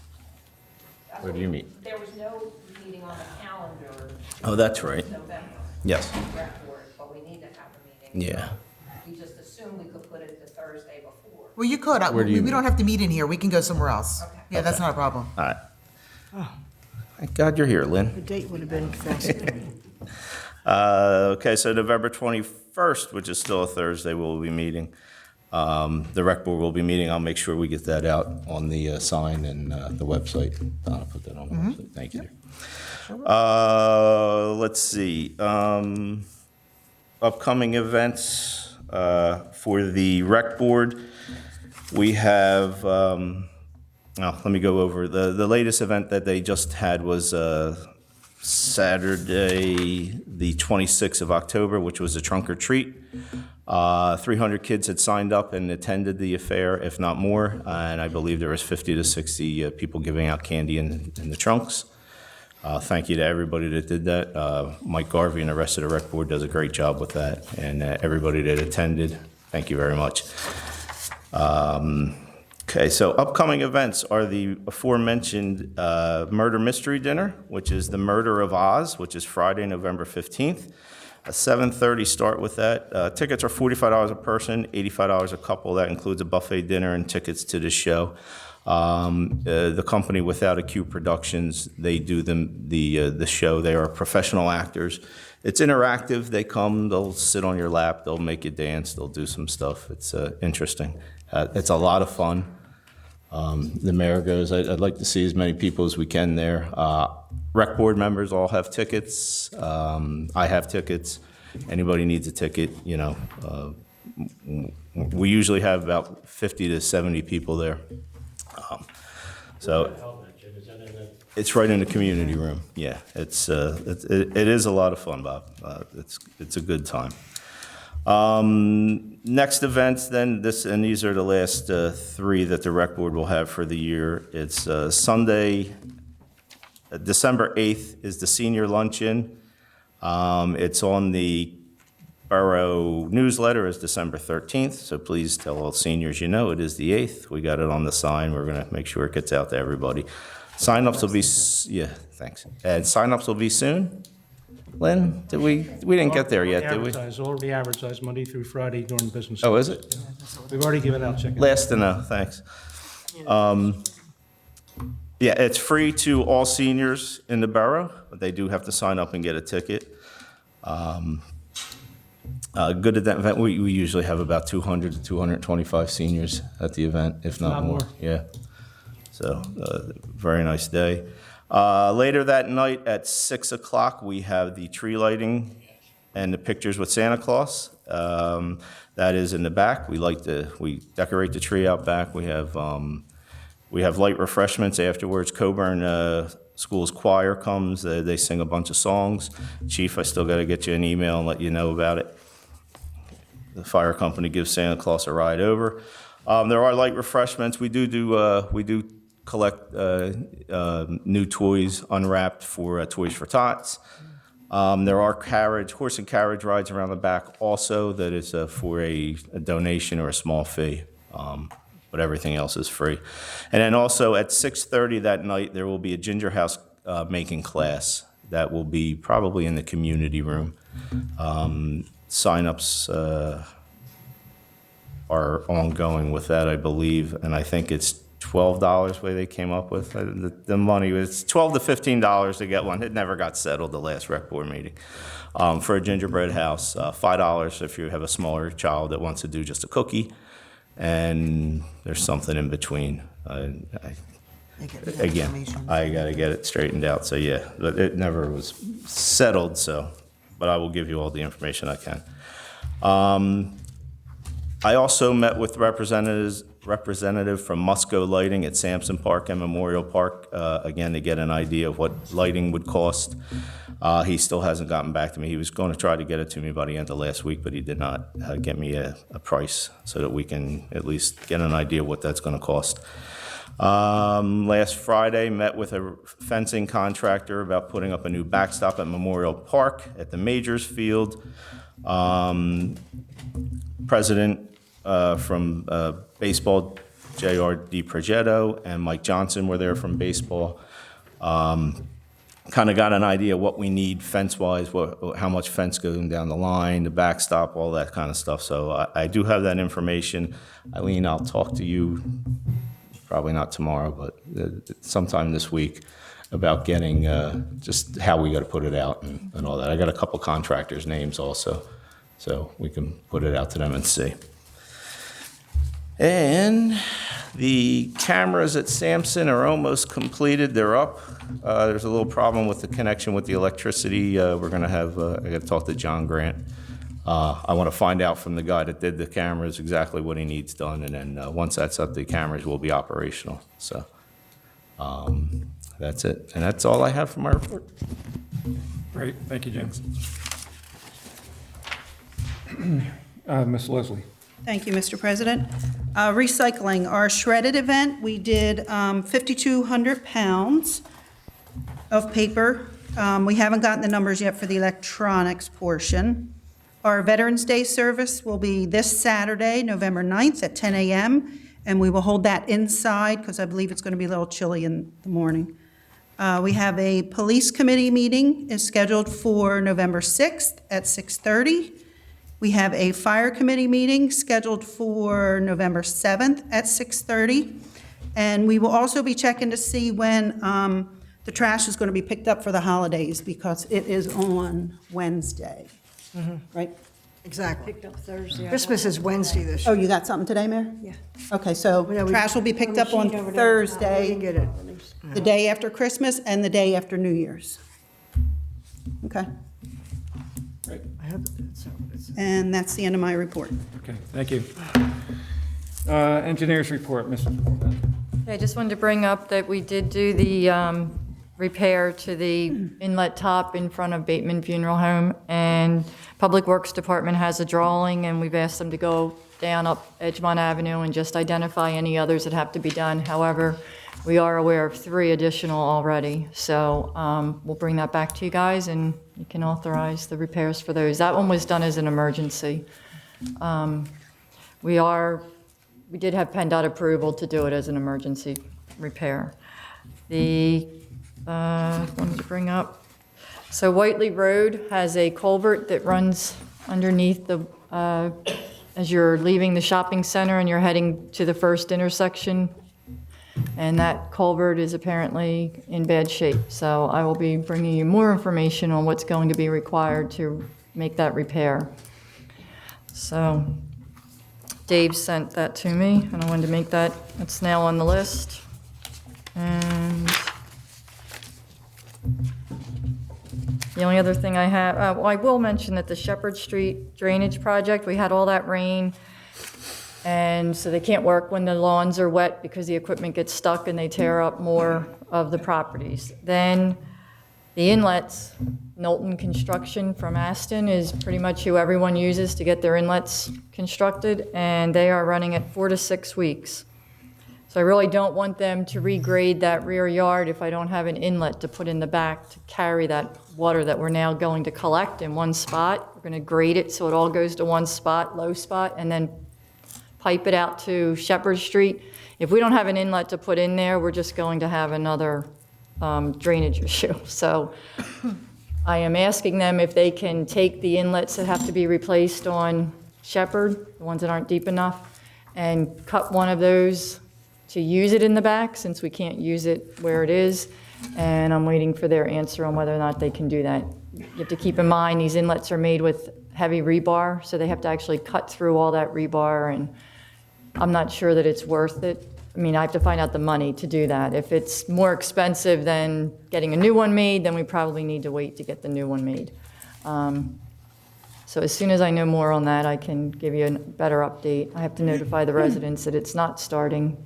Where do you meet? There was no meeting on the calendar. Oh, that's right. November. Yes. Rec board, but we need to have a meeting. Yeah. Well, you could. Where do you We don't have to meet in here. We can go somewhere else. Yeah, that's not a problem. All right. Thank God you're here, Lynn. The date would have been fascinating. Okay, so November 21st, which is still a Thursday, we'll be meeting. The rec board will be meeting. I'll make sure we get that out on the sign and the website. Donna put that on the website. Thank you. Let's see. Upcoming events for the rec board. We have, let me go over. The latest event that they just had was Saturday, the 26th of October, which was a trunk or treat. 300 kids had signed up and attended the affair, if not more, and I believe there was 50 to 60 people giving out candy in the trunks. Thank you to everybody that did that. Mike Garvey and the rest of the rec board does a great job with that, and everybody that attended, thank you very much. Okay, so upcoming events are the aforementioned Murder Mystery Dinner, which is the Murder of Oz, which is Friday, November 15th. A 7:30 start with that. Tickets are $45 a person, $85 a couple. That includes a buffet dinner and tickets to the show. The company Without a Cue Productions, they do the show. They are professional actors. It's interactive. They come, they'll sit on your lap, they'll make you dance, they'll do some stuff. It's interesting. It's a lot of fun. The mayor goes, I'd like to see as many people as we can there. Rec board members all have tickets. I have tickets. Anybody needs a ticket, you know. We usually have about 50 to 70 people there. So it's right in the community room. Yeah, it is a lot of fun, Bob. It's a good time. Next events then, these are the last three that the rec board will have for the year. It's Sunday, December 8th is the senior luncheon. It's on the borough newsletter as December 13th, so please tell all seniors you know it is the 8th. We got it on the sign. We're going to make sure it gets out to everybody. Sign-ups will be, yeah, thanks. And sign-ups will be soon. Lynn, we didn't get there yet, did we? Already advertised Monday through Friday during business. Oh, is it? We've already given out chicken. Last to know, thanks. Yeah, it's free to all seniors in the borough, but they do have to sign up and get a ticket. Good event. We usually have about 200 to 225 seniors at the event, if not more. Yeah. So, very nice day. Later that night at 6 o'clock, we have the tree lighting and the pictures with Santa Claus. That is in the back. We decorate the tree out back. We have light refreshments afterwards. Coburn School's choir comes. They sing a bunch of songs. Chief, I still got to get you an email and let you know about it. The fire company gives Santa Claus a ride over. There are light refreshments. We do collect new toys unwrapped for Toys for Tots. There are horse and carriage rides around the back also that is for a donation or a small fee, but everything else is free. And then also at 6:30 that night, there will be a ginger house making class that will be probably in the community room. Sign-ups are ongoing with that, I believe, and I think it's $12 where they came up with. The money was $12 to $15 to get one. It never got settled the last rec board meeting. For a gingerbread house, $5 if you have a smaller child that wants to do just a cookie, and there's something in between. Again, I got to get it straightened out, so yeah, but it never was settled, so, but I will give you all the information I can. I also met with representative from Musco Lighting at Sampson Park and Memorial Park, again, to get an idea of what lighting would cost. He still hasn't gotten back to me. He was going to try to get it to me by the end of last week, but he did not get me a price so that we can at least get an idea what that's going to cost. Last Friday, met with a fencing contractor about putting up a new backstop at Memorial Park at the Majors Field. President from baseball, J.R. DiProgetto, and Mike Johnson were there from baseball. kind of got an idea what we need fence-wise, how much fence going down the line, the backstop, all that kind of stuff. So I do have that information. Eileen, I'll talk to you, probably not tomorrow, but sometime this week, about getting just how we got to put it out and all that. I got a couple contractors' names also, so we can put it out to them and see. And the cameras at Sampson are almost completed. They're up. There's a little problem with the connection with the electricity. We're going to have, I got to talk to John Grant. I want to find out from the guy that did the cameras exactly what he needs done. And then once that's up, the cameras will be operational. So that's it. And that's all I have for my report. Great, thank you, James. Ms. Leslie. Thank you, Mr. President. Recycling, our shredded event, we did 5,200 pounds of paper. We haven't gotten the numbers yet for the electronics portion. Our Veterans Day service will be this Saturday, November 9th at 10 a.m., and we will hold that inside because I believe it's going to be a little chilly in the morning. We have a police committee meeting is scheduled for November 6th at 6:30. We have a fire committee meeting scheduled for November 7th at 6:30. And we will also be checking to see when the trash is going to be picked up for the holidays because it is on Wednesday, right? Exactly. Picked up Thursday. Christmas is Wednesday this year. Oh, you got something today, Mayor? Yeah. Okay, so Yeah, we- trash will be picked up on Machine over there. We Thursday, can get it. the day after Christmas and the day after New Year's. Okay, I have it. That's not what it says. and that's the end of my report. Okay, thank you. Engineers report, Mr. I just wanted to bring up that we did do the repair to the inlet top in front of Bateman Funeral Home, and Public Works Department has a drawing, and we've asked them to go down up Edgemont Avenue and just identify any others that have to be done. However, we are aware of 3 additional already, so we'll bring that back to you guys, and you can authorize the repairs for those. That one was done as an emergency. We did have PennDOT approval to do it as an emergency repair. Wanted to bring up, so Whiteley Road has a culvert that runs underneath the, as you're leaving the shopping center and you're heading to the first intersection, and that culvert is apparently in bad shape. So I will be bringing you more information on what's going to be required to make that repair. So Dave sent that to me, and I wanted to make that, it's now on the list. And the only other thing I have, well, I will mention that the Shepherd Street drainage project, we had all that rain, and so they can't work when the lawns are wet because the equipment gets stuck and they tear up more of the properties. Then the inlets, Knowlton Construction from Aston is pretty much who everyone uses to get their inlets constructed, and they are running at 4 to 6 weeks. So I really don't want them to regrade that rear yard if I don't have an inlet to put in the back to carry that water that we're now going to collect in one spot. We're going to grade it so it all goes to one spot, low spot, and then pipe it out to Shepherd Street. If we don't have an inlet to put in there, we're just going to have another drainage issue. So I am asking them if they can take the inlets that have to be replaced on Shepherd, the ones that aren't deep enough, and cut one of those to use it in the back, since we can't use it where it is. And I'm waiting for their answer on whether or not they can do that. You have to keep in mind, these inlets are made with heavy rebar, so they have to actually cut through all that rebar, and I'm not sure that it's worth it. I mean, I have to find out the money to do that. If it's more expensive than getting a new one made, then we probably need to wait to get the new one made. So as soon as I know more on that, I can give you a better update. I have to notify the residents that it's not starting.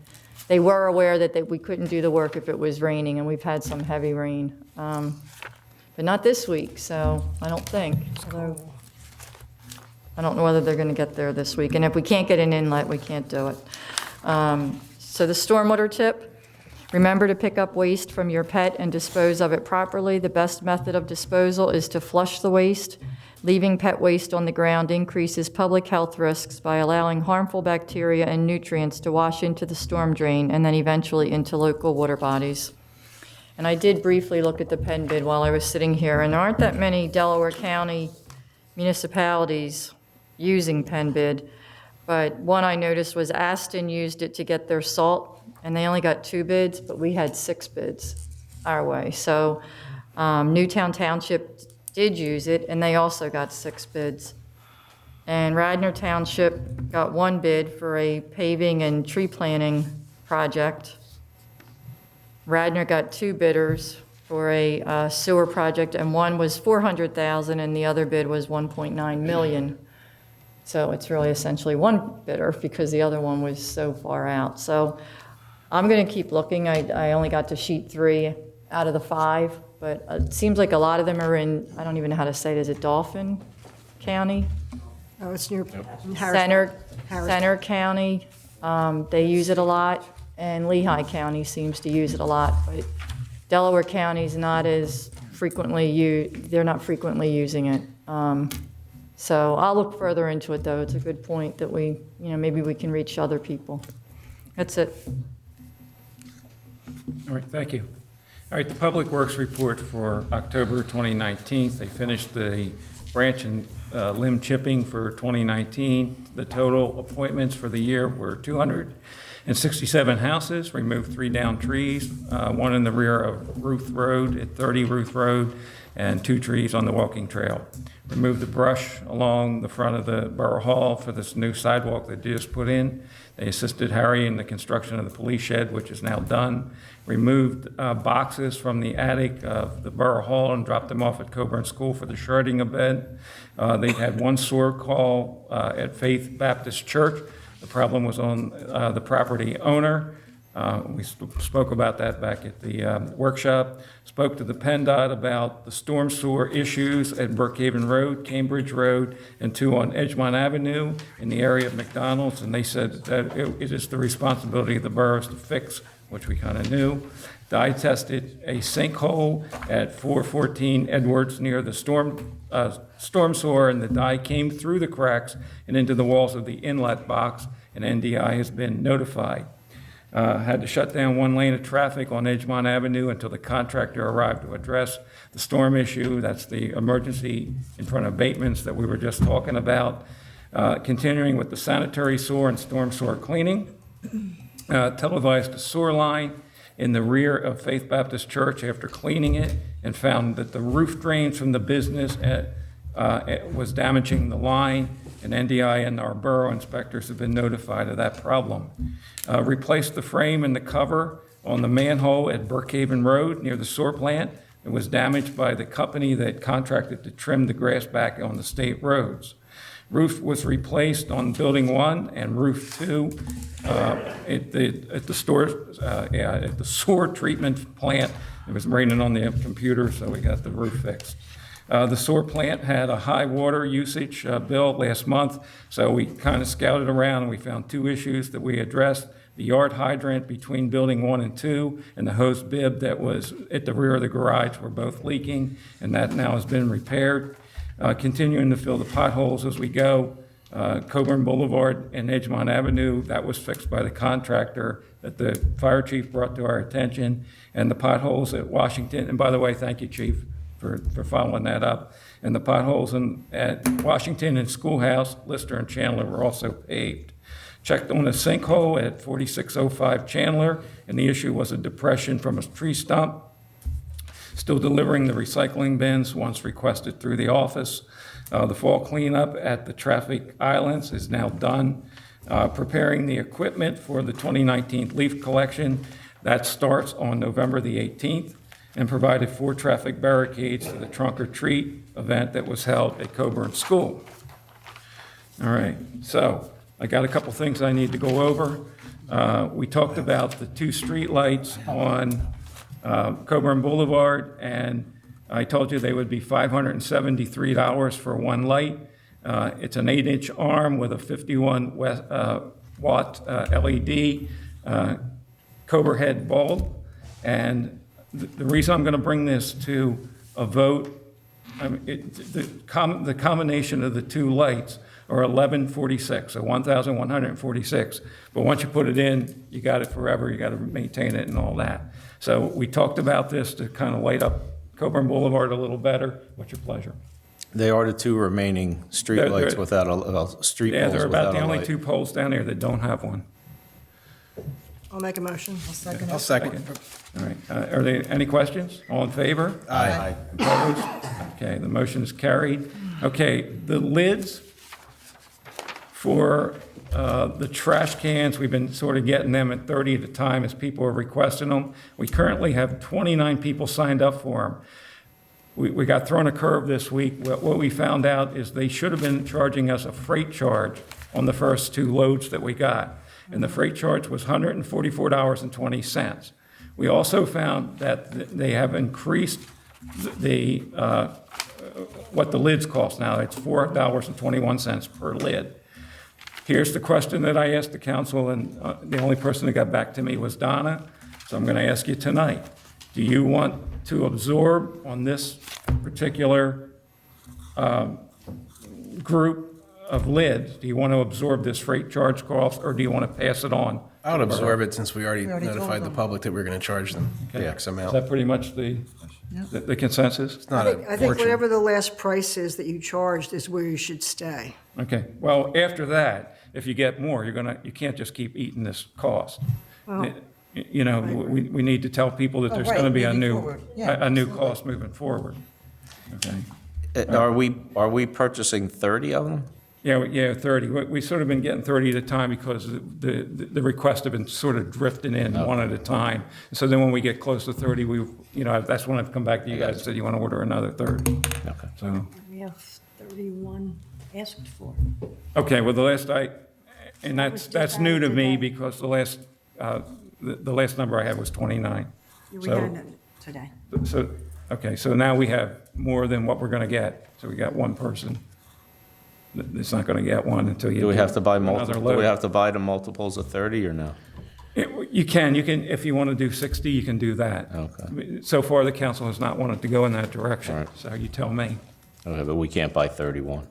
They were aware that we couldn't do the work if it was raining, and we've had some heavy rain. But not this week, so I don't think. Although I don't know whether they're going to get there this week. And if we can't get an inlet, we can't do it. So the stormwater tip, remember to pick up waste from your pet and dispose of it properly. The best method of disposal is to flush the waste. Leaving pet waste on the ground increases public health risks by allowing harmful bacteria and nutrients to wash into the storm drain and then eventually into local water bodies. And I did briefly look at the Penn bid while I was sitting here, and there aren't that many Delaware County municipalities using Penn bid. But one I noticed was Aston used it to get their salt, and they only got 2 bids, but we had 6 bids our way. So Newtown Township did use it, and they also got 6 bids. And Radnor Township got 1 bid for a paving and tree planting project. Radnor got 2 bidders for a sewer project, and one was $400,000, and the other bid was $1.9 million. So it's really essentially 1 bidder because the other one was so far out. So I'm going to keep looking. I only got to sheet 3 out of the 5, but it seems like a lot of them are in, I don't even know how to say it, is it Dauphin County? Oh, it's near Center County, they use it a lot, and Lehigh County seems to use it a lot, but Delaware County's not as frequently they're not frequently using it. So I'll look further into it, though. It's a good point that maybe we can reach other people. That's it. All right, thank you. All right, the Public Works report for October 2019. They finished the branch and limb chipping for 2019. The total appointments for the year were 267 houses, removed 3 down trees, 1 in the rear of Ruth Road at 30 Ruth Road, and 2 trees on the walking trail. Removed the brush along the front of the Borough Hall for this new sidewalk they just put in. They assisted Harry in the construction of the police shed, which is now done. Removed boxes from the attic of the Borough Hall and dropped them off at Coburn School for the shredding event. They had 1 SOAR call at Faith Baptist Church. The problem was on the property owner. We spoke about that back at the workshop. Spoke to the PennDOT about the storm sewer issues at Brookhaven Road, Cambridge Road, and 2 on Edgemont Avenue in the area of McDonald's, and they said that it is the responsibility of the boroughs to fix, which we kind of knew. Dye tested a sinkhole at 414 Edwards near the storm sewer, and the dye came through the cracks and into the walls of the inlet box, and NDI has been notified. Had to shut down 1 lane of traffic on Edgemont Avenue until the contractor arrived to address the storm issue. That's the emergency in front of Bateman's that we were just talking about. Continuing with the sanitary sewer and storm sewer cleaning. Televised a sewer line in the rear of Faith Baptist Church after cleaning it, and found that the roof drains from the business was damaging the line, and NDI and our borough inspectors have been notified of that problem. Replaced the frame and the cover on the manhole at Brookhaven Road near the sewer plant. It was damaged by the company that contracted to trim the grass back on the state roads. Roof was replaced on Building 1 and Roof 2 at the sewer treatment plant. It was raining on the computer, so we got the roof fixed. The sewer plant had a high water usage bill last month, so we kind of scouted around and we found 2 issues that we addressed. The yard hydrant between Building 1 and 2 and the hose bib that was at the rear of the garage were both leaking, and that now has been repaired. Continuing to fill the potholes as we go. Coburn Boulevard and Edgemont Avenue, that was fixed by the contractor that the fire chief brought to our attention, and the potholes at Washington, and by the way, thank you, Chief, for following that up. And the potholes at Washington and Schoolhouse, Lister and Chandler were also paved. Checked on a sinkhole at 4605 Chandler, and the issue was a depression from a tree stump. Still delivering the recycling bins once requested through the office. The fall cleanup at the traffic islands is now done. Preparing the equipment for the 2019 leaf collection. That starts on November the 18th, and provided 4 traffic barricades for the trunk or treat event that was held at Coburn School. All right, so I got a couple things I need to go over. We talked about the 2 street lights on Coburn Boulevard, and I told you they would be $573 for 1 light. It's an 8-inch arm with a 51 watt LED Cobra head bulb, and the reason I'm going to bring this to a vote, the combination of the 2 lights or 1146, so 1,146. But once you put it in, you got it forever, you got to maintain it and all that. So we talked about this to kind of light up Coburn Boulevard a little better. What's your pleasure? They are the two remaining streetlights without a, street Yeah, poles they're without about the a only light. two poles down there that don't have one. I'll make a motion. I'll second I'll second. All right, are there any questions? All in favor? Aye. Opposed? Okay, the motion is carried. Okay, the lids for the trash cans, we've been sort of getting them at 30 at a time as people are requesting them. We currently have 29 people signed up for them. We got thrown a curve this week. What we found out is they should have been charging us a freight charge on the first two loads that we got. And the freight charge was $144.20. We also found that they have increased the what the lids cost now. It's $4.21 per lid. Here's the question that I asked the council, and the only person that got back to me was Donna. So I'm going to ask you tonight. Do you want to absorb on this particular group of lids? Do you want to absorb this freight charge cost, or do you want to pass it on? I would absorb it since we already notified the public that we're going to charge them Okay. X Is amount. that pretty much the consensus? It's not I a think portion. whatever the last price is that you charged is where you should stay. Okay, well, after that, if you get more, you can't just keep eating this cost. Well, You know, we need to tell people that there's right, going to be a moving new, forward. Yeah, a new cost moving forward. Okay, Are we purchasing 30 of them? yeah, 30. We sort of been getting 30 at a time because the requests have been sort of drifting in one at a time. So then when we get close to 30, that's when I've come back to you guys and said, you want to order another 30. Okay. So, We have 31 asked for. okay, well, and that's new to me because the last number I had was 29. We So- had it today. So, okay, so now we have more than what we're going to get. So we got one person that's not going to get one until you Do we have to buy another multiple, load. do we have to buy the multiples of 30 or no? You can, if you want to do 60, you can do that. Okay. So far, the council has not wanted to go in that All direction, right. so you tell me. Okay, but we can't buy 31.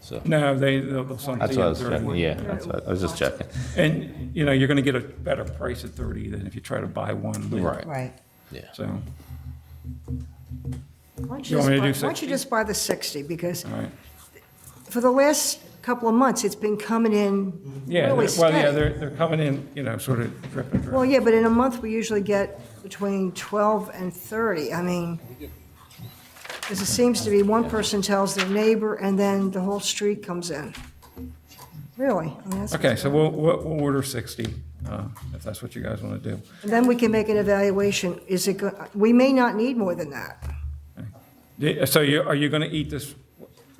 So, No, they'll some that's what I was 30. checking, yeah, I was just checking. And, you're going to get a better price at 30 than if you try to buy one. Right. Right. Yeah. So, Why don't You want me to do why don't 60? you just buy the 60? Because all right. for the last couple of months, it's been coming in Yeah, really well, yeah, steady. they're coming in, sort of drip and drip. Well, yeah, but in a month, we usually get between 12 and 30. I mean, because it seems to be one person tells their neighbor, and then the whole street comes in. Really? I mean, that's Okay, so we'll order 60, if that's what you guys want to do. And then we can make an evaluation. We may not need more than that. So are you going to eat this?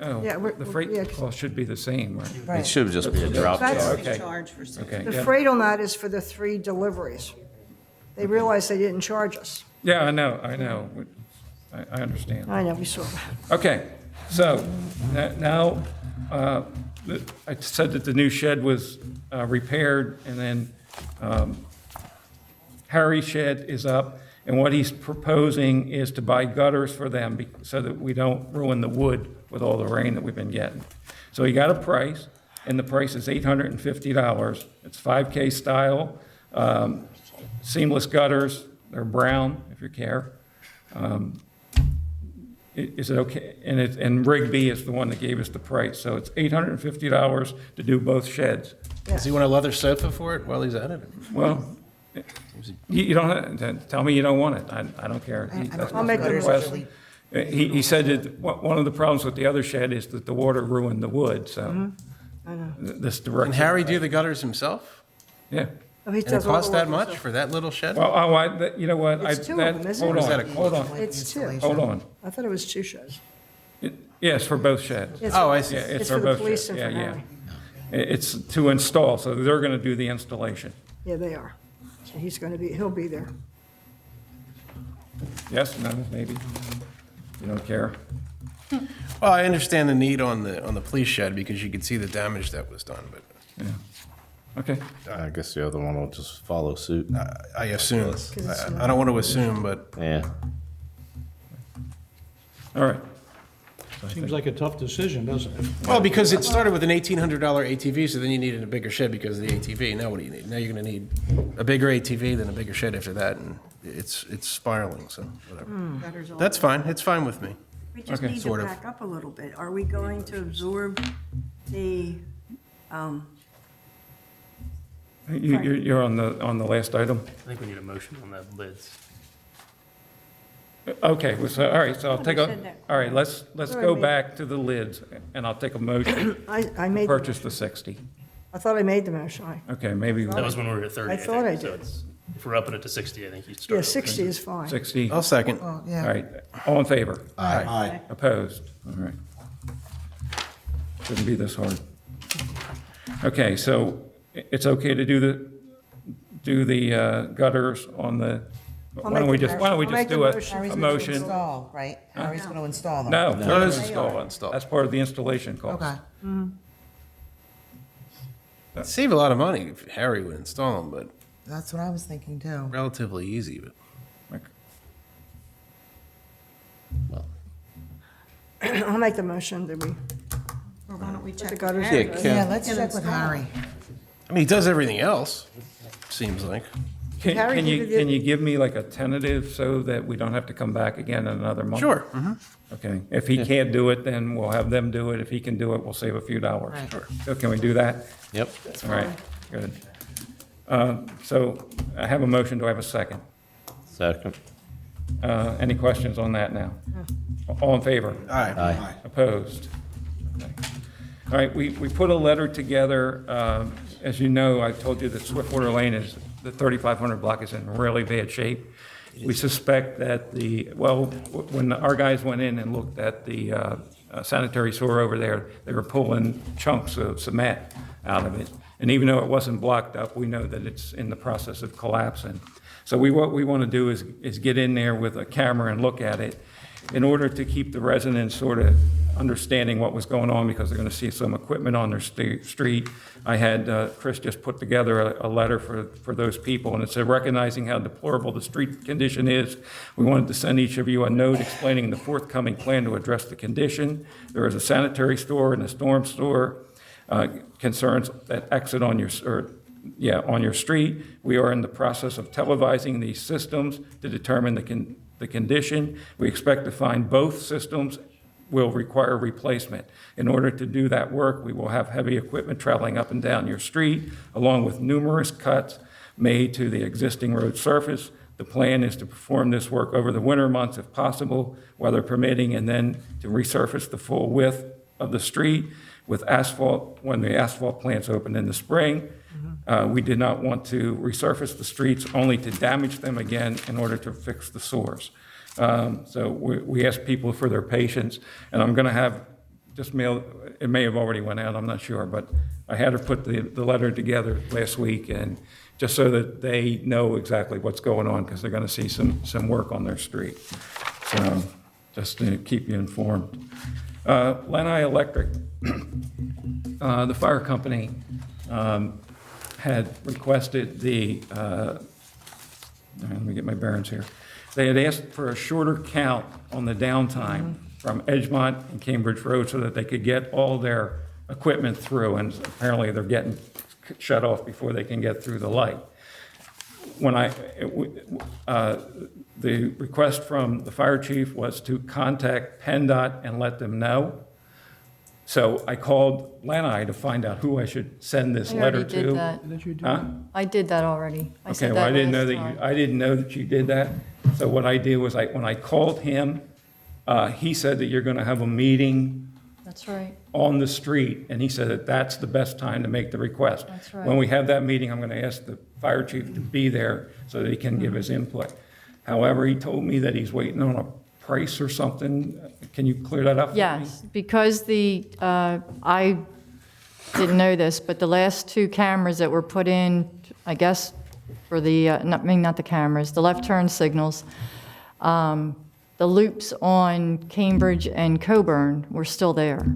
Oh, Yeah, the freight yeah. cost should be the same, right? It should just be a drop That's- charge. Okay. Charge for six. Okay, The yeah. freight on that is for the 3 deliveries. They realized they didn't charge us. Yeah, I know. I understand. I know, we saw that. Okay, so now, I said that the new shed was repaired, and then Harry's shed is up, and what he's proposing is to buy gutters for them so that we don't ruin the wood with all the rain that we've been getting. So he got a price, and the price is $850. It's 5K style, seamless gutters. They're brown, if you care. Is it okay? And Rigby is the one that gave us the price. So it's $850 to do both sheds. Does he want a leather sofa for it while he's at it? Well, you don't have to tell me you don't want it. I don't care. That's I'll make the the request. motion. He said that one of the problems with the other shed is that the water ruined the wood, so I know. this direction. Can Harry do the gutters himself? Yeah. Oh, he And it does all the costs that work much himself. for that little shed? Well, you know what? It's 2 of them, isn't Hold it? Is that a on, hold on. It's 2. Hold on. I thought it was 2 sheds. Yes, for both sheds. It's Oh, for- I see. Yeah, It's for for the both police sheds. and for Yeah, Harry. It's to install, so they're going to do the installation. Yeah, they are. So he'll be there. Yes, no, maybe? You don't care? Well, I understand the need on the police shed because you could see the damage that was done, but Yeah. Okay. I guess the other one will just follow suit. I assume. I don't want to assume, but Yeah. All right. Seems like a tough decision, doesn't it? Well, because it started with an $1,800 ATV, so then you needed a bigger shed because of the ATV. Now what do you need? Now you're going to need a bigger ATV, then a bigger shed after that, and it's spiraling, so whatever. That's fine. It's fine with me. We just Okay. need to Sort of. back up a little bit. Are we going to absorb the, You're on the last item? I think we need a motion on that lids. Okay, well, so, all right, so I'll take we a, said that. all right, let's Sorry, go wait. back to the lids, and I'll take a motion. I to made, Purchase the 60. I thought I made the motion. Okay, maybe. That was when we were at 30, I thought I think. So did. it's- if we're upping it to 60, I think you start. Yeah, over. 60 is fine. 60. I'll second. Oh, All right, all in favor? Aye. Opposed? All right. Shouldn't be this hard. Okay, so it's okay to do the gutters on the, why don't we just do a motion? Install, right? Harry's going to install them. No, No, this is install. That's part of the installation cost. Okay. Save a lot of money if Harry would install them, but That's what I was thinking too. relatively easy. But I'll make the motion that we, Or why don't we check the with gutters. Harry? Yeah, let's check with Harry. I mean, he does everything else, seems like. Harry, Can you you give me like a tentative so that we don't have to come back again in another month? Sure. Okay, if he can't do it, then we'll have them do it. If he can do it, we'll save a few dollars. Right. Sure. So can we do that? Yep. All right, good. So I have a motion, do I have a second? Second. Any questions on that now? All in favor? Aye. Opposed? Okay. All right, we put a letter together. As you know, I told you that Swiftwater Lane is, the 3500 block is in really bad shape. We suspect that when our guys went in and looked at the sanitary sewer over there, they were pulling chunks of cement out of it. And even though it wasn't blocked up, we know that it's in the process of collapsing. So what we want to do is get in there with a camera and look at it in order to keep the residents sort of understanding what was going on, because they're going to see some equipment on their street. I had Chris just put together a letter for those people, and it said, recognizing how deplorable the street condition is, we wanted to send each of you a note explaining the forthcoming plan to address the condition. There is a sanitary store and a storm store. Concerns that exit on your street. We are in the process of televising these systems to determine the condition. We expect to find both systems will require replacement. In order to do that work, we will have heavy equipment traveling up and down your street, along with numerous cuts made to the existing road surface. The plan is to perform this work over the winter months if possible, weather permitting, and then to resurface the full width of the street with asphalt when the asphalt plants open in the spring. We did not want to resurface the streets only to damage them again in order to fix the sores. So we asked people for their patience, and I'm going to have just mail, it may have already went out, I'm not sure, but I had her put the letter together last week, and just so that they know exactly what's going on, because they're going to see some work on their street. So just to keep you informed. Lanai Electric, the fire company, had requested let me get my bearings here. They had asked for a shorter count on the downtime from Edgemont and Cambridge Road so that they could get all their equipment through, and apparently they're getting shut off before they can get through the light. When the request from the fire chief was to contact PennDOT and let them know. So I called Lanai to find out who I should send this letter to. I already did that. Huh? I did that already. I Okay, said well, that I didn't know last that time. I didn't know that you did that. So what I did was when I called him, he said that you're going to have a meeting That's right. on the street, and he said that that's the best time to make the request. That's right. When we have that meeting, I'm going to ask the fire chief to be there so that he can give his input. However, he told me that he's waiting on a price or something. Can you clear that up for me? Yes, because I didn't know this, but the last two cameras that were put in, I guess, for not the cameras, the left turn signals, the loops on Cambridge and Coburn were still there.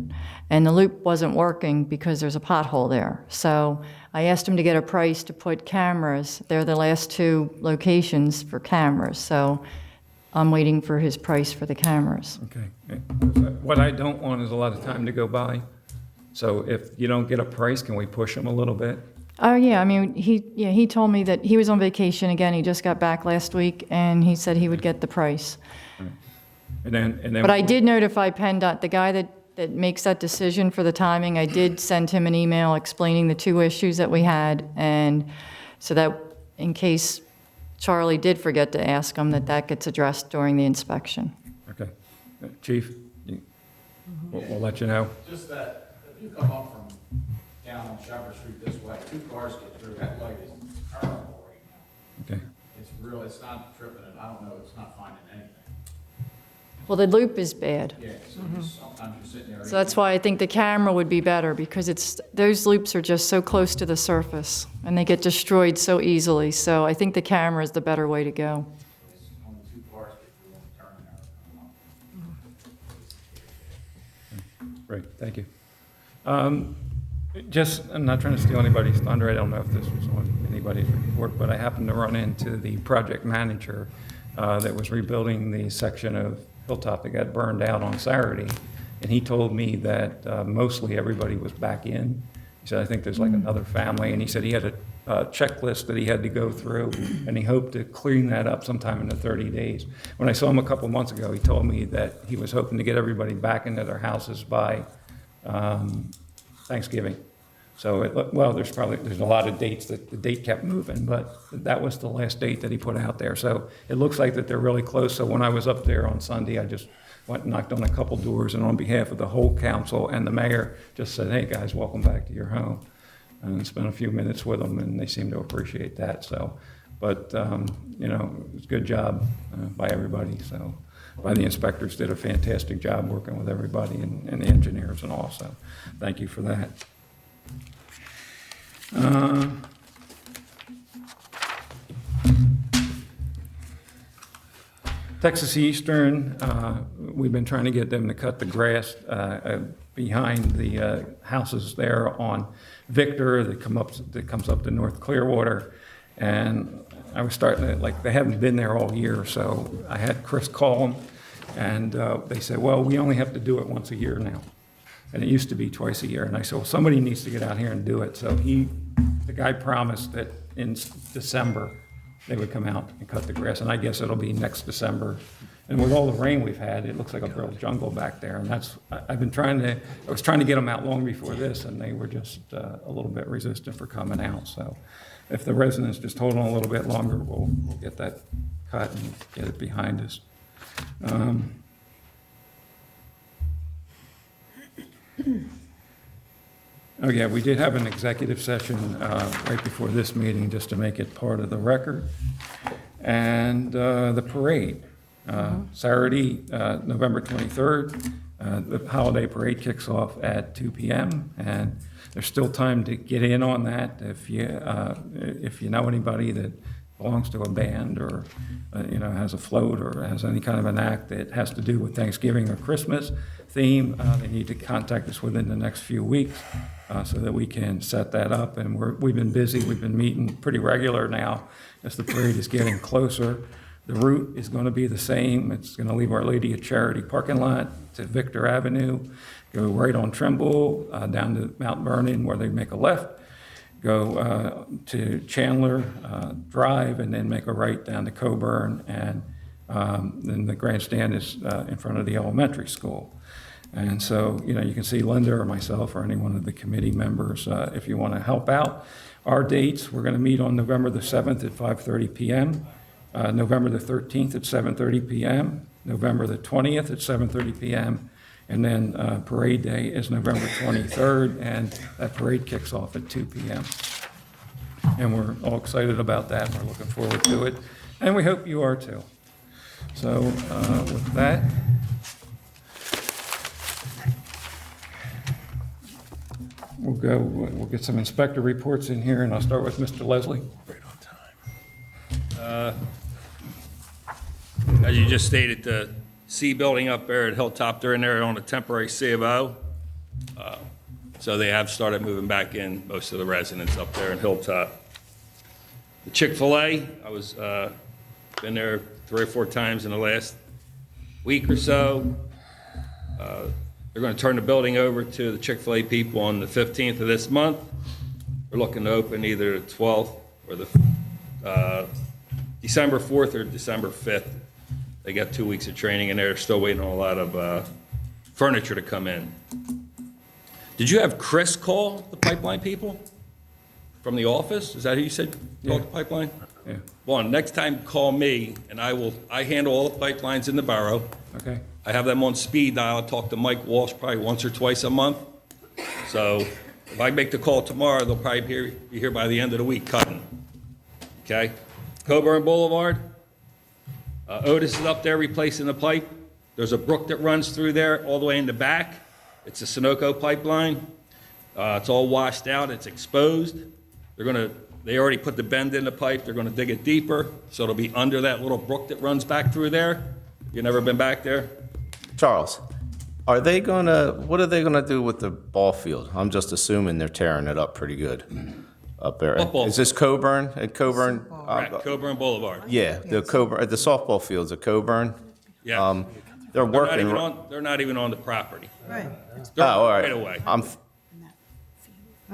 And the loop wasn't working because there's a pothole there. So I asked him to get a price to put cameras. They're the last two locations for cameras. So I'm waiting for his price for the cameras. Okay. What I don't want is a lot of time to go by. So if you don't get a price, can we push them a little bit? Oh, yeah, I mean, he told me that he was on vacation again. He just got back last week, and he said he would get the price. And then. But I did notify PennDOT, the guy that makes that decision for the timing, I did send him an email explaining the 2 issues that we had, and so that in case Charlie did forget to ask him, that gets addressed during the inspection. Okay. Chief, we'll let you know. Just that, if you come up from down on Shepherd Street this way, 2 cars get through, that light is terrible right now. Okay. It's not tripping it, I don't know, it's not finding anything. Well, the loop is bad. Yeah, so sometimes you're sitting there. So that's why I think the camera would be better, because those loops are just so close to the surface, and they get destroyed so easily. So I think the camera is the better way to go. Only 2 cars get through on the turn there. Great, thank you. I'm not trying to steal anybody's thunder. I don't know if this was on anybody's report, but I happened to run into the project manager that was rebuilding the section of Hilltop that got burned out on Saturday. And he told me that mostly everybody was back in. He said, I think there's like another family. And he said he had a checklist that he had to go through, and he hoped to clean that up sometime in the 30 days. When I saw him a couple months ago, he told me that he was hoping to get everybody back into their houses by Thanksgiving. So, there's a lot of dates that the date kept moving, but that was the last date that he put out there. So it looks like that they're really close. So when I was up there on Sunday, I just went and knocked on a couple doors, and on behalf of the whole council and the mayor, just said, hey guys, welcome back to your home. And spent a few minutes with them, and they seem to appreciate that. So, but, it was a good job by everybody. So, by the inspectors, did a fantastic job working with everybody and the engineers and all. So thank you for that. Texas Eastern, we've been trying to get them to cut the grass behind the houses there on Victor that comes up to North Clearwater. And I was starting to, they haven't been there all year, so I had Chris call them, and they said, well, we only have to do it once a year now. And it used to be twice a year. And I said, well, somebody needs to get out here and do it. So the guy promised that in December, they would come out and cut the grass. And I guess it'll be next December. And with all the rain we've had, it looks like a real jungle back there. And I was trying to get them out long before this, and they were just a little bit resistant for coming out. So if the residents just hold on a little bit longer, we'll get that cut and get it behind us. Oh yeah, we did have an executive session right before this meeting, just to make it part of the record. And the parade, Saturday, November 23rd, the holiday parade kicks off at 2 p.m. and there's still time to get in on that if you know anybody that belongs to a band or has a float or has any kind of an act that has to do with Thanksgiving or Christmas theme, they need to contact us within the next few weeks so that we can set that up. And we've been busy. We've been meeting pretty regular now as the parade is getting closer. The route is going to be the same. It's going to leave Our Lady of Charity parking lot to Victor Avenue, go right on Trimble down to Mount Vernon where they make a left, go to Chandler Drive, and then make a right down to Coburn, and then the grandstand is in front of the elementary school. And so, you can see Linda or myself or any one of the committee members if you want to help out. Our dates, we're going to meet on November the 7th at 5:30 p.m., November the 13th at 7:30 p.m., November the 20th at 7:30 p.m., and then parade day is November 23rd, and that parade kicks off at 2 p.m. And we're all excited about that. We're looking forward to it, and we hope you are too. So with that, we'll get some inspector reports in here, and I'll start with Mr. Leslie. Right on time. As you just stated, the C building up there at Hilltop, they're in there on a temporary C of O. So they have started moving back in, most of the residents up there in Hilltop. The Chick-fil-A, I was been there 3 or 4 times in the last week or so. They're going to turn the building over to the Chick-fil-A people on the 15th of this month. We're looking to open either the 12th or the December 4th or December 5th. They got 2 weeks of training and they're still waiting on a lot of furniture to come in. Did you have Chris call the pipeline people from the office? Is that who you said called the pipeline? Yeah. Well, next time call me and I handle all the pipelines in the borough. Okay. I have them on speed dial. I talk to Mike Walsh probably once or twice a month. So if I make the call tomorrow, they'll probably be here by the end of the week cutting. Okay? Coburn Boulevard. Otis is up there replacing the pipe. There's a brook that runs through there all the way in the back. It's a Sunoco pipeline. It's all washed out. It's exposed. They already put the bend in the pipe. They're gonna dig it deeper, so it'll be under that little brook that runs back through there. You never been back there? Charles, what are they gonna do with the ball field? I'm just assuming they're tearing it up pretty good up there. What ball Is this Coburn? Coburn? Correct, Coburn Boulevard. Yeah, the Coburn, the softball field's at Coburn. Yeah. They're working. They're not even on the property. Right. They're Oh, all right. right away.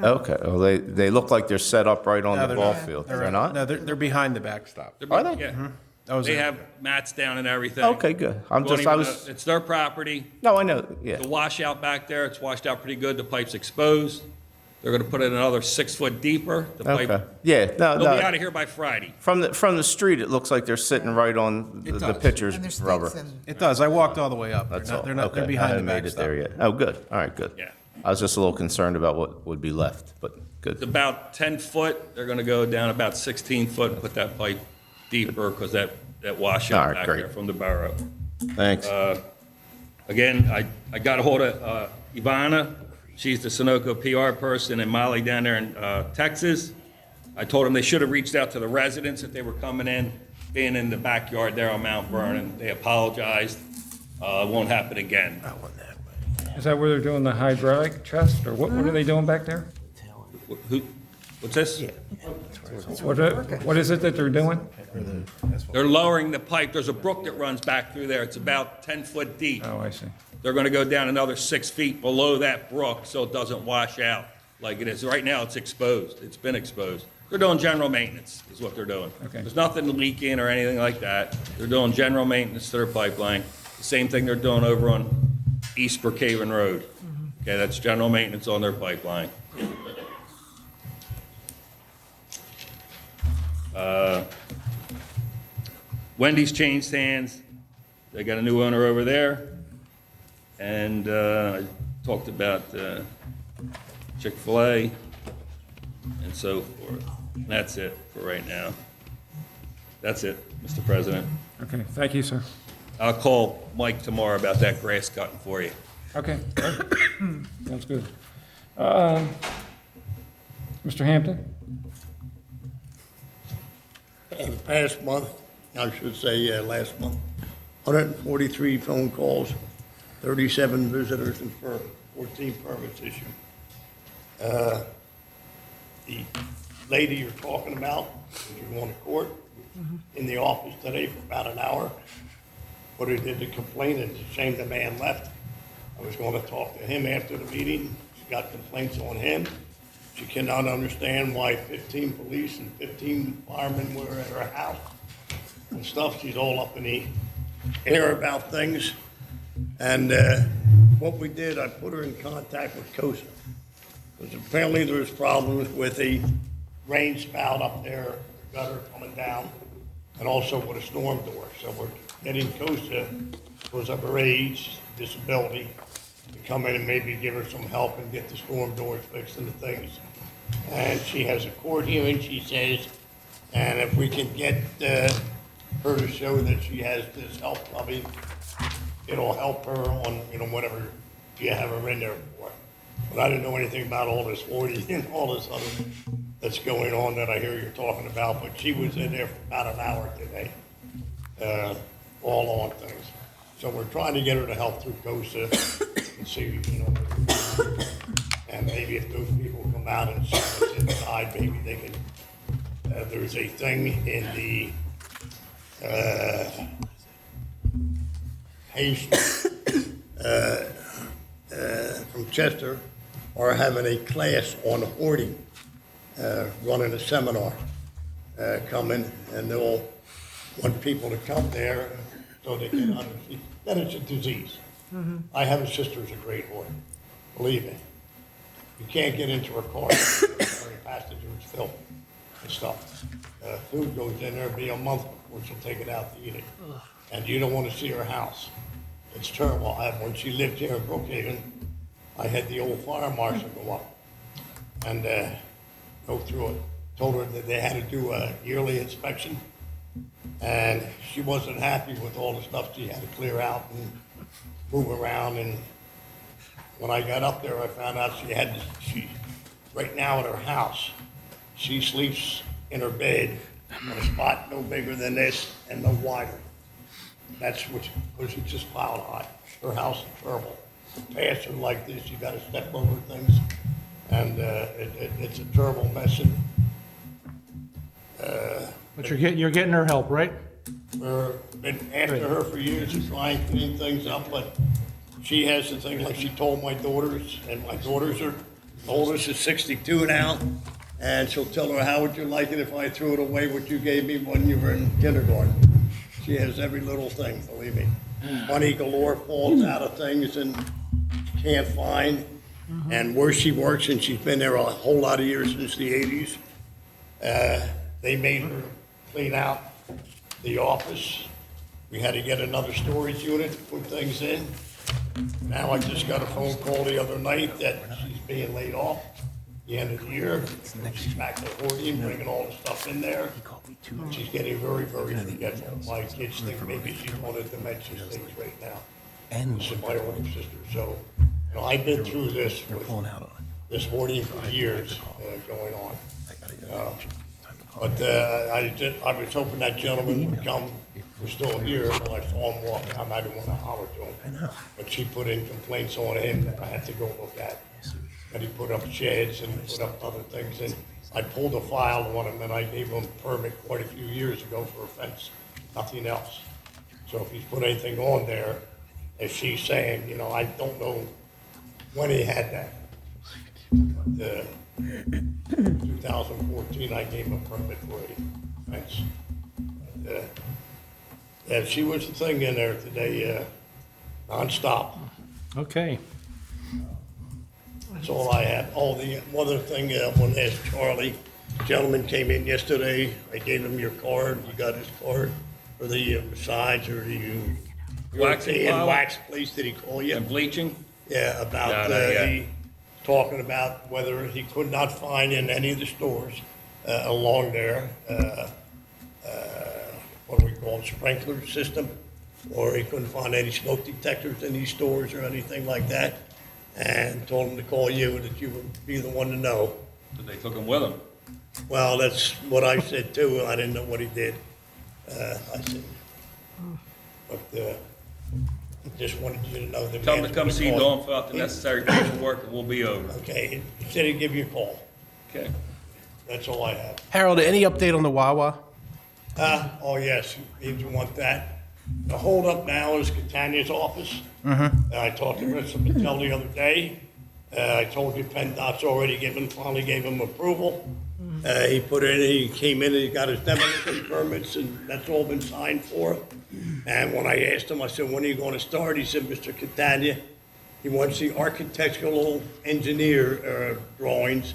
Okay, well, they look like they're set up right on No, the they're ball not. field. They're They're not? No, they're behind the backstop. Are they? Yeah. That was They it. have mats down and everything. Okay, good. It's their property. No, I know, yeah. The washout back there, it's washed out pretty good. The pipe's exposed. They're gonna put it another 6 foot deeper. The pipe, Okay, yeah, no, they'll be out no. of here by Friday. From the street, it looks like they're sitting right on the does. pitcher's And there's stakes rubber. and- It does. I walked all the way up. That's They're all. not, they're not, they're Okay, I behind the haven't made it backstop. there yet. Oh, good, all right, good. Yeah. I was just a little concerned about what would be left, but It's good. about 10 foot. They're gonna go down about 16 foot and put that pipe deeper because that All washout right, back great. there from the borough. Thanks. Again, I got a hold of Ivana. She's the Sunoco PR person, and Molly down there in Texas. I told them they should have reached out to the residents if they were coming in, being in the backyard there on Mount Vernon. They apologized. It won't happen again. Is that where they're doing the hydraulic test, or what are they doing back there? What's this? What is it that they're doing? They're lowering the pipe. There's a brook that runs back through there. It's about 10 foot deep. Oh, I see. They're gonna go down another 6 feet below that brook so it doesn't wash out like it is. Right now, it's exposed. It's been exposed. They're doing general maintenance is what they're doing. Okay. There's nothing leaking or anything like that. They're doing general maintenance to their pipeline. The same thing they're doing over on East Brookhaven Road. Okay, that's general maintenance on their pipeline. Wendy's changed hands. They got a new owner over there. And I talked about Chick-fil-A and so forth. And that's it for right now. That's it, Mr. President. Okay, thank you, sir. I'll call Mike tomorrow about that grass cutting for you. Okay, sounds good. Mr. Hampton? In the past month, I should say, last month, 143 phone calls, 37 visitors, and 14 permits issued. The lady you're talking about, you're going to court, in the office today for about an hour. But he did the complaint, and it's a shame the man left. I was going to talk to him after the meeting. She got complaints on him. She cannot understand why 15 police and 15 firemen were at her house and stuff. She's all up in the air about things. And what we did, I put her in contact with COSA. Because apparently there's problems with a rain spout up there, gutter coming down, and also with a storm door. So we're getting COSA, because of her age, disability, to come in and maybe give her some help and get the storm doors fixed and the things. And she has a court hearing, she says, and if we can get her to show that she has this help coming, it'll help her on, whatever you have her in there for. But I didn't know anything about all this 40 and all this other that's going on that I hear you're talking about, but she was in there for about an hour today, all on things. So we're trying to get her to help through COSA and see, and maybe if those people come out and see what's inside, maybe they can, there's a thing in the Hayes from Chester are having a class on hoarding, running a seminar coming, and they'll want people to come there so they can understand that it's a disease. I have a sister who's a great hoarder, believe me. You can't get into her car, her passenger is filled with stuff. Food goes in there, be a month before she'll take it out to eat it. And you don't want to see her house. It's terrible. When she lived here in Brookhaven, I had the old fire marshal go up and go through it. Told her that they had to do a yearly inspection, and she wasn't happy with all the stuff she had to clear out and move around. And when I got up there, I found out she right now at her house, she sleeps in her bed on a spot no bigger than this and no wider. That's because it's just piled high. Her house is terrible. Paths are like this, you gotta step over things, and it's a terrible mess. And, But you're getting her help, right? we've been after her for years to try and clean things up, but she has the thing, like she told my daughters, and my daughters are, the oldest is 62 now, and she'll tell her, how would you like it if I threw it away what you gave me when you were in kindergarten? She has every little thing, believe me. Money galore falls out of things and can't find. And where she works, and she's been there a whole lot of years since the 80s, they made her clean out the office. We had to get another storage unit to put things in. Now I just got a phone call the other night that she's being laid off the end of the year. She's back to hoarding, bringing all the stuff in there. She's getting very, very forgetful. My kids think maybe she's one of the dementia things right now. This is my older sister. So, you know, I've been through this with this hoarding for years going on. But I was hoping that gentleman would come. We're still here until I saw him walk out. I didn't want to holler to him. But she put in complaints on him that I had to go look at. And he put up sheds and put up other things. And I pulled a file on him, and I gave him a permit quite a few years ago for a fence, nothing else. So if he's put anything on there, as she's saying, you know, I don't know when he had that. But, 2014, I gave him a permit for a fence. But, yeah, she was the thing in there today, nonstop. Okay. That's all I have. Oh, the other thing, I want to ask Charlie, the gentleman came in yesterday, I gave him your card, you got his card for the massage or the Waxing European parlor? wax place, did he call you? And bleaching? Yeah, about, No, yeah. he talking about whether he could not find in any of the stores along there, what do we call it, sprinkler system, or he couldn't find any smoke detectors in these stores or anything like that, and told him to call you, that you would be the one to know. But they took him with them. Well, that's what I said too, I didn't know what he did. I said, but just wanted you to know that. Tell him to come see Dawn, fill out the necessary paperwork, and we'll be over. Okay, he said he'd give you a call. Okay. That's all I have. Harold, any update on the Wawa? Oh, yes, you want that. The holdup now is Catania's office. I talked to Mr. Patel the other day. I told you PennDOT's already finally gave him approval. He came in and he got his demolition permits, and that's all been signed for. And when I asked him, I said, when are you going to start? He said, Mr. Catania, he wants the architectural engineer drawings,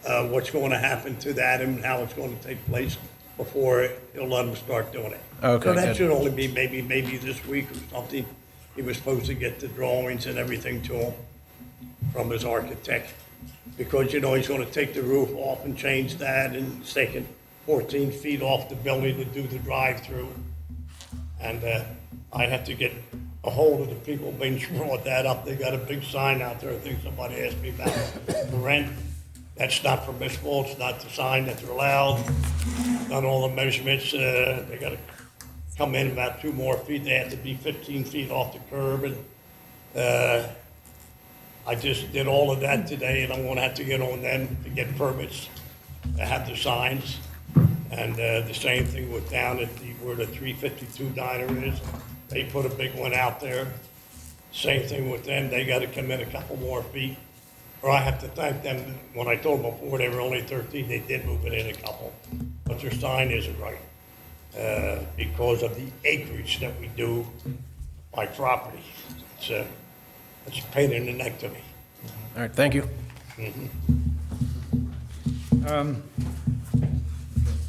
what's going to happen to that and how it's going to take place before he'll let him start doing it. Okay, So that good. should only be maybe this week or something. He was supposed to get the drawings and everything to him from his architect. Because, you know, he's going to take the roof off and change that, and it's taking 14 feet off the building to do the drive-through. And I have to get a hold of the people being brought that up. They got a big sign out there, I think somebody asked me about the rent. That's not permissible, it's not the sign that they're allowed. Done all the measurements, they got to come in about 2 more feet. They have to be 15 feet off the curb. And I just did all of that today, and I'm going to have to get on them to get permits to have the signs. And the same thing with down at where the 352 diner is. They put a big one out there. Same thing with them. They got to come in a couple more feet. Or I have to thank them. When I told them before they were only 13, they did move it in a couple. But their sign isn't right because of the acreage that we do by property. It's a pain in the neck to me. All right, thank you.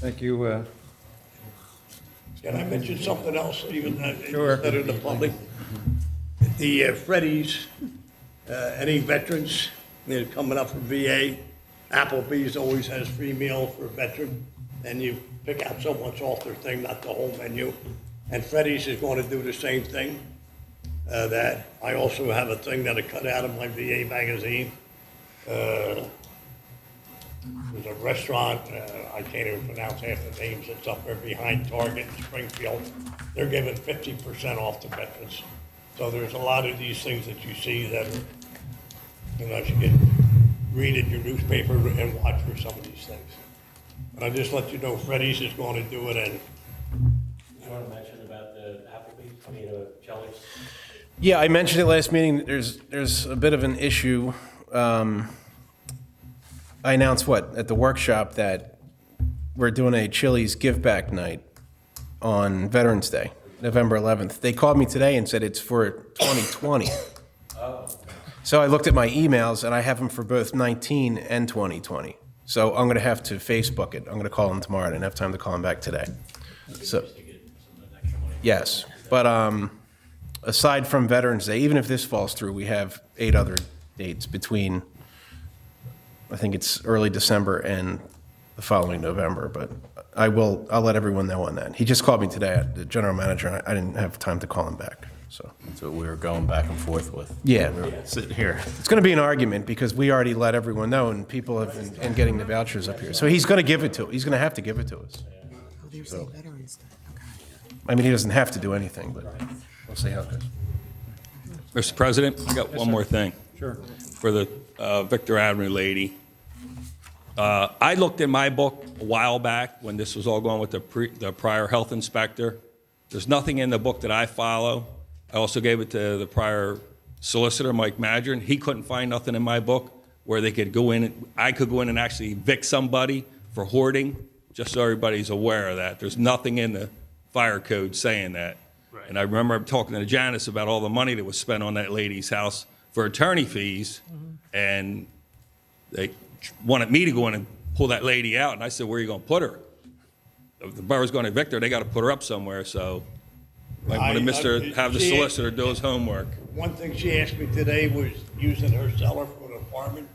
Thank you. Can I mention something else, even Sure. instead of the public? The Freddy's, any veterans that are coming up from VA, Applebee's always has free meal for a veteran, and you pick out so much off their thing, not the whole menu. And Freddy's is going to do the same thing. That I also have a thing that I cut out of my VA magazine. There's a restaurant, I can't even pronounce half the names, it's up there behind Target in Springfield. They're giving 50% off to veterans. So there's a lot of these things that you see that, you know, you can read in your newspaper and watch for some of these things. But I just let you know Freddy's is going to do it, and You want to mention about the Applebee's, Chili's? Yeah, I mentioned it last meeting. There's a bit of an issue. I announced at the workshop that we're doing a Chili's give back night on Veterans Day, November 11th. They called me today and said it's for 2020. So I looked at my emails and I have them for both 19 and 2020. So I'm going to have to Facebook it. I'm going to call them tomorrow. I didn't have time to call them back today. So, yes, but aside from Veterans Day, even if this falls through, we have 8 other dates between, I think it's early December and the following November, but I'll let everyone know on that. He just called me today, the general manager, and I didn't have time to call him back, so. That's what we were going back and forth with. Yeah. We were sitting here. It's going to be an argument because we already let everyone know and people have been getting the vouchers up here. So he's going to give it to, he's going to have to give it to us. So, I mean, he doesn't have to do anything, but we'll see how it goes. Mr. President, I got one more thing. Sure. For the Victor Avenue lady. I looked in my book a while back when this was all going with the prior health inspector. There's nothing in the book that I follow. I also gave it to the prior solicitor, Mike Madron. He couldn't find nothing in my book where they could go in, I could go in and actually evict somebody for hoarding, just so everybody's aware of that. There's nothing in the fire code saying that. Right. And I remember talking to Janice about all the money that was spent on that lady's house for attorney fees, and they wanted me to go in and pull that lady out, and I said, where are you going to put her? If the borough's going to evict her, they got to put her up somewhere, so I wanted have the solicitor do his homework. one thing she asked me today was using her cellar for an apartment,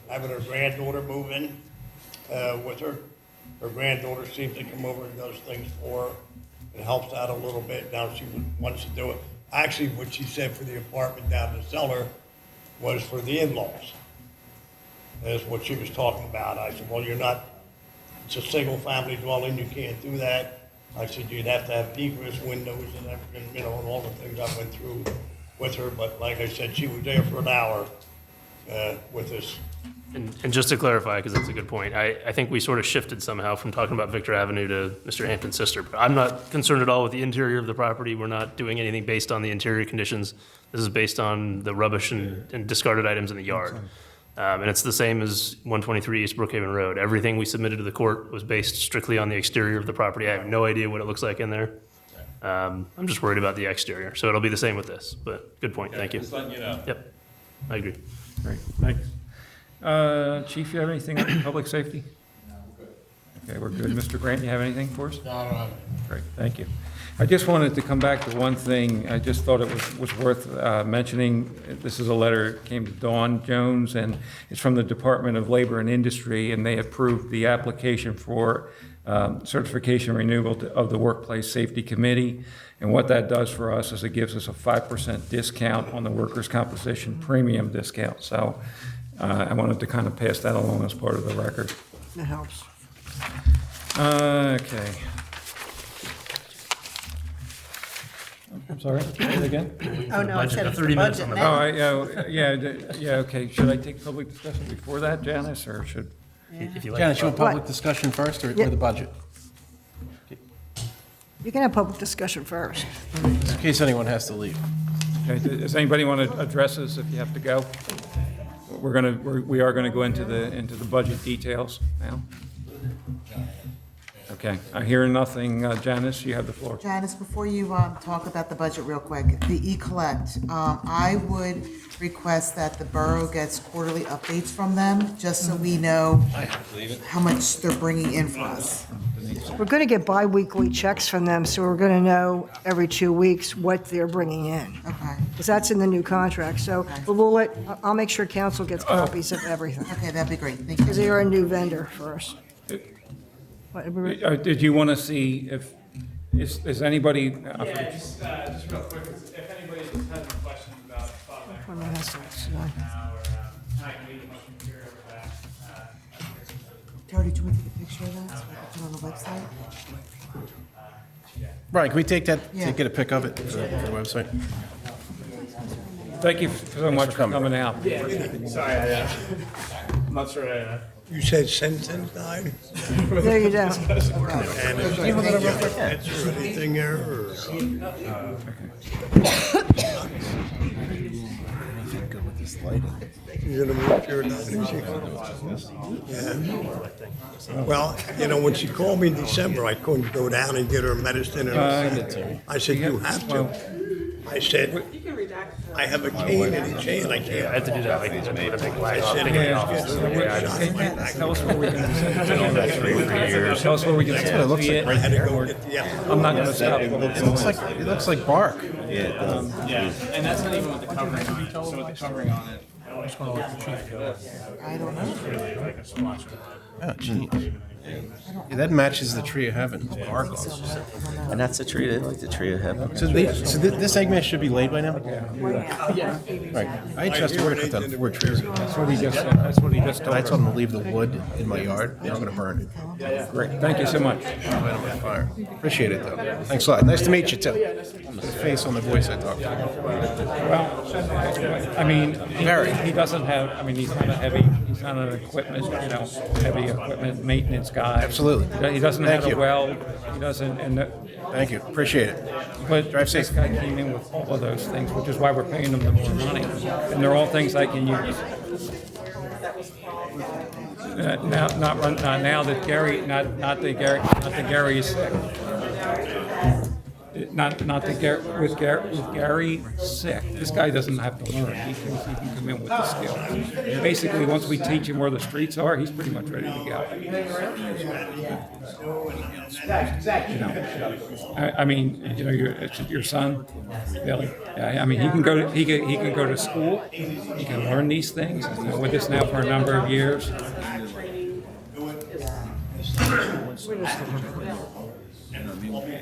having her granddaughter move in with her. Her granddaughter seems to come over and does things for her and helps out a little bit. Now she wants to do it. Actually, what she said for the apartment down the cellar was for the in-laws. That's what she was talking about. I said, well, you're not, it's a single-family dwelling, you can't do that. I said, you'd have to have egress windows and everything, you know, and all the things I went through with her. But like I said, she was there for an hour with us. And just to clarify, because that's a good point, I think we sort of shifted somehow from talking about Victor Avenue to Mr. Hampton's sister. But I'm not concerned at all with the interior of the property. We're not doing anything based on the interior conditions. This is based on the rubbish and discarded items in the yard. And it's the same as 123 East Brookhaven Road. Everything we submitted to the court was based strictly on the exterior of the property. I have no idea what it looks like in there. I'm just worried about the exterior. So it'll be the same with this, but good point. Thank you. Just letting you know. Yep, I agree. Great, thanks. Chief, you have anything on public safety? No, we're good. Okay, we're good. Mr. Grant, you have anything for us? No, I don't have anything. Great, thank you. I just wanted to come back to one thing. I just thought it was worth mentioning. This is a letter that came to Dawn Jones, and it's from the Department of Labor and Industry, and they approved the application for certification renewal of the Workplace Safety Committee. And what that does for us is it gives us a 5% discount on the workers' compensation premium discount. So I wanted to kind of pass that along as part of the record. That helps. Okay. I'm sorry, say it again? Oh, no, I said it's 30 minutes budget on the now. Yeah, okay. Should I take public discussion before that, Janice, or should? If you like. Janice, you want public discussion first or the budget? You can have public discussion first. In case anyone has to leave. Okay, does anybody want to address this if you have to go? We are gonna go into the budget details now. Okay, I hear nothing. Janice, you have the floor. Janice, before you talk about the budget real quick, the e-collect, I would request that the borough gets quarterly updates from them, just so we know how much they're bringing in for us. We're going to get bi-weekly checks from them, so we're going to know every 2 weeks what they're bringing in. Okay. Because that's in the new contract. So but I'll make sure council gets copies of everything. Okay, that'd be great. Thank you. Because they are a new vendor for us. Did you want to see if, is anybody? Yeah, just real quick, if anybody just has any questions about I can leave much material for that. Terry, did you want to take a picture of that so I can put it on the website? Brian, can we take that, Yeah. get a pic of it for the website? Thank you so much for coming out. Sorry, I'm not sure. You said sentence nine? There you go. And is there anything there, or? You're gonna move your Yeah. Well, you know, when she called me in December, I couldn't go down and get her medicine, and I said, you have to. I said, I have a cane and a chain, I can't. I had to do that, like, a big black I said, Tell us where we can send it. Tell us where we can That's what it looks like right Yeah. I'm not going to stop. It looks like bark. Yeah, and that's not even with the covering on it. So with the covering on it, I don't know. really like a swatch. Oh, jeez. Yeah, that matches the tree of heaven. It's bark on it. And that's the tree, they like the tree of heaven. So this eggman should be laid by now? Yeah. Right. I just we're gonna cut down 4 trees. That's what he just said. That's what he just And I told told us. him to leave the wood in my yard. Now I'm gonna burn it. Great. Thank you so much. Light it on fire. Appreciate it, though. Thanks a lot. Nice to meet you, too. The face on the voice I talked to. Well, I mean, he doesn't have, I mean, he's not a heavy, he's not an equipment, heavy equipment maintenance guy. Absolutely. He doesn't Thank have you. a well, he doesn't, and, Thank you. Appreciate it. but Drive safe. this guy came in with all of those things, which is why we're paying him the more money. And they're all things I can use. Now that Gary, not that Gary's sick. Not that with Gary sick, this guy doesn't have to learn. He can come in with the skill. Basically, once we teach him where the streets are, he's pretty much ready to go. I mean, your son, Billy. I mean, he can go to school. He can learn these things. He's been with us now for a number of years.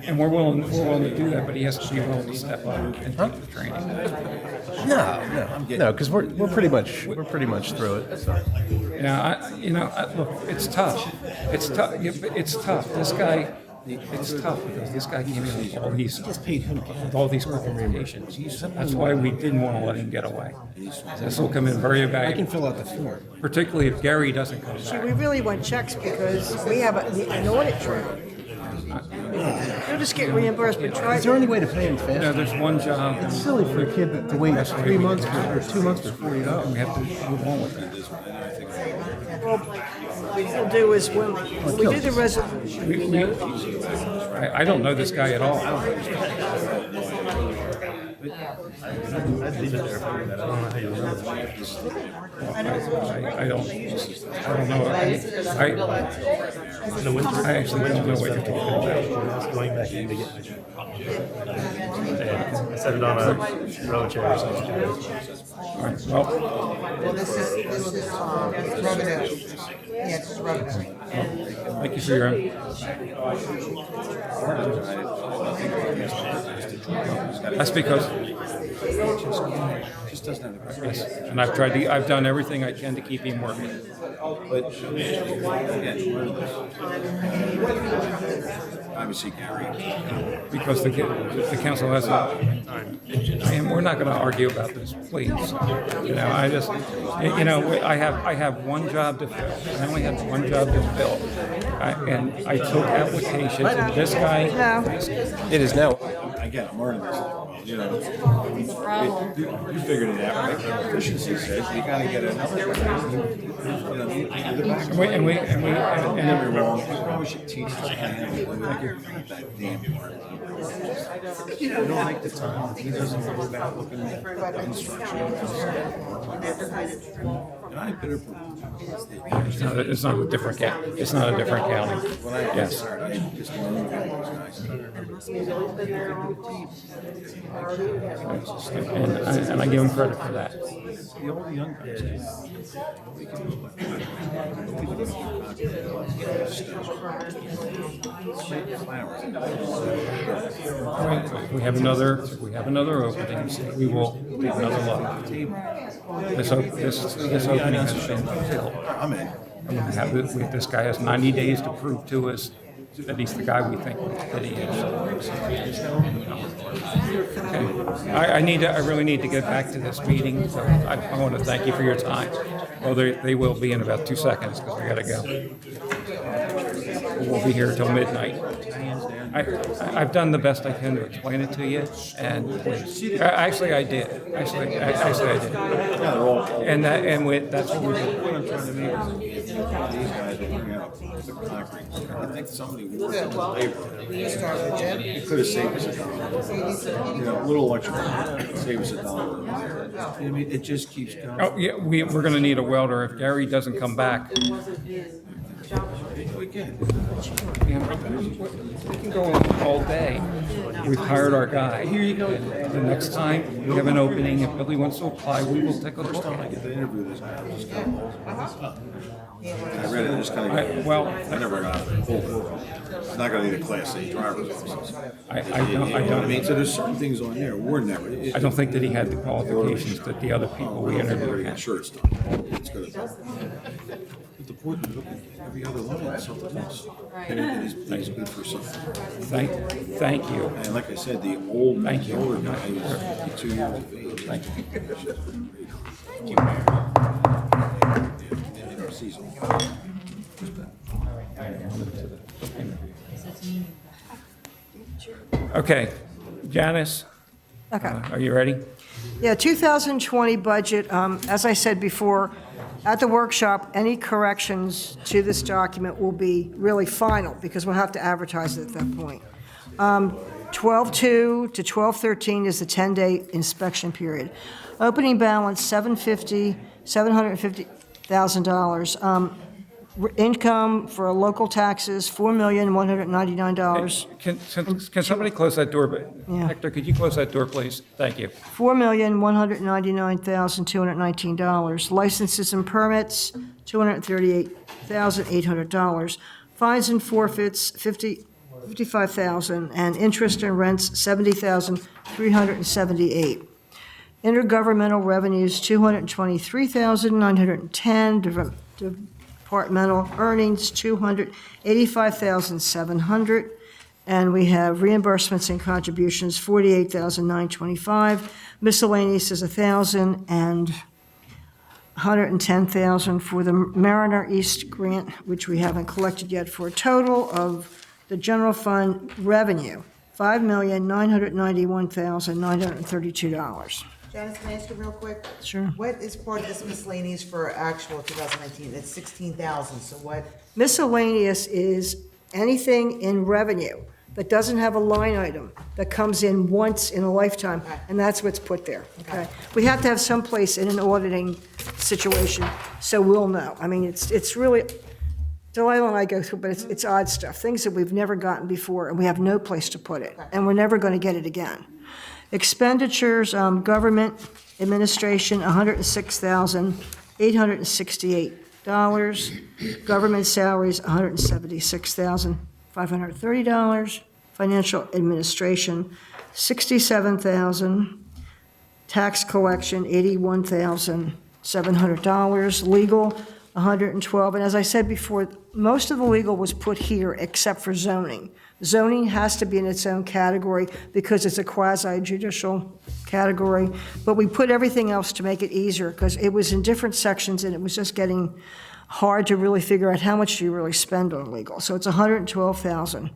And we're willing to do that, but he has to be willing to step up and take the training. No, because we're pretty much through it. So. Yeah, look, it's tough. It's tough. It's tough. This guy, it's tough because this guy came in with all these qualifications. That's why we didn't want to let him get away. This will come in very valuable. I can fill out the form. Particularly if Gary doesn't come See, back. we really want checks because we have an audit trail. You'll just get reimbursed, but try. Is there any way to pay him fast? No, there's one job. It's silly for a kid to wait 3 months or 2 months before you know. We have to move on with that. Well, what we'll do is when we do the resolution. I don't know this guy at all. I don't know. I actually don't know what you're talking about. Going back in to get my job. Set it on a row chair or something. All right, well, This is revenue. Yeah, it's just revenue. thank you for your. That's because. Yes, and I've done everything I can to keep him working. Obviously, Gary. Because the council has and we're not going to argue about this, please. You know, I have one job to fill. I only have one job to fill. And I took applications, and this guy. It is now. Again, I'm learning this. You know, you figured it out, right? Efficiency says you got to get another. And we probably should teach us how to handle that damn part. You don't like the time. He doesn't know about looking at instruction. And I better. It's not a different county. It's not a different county. Yes. I just learned about those guys. And I give him credit for that. All the young guys. We have another opening. We will take another look. This opening has been filled. I'm in. This guy has 90 days to prove to us that he's the guy we think that he is. Okay. I really need to get back to this meeting, so I want to thank you for your time. Well, they will be in about 2 seconds because I got to go. We'll be here till midnight. I've done the best I can to explain it to you, and actually I did. Actually I did. And that's what we did. What I'm trying to make is these guys will bring out the concrete. I think somebody worked on the labor. It could have saved us $1. You know, a little electric save us $1. I mean, it just keeps going. Oh, yeah, we're going to need a welder if Gary doesn't come back. We can. We can go all day. We've hired our guy. Here you go. The next time we have an opening, if Billy wants to apply, we will take a look I at get it. to interview this guy. I read it, I just kind of. I never got it. It's not going to need a Class A driver's license. I don't. I mean, so there's certain things on there, we're never. I don't think that he had the qualifications that the other people we interviewed had. Sure, it's done. It's good. But the point, look at every other line is something else. And he's good for something. Thank you. And like I said, the older guy was 52 years of age. Thank you. Okay, Janice? Okay. Are you ready? Yeah, 2020 budget, as I said before, at the workshop, any corrections to this document will be really final, because we'll have to advertise it at that point. 12/2 to 12/13 is the 10-day inspection period. Opening balance, $750,000. Income for local taxes, $4,199. Can somebody close that door? Yeah. Hector, could you close that door, please? Thank you. $4,199,219. Licenses and permits, $238,800. Fines and forfeits, $55,000, and interest and rents, $70,378. Intergovernmental revenues, $223,910. Departmental earnings, $285,700. And we have reimbursements and contributions, $48,925. Miscellaneous is $1,000, and $110,000 for the Mariner East grant, which we haven't collected yet, for a total of the general fund revenue, $5,991,932. Janice, can I ask you real quick? Sure. What is part of this miscellaneous for actual 2019? It's 16,000, so what? Miscellaneous is anything in revenue that doesn't have a line item that comes in once in a lifetime, and that's what's put there, okay? We have to have some place in an auditing situation, so we'll know. I mean, it's really, Delilah and I go through, but it's odd stuff, things that we've never gotten before, and we have no place to put it, and we're never going to get it again. Expenditures, government administration, $106,868. Government salaries, $176,530. Financial administration, $67,000. Tax collection, $81,700. Legal, 112. And as I said before, most of the legal was put here except for zoning. Zoning has to be in its own category because it's a quasi-judicial category. But we put everything else to make it easier because it was in different sections and it was just getting hard to really figure out how much do you really spend on legal. So it's 112,000.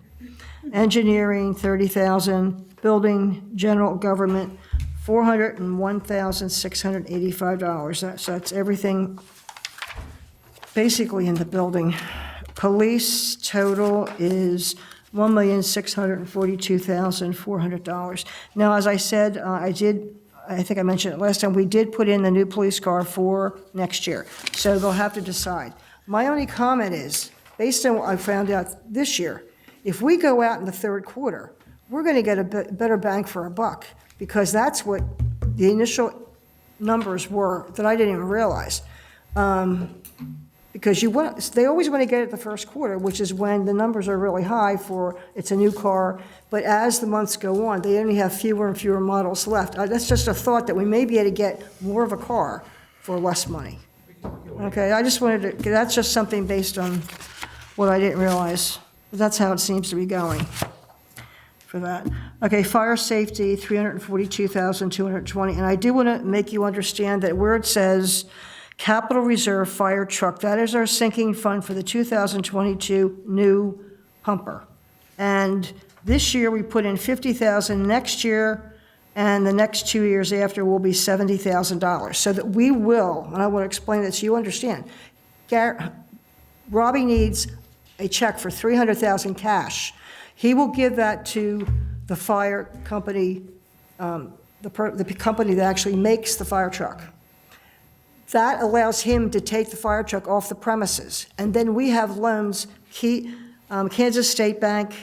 Engineering, 30,000. Building, general government, $401,685. So that's everything basically in the building. Police total is $1,642,400. Now, as I said, I think I mentioned it last time, we did put in the new police car for next year. So they'll have to decide. My only comment is, based on what I found out this year, if we go out in the third quarter, we're going to get a better bang for our buck, because that's what the initial numbers were that I didn't even realize. Because they always want to get it the first quarter, which is when the numbers are really high for it's a new car. But as the months go on, they only have fewer and fewer models left. That's just a thought that we may be able to get more of a car for less money. Okay, I just wanted to, that's just something based on what I didn't realize. But that's how it seems to be going for that. Okay, fire safety, $342,220. And I do want to make you understand that where it says Capital Reserve Fire Truck, that is our sinking fund for the 2022 new pumper. And this year we put in $50,000. Next year and the next 2 years after will be $70,000. So that we will, and I want to explain this so you understand, Robbie needs a check for $300,000 cash. He will give that to the fire company, the company that actually makes the fire truck. That allows him to take the fire truck off the premises. And then we have loans, Kansas State Bank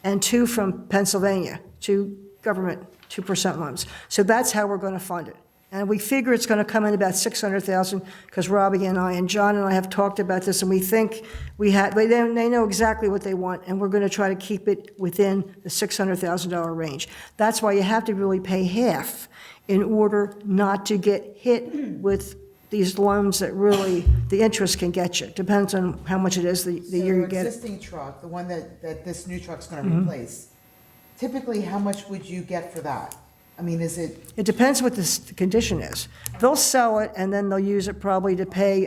and 2 from Pennsylvania, 2 government 2% loans. So that's how we're going to fund it. And we figure it's going to come in about $600,000 because Robbie and I and John and I have talked about this, and we think they know exactly what they want, and we're going to try to keep it within the $600,000 range. That's why you have to really pay half in order not to get hit with these loans that really, the interest can get you. Depends on how much it is the year you get it. Existing truck, the one that this new truck's gonna replace, typically, how much would you get for that? I mean, is it? It depends what the condition is. They'll sell it, and then they'll use it probably to pay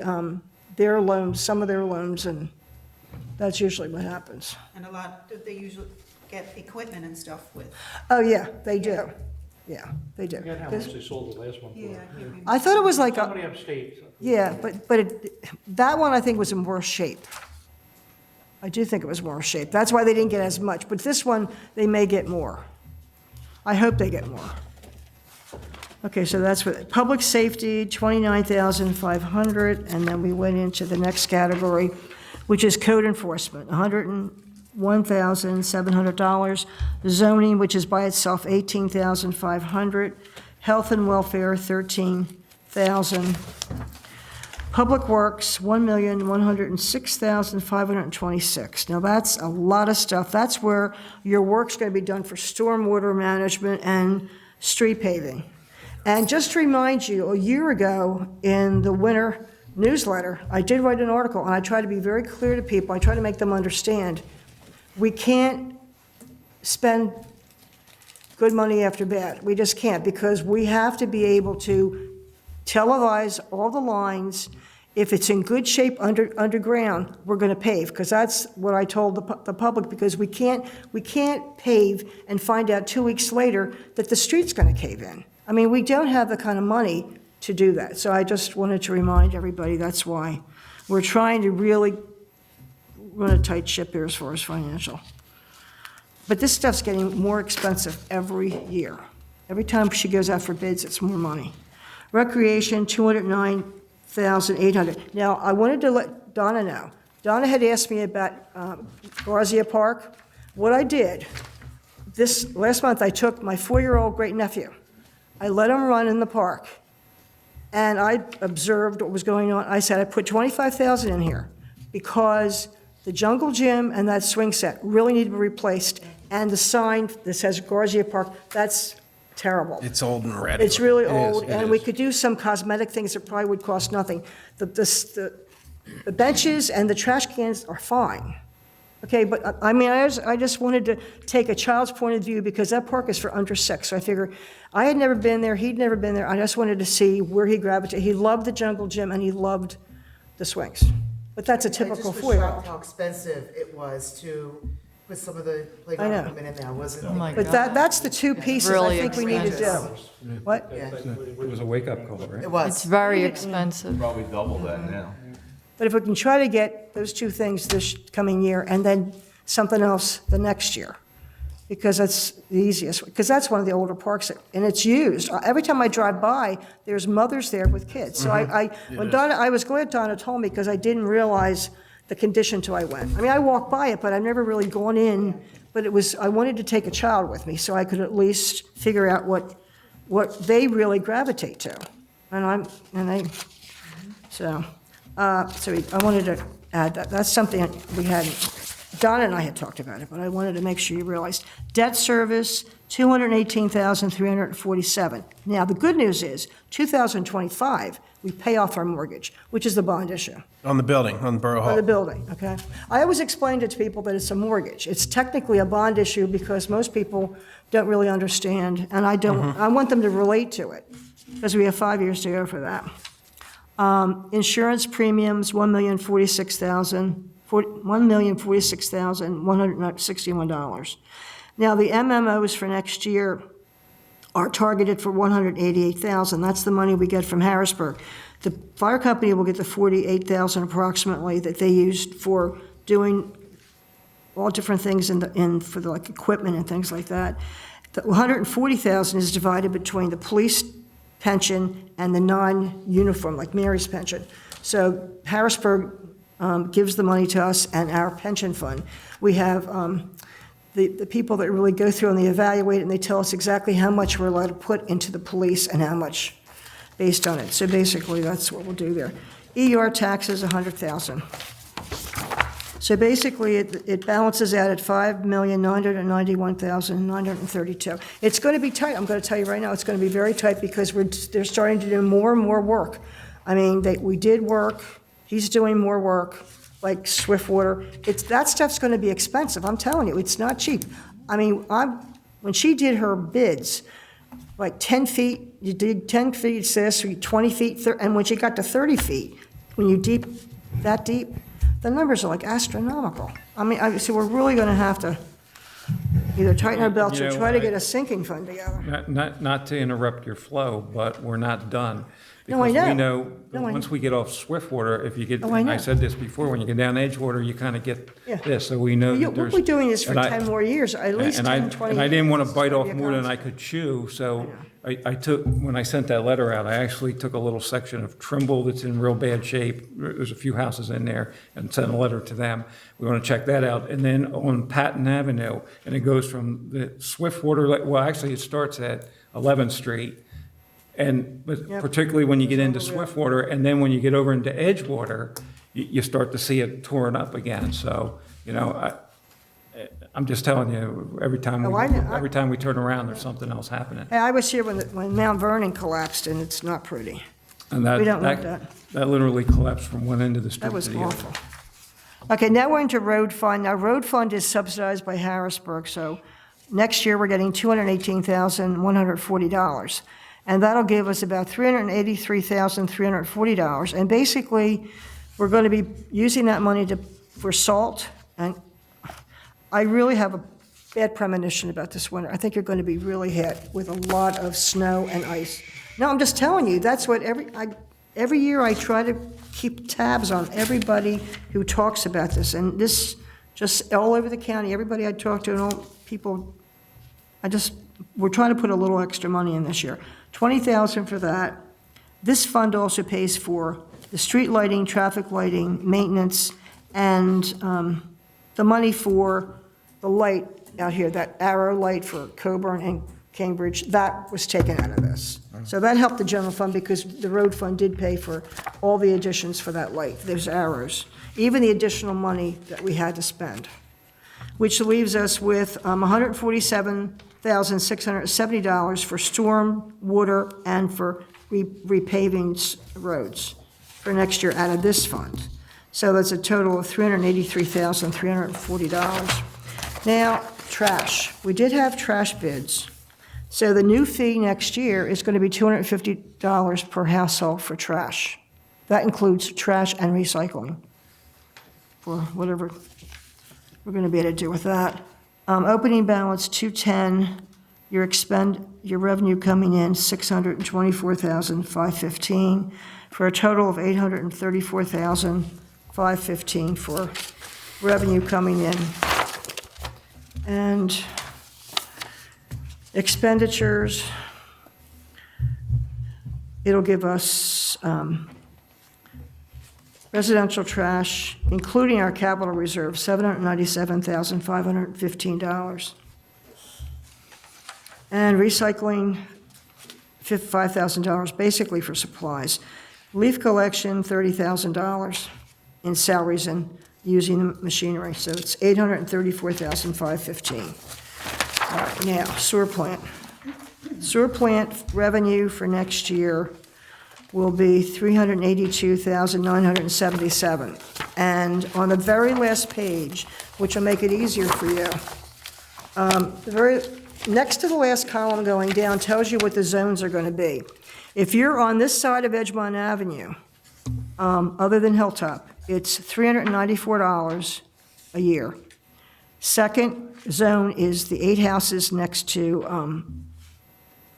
their loans, some of their loans, and that's usually what happens. And a lot, they usually get equipment and stuff with. Oh, yeah, they do. Yeah, they do. I forget how much they sold the last one for. Yeah. I thought it was like, Somebody upstate. yeah, but that one I think was in worse shape. I do think it was worse shape. That's why they didn't get as much. But this one, they may get more. I hope they get more. Okay, so that's what, public safety, $29,500, and then we went into the next category, which is code enforcement, $101,700. Zoning, which is by itself $18,500. Health and welfare, $13,000. Public Works, $1,106,526. Now, that's a lot of stuff. That's where your work's going to be done for stormwater management and street paving. And just to remind you, a year ago in the winter newsletter, I did write an article, and I try to be very clear to people. I try to make them understand. We can't spend good money after bad. We just can't, because we have to be able to televise all the lines. If it's in good shape underground, we're going to pave, because that's what I told the public, because we can't pave and find out 2 weeks later that the street's going to cave in. I mean, we don't have the kind of money to do that. So I just wanted to remind everybody that's why we're trying to really run a tight ship here as far as financial. But this stuff's getting more expensive every year. Every time she goes out for bids, it's more money. Recreation, $209,800. Now, I wanted to let Donna know. Donna had asked me about Garcia Park. What I did, last month I took my 4-year-old great-nephew. I let him run in the park, and I observed what was going on. I said, I put $25,000 in here because the jungle gym and that swing set really need to be replaced, and the sign that says Garcia Park, that's terrible. It's old and red. It's really It is, old, it and is. we could do some cosmetic things that probably would cost nothing. The The benches and the trash cans are fine. Okay, but I mean, I just wanted to take a child's point of view because that park is for under 6. So I figure I had never been there, he'd never been there. I just wanted to see where he gravitated. He loved the jungle gym and he loved the swings. But that's a typical I just 4-year-old. was shocked how expensive it was to put some of the playground know. equipment in there, wasn't it? Oh my But that's the two pieces I Really think we need to do. expensive. What? It was a wake-up call, right? It was. It's very expensive. Probably double that now. But if we can try to get those two things this coming year and then something else the next year, because that's the easiest, because that's one of the older parks, and it's used. Every time I drive by, there's mothers there with kids. So I was glad Donna told me, because I didn't realize the condition till I went. I mean, I walked by it, but I've never really gone in, but I wanted to take a child with me, so I could at least figure out what they really gravitate to. So I wanted to add that. That's something we hadn't, Donna and I had talked about it, but I wanted to make sure you realized. Debt service, $218,347. Now, the good news is, 2025, we pay off our mortgage, which is the bond issue. On the building, on the Borough For the Hall. building, okay? I always explained it to people that it's a mortgage. It's technically a bond issue because most people don't really understand, and I don't, I want them to relate to it, because we have 5 years to go for that. Insurance premiums, $1,046,161. Now, the MMOs for next year are targeted for $188,000. That's the money we get from Harrisburg. The fire company will get the $48,000 approximately that they used for doing all different things for the like equipment and things like that. The $140,000 is divided between the police pension and the non-uniform, like Mary's pension. So Harrisburg gives the money to us and our pension fund. We have the people that really go through and they evaluate and they tell us exactly how much we're allowed to put into the police and how much based on it. So basically, that's what we'll do there. ER taxes, $100,000. So basically, it balances out at $5,991,932. It's going to be tight. I'm going to tell you right now, it's going to be very tight because they're starting to do more and more work. I mean, we did work. He's doing more work, like Swiftwater. That stuff's going to be expensive. I'm telling you, it's not cheap. I mean, when she did her bids, like 10 feet, you dig 10 feet, this, 20 feet, and when she got to 30 feet, when you that deep, the numbers are like astronomical. I mean, so we're really going to have to either tighten our belts or try to get a sinking fund together. Not to interrupt your flow, but we're not done. No, I know. Because we know, No, I once we get off Swiftwater, if you get, Oh, I know. I said this before, when you get down Edgewater, you kind of get Yeah. this, so we know that there's. We'll be doing this for and I- 10 more years, at least 10, 20 years. And I didn't want to bite It's off gonna be a more than I concept. could chew, so I took, when I sent that letter out, I actually took a little section of Trimble that's in real bad shape. There's a few houses in there, and sent a letter to them. We want to check that out. And then on Patton Avenue, and it goes from the Swiftwater, well, actually, it starts at 11th Street. But Yep. particularly when you get into Swiftwater, and then when you get over into Edgewater, you start to see it torn up again. So, I'm just telling you, every time Oh, I know. every time we turn around, there's something else happening. Hey, I was here when Mount Vernon collapsed, and it's not pretty. And We don't want that. That literally collapsed from one end of the street That was to the other. awful. Okay, now we're into road fund. Now, road fund is subsidized by Harrisburg, so next year we're getting $218,140. And that'll give us about $383,340. And basically, we're going to be using that money for salt. And I really have a bad premonition about this winter. I think you're going to be really hit with a lot of snow and ice. No, I'm just telling you, that's what every year I try to keep tabs on everybody who talks about this. And this, just all over the county, everybody I talk to and all people, we're trying to put a little extra money in this year. $20,000 for that. This fund also pays for the street lighting, traffic lighting, maintenance, and the money for the light out here, that arrow light for Coburn and Cambridge, that was taken out of this. So that helped the general fund because the road fund did pay for all the additions for that light, those arrows, even the additional money that we had to spend, which leaves us with $147,670 for storm, water, and for repaving roads for next year out of this fund. So that's a total of $383,340. Now, trash. We did have trash bids. So the new fee next year is going to be $250 per household for trash. That includes trash and recycling, for whatever we're going to be able to do with that. Opening balance, 210. Your revenue coming in, $624,515, for a total of $834,515 for revenue coming in. And expenditures, it'll give us residential trash, including our capital reserve, $797,515. And recycling, $5,000, basically for supplies. Leaf collection, $30,000 in salaries and using the machinery, so it's $834,515. All right, now, sewer plant. Sewer plant revenue for next year will be $382,977. And on the very last page, which will make it easier for you, next to the last column going down tells you what the zones are going to be. If you're on this side of Edgemont Avenue, other than Hilltop, it's $394 a year. Second zone is the 8 houses next to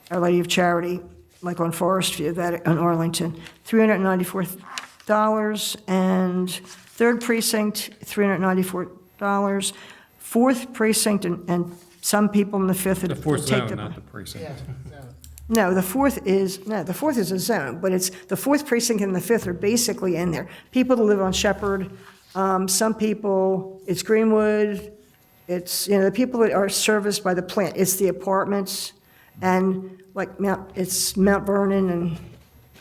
Our Lady of Charity, like on Forest View, that on Arlington, $394. And third precinct, $394. Fourth precinct, and some people in the fifth. The fourth zone, not the precinct. No, the fourth is a zone, but it's, the fourth precinct and the fifth are basically in there. People that live on Shepherd, some people, it's Greenwood, it's, the people that are serviced by the plant, it's the apartments, and like it's Mount Vernon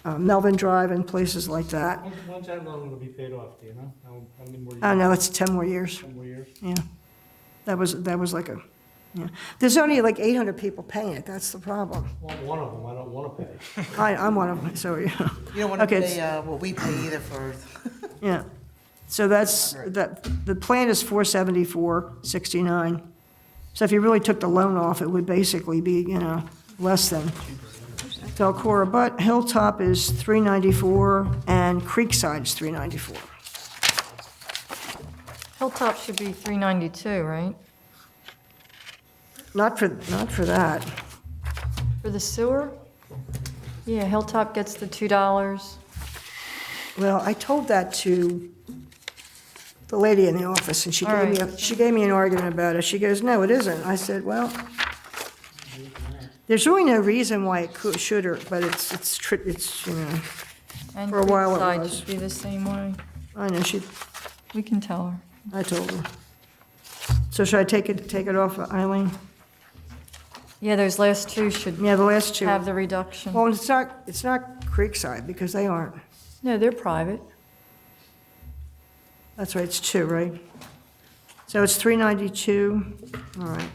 and Melvin Drive and places like that. When's that loan going to be paid off, do you know? How many more years? Oh, no, it's 10 more years. 10 more years? Yeah. That was like a, yeah. There's only like 800 people paying it, that's the problem. Well, one of them I don't want to pay. I'm one of them, so, yeah. You don't want to Okay, pay what we pay either for. Yeah. So that's, the plan is 474.69. So if you really took the loan off, it would basically be, less than Delcora. But Hilltop is 394 and Creekside is 394. Hilltop should be 392, right? Not for that. For the sewer? Yeah, Hilltop gets the $2. Well, I told that to the lady in the office, and she gave me an argument about it. She goes, "No, it isn't." I said, "Well, there's really no reason why it should, but it's And for a while it Creekside was." should be the same way. I know, We can tell her. I told her. So should I take it off, Eileen? Yeah, those last two should Yeah, the last two. have the reduction. Well, it's not Creekside, because they aren't. No, they're private. That's right, it's 2, right? So it's 392, all right.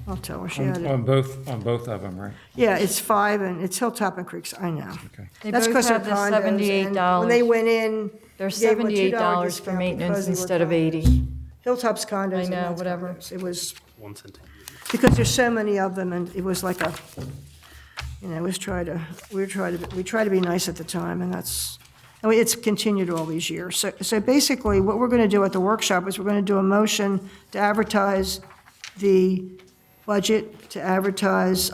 I'll tell her, she had it. On both of them, right? Yeah, it's 5, and it's Hilltop and Creekside, I know. They That's both 'cause they're have the condos, and $78. when they went in, They're gave them a $2 $78 for discount maintenance because they were instead of condos. 80. Hilltop's condos. I and know, that's whatever. condos. It was, 1 cent. because there's so many of them, and it was like a, we try to be nice at the time, and it's continued all these years. So basically, what we're going to do at the workshop is we're going to do a motion to advertise the budget, to advertise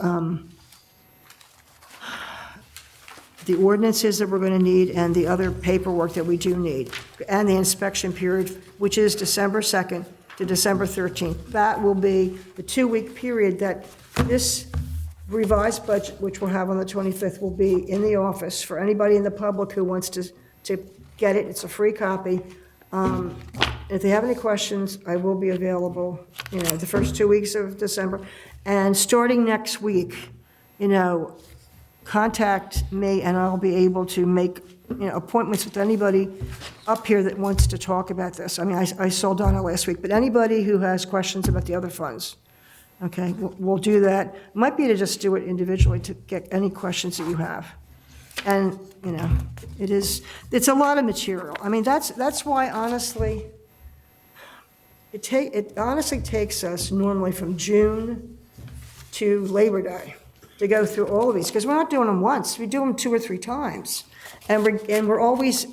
the ordinances that we're going to need, and the other paperwork that we do need, and the inspection period, which is December 2nd to December 13th. That will be the 2-week period that this revised budget, which we'll have on the 25th, will be in the office for anybody in the public who wants to get it. It's a free copy. If they have any questions, I will be available, the first 2 weeks of December. And starting next week, contact me, and I'll be able to make, appointments with anybody up here that wants to talk about this. I mean, I saw Donna last week, but anybody who has questions about the other funds, okay, we'll do that. Might be to just do it individually to get any questions that you have. And, you know, it's a lot of material. I mean, that's why honestly, it honestly takes us normally from June to Labor Day to go through all of these, because we're not doing them once, we do them 2 or 3 times. And we're always,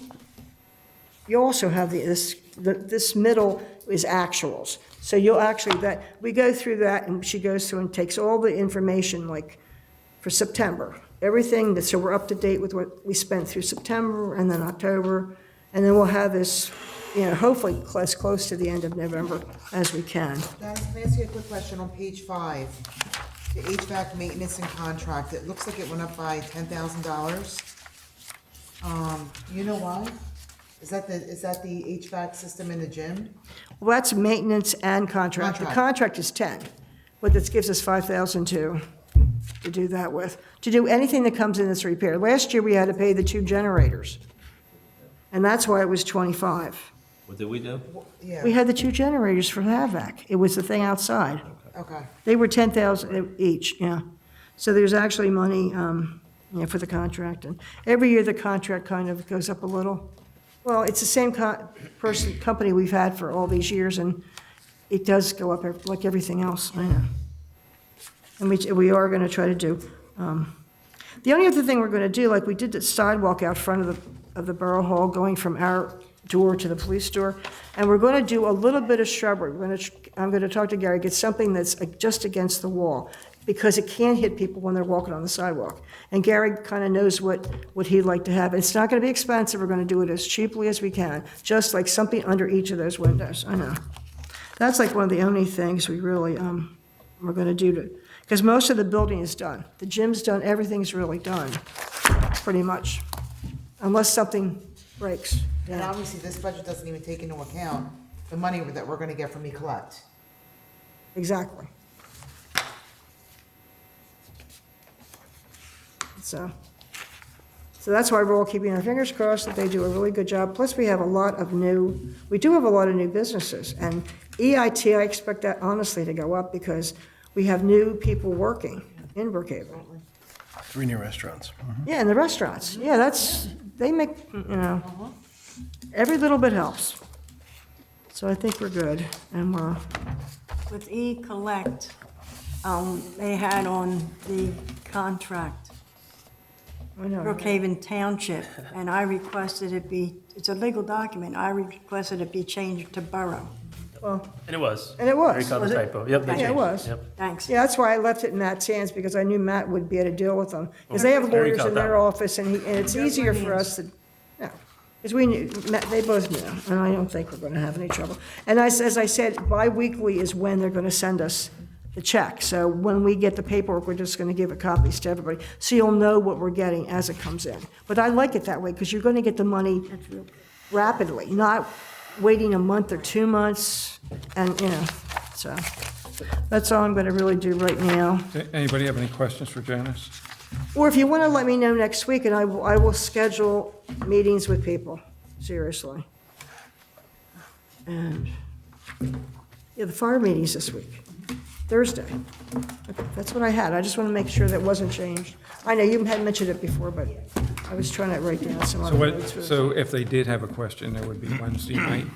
you also have this middle is actuals. So you'll actually, we go through that, and she goes through and takes all the information, like, for September, everything, so we're up to date with what we spent through September and then October, and then we'll have this, you know, hopefully as close to the end of November as we can. Dennis, can I ask you a quick question on page 5? The HVAC maintenance and contract, it looks like it went up by $10,000. You know why? Is that the HVAC system in the gym? Well, that's maintenance and contract. The contract is 10, but this gives us 5,000 to do that with, to do anything that comes in this repair. Last year, we had to pay the 2 generators, and that's why it was 25. What did we do? Yeah. We had the 2 generators for HVAC. It was the thing outside. Okay. They were 10,000 each, yeah. So there's actually money, you know, for the contract, and every year the contract kind of goes up a little. Well, it's the same company we've had for all these years, and it does go up like everything else, I know. And we are gonna try to do, the only other thing we're gonna do, like we did the sidewalk out front of the Borough Hall, going from our door to the police door, and we're gonna do a little bit of shrubbery. I'm gonna talk to Gary, get something that's just against the wall, because it can't hit people when they're walking on the sidewalk. And Gary kind of knows what he'd like to have. It's not gonna be expensive, we're gonna do it as cheaply as we can, just like something under each of those windows, I know. That's like one of the only things we really, we're gonna do because most of the building is done. The gym's done, everything's really done, pretty much, unless something breaks. And obviously, this budget doesn't even take into account the money that we're gonna get from eCollect. Exactly. So that's why we're all keeping our fingers crossed that they do a really good job. Plus, we do have a lot of new businesses. And EIT, I expect that honestly to go up because we have new people working in Brookhaven. 3 new restaurants. Yeah, in the restaurants. Yeah, they make, you know, every little bit helps. So I think we're good, and we're. With eCollect, they had on the contract, Brookhaven Township, and I requested it's a legal document, I requested it be changed to borough. Well, And it was. and it was. Very caught the Was it? typo. Yep, they Yeah, it changed. was. Yep. Thanks. Yeah, that's why I left it in Matt's hands, because I knew Matt would be able to deal with them. Because they have Very lawyers caught in that their one. office, and it's easier for us to, yeah. Because we knew, they both knew, and I don't think we're going to have any trouble. And as I said, bi-weekly is when they're going to send us the check. So when we get the paperwork, we're just going to give it copies to everybody, so you'll know what we're getting as it comes in. But I like it that way, because you're going to get the money rapidly, not waiting a month or 2 months, and, you know, so that's all I'm going to really do right now. Anybody have any questions for Janice? Or if you want to let me know next week, and I will schedule meetings with people, seriously. And, yeah, the fire meeting's this week, Thursday. Okay, that's what I had. I just want to make sure that wasn't changed. I know you had mentioned it before, but I was trying to write down some other notes. So if they did have a question, there would be Wednesday night?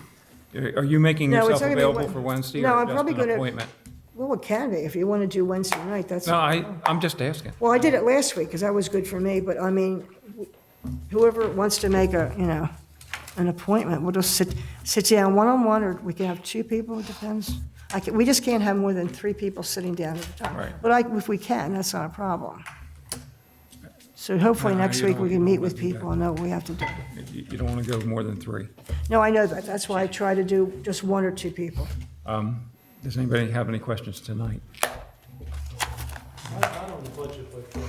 Are you making No, it's yourself not gonna be available Wed- for Wednesday No, or I'm just probably an gonna- appointment? Well, it can be, if you want to do Wednesday night, that's. No, I'm just asking. Well, I did it last week, because that was good for me, but I mean, whoever wants to make an appointment, we'll just sit down one-on-one, or we can have 2 people, it depends. We just can't have more than 3 people sitting down at a time. Right. But if we can, that's not a problem. So hopefully No, next you week don't- we you can don't meet wanna with do people that. and know what we have to do. You don't want to go more than 3. No, I know that, that's why I try to do just 1 or 2 people. Does anybody have any questions tonight? Not on the budget, but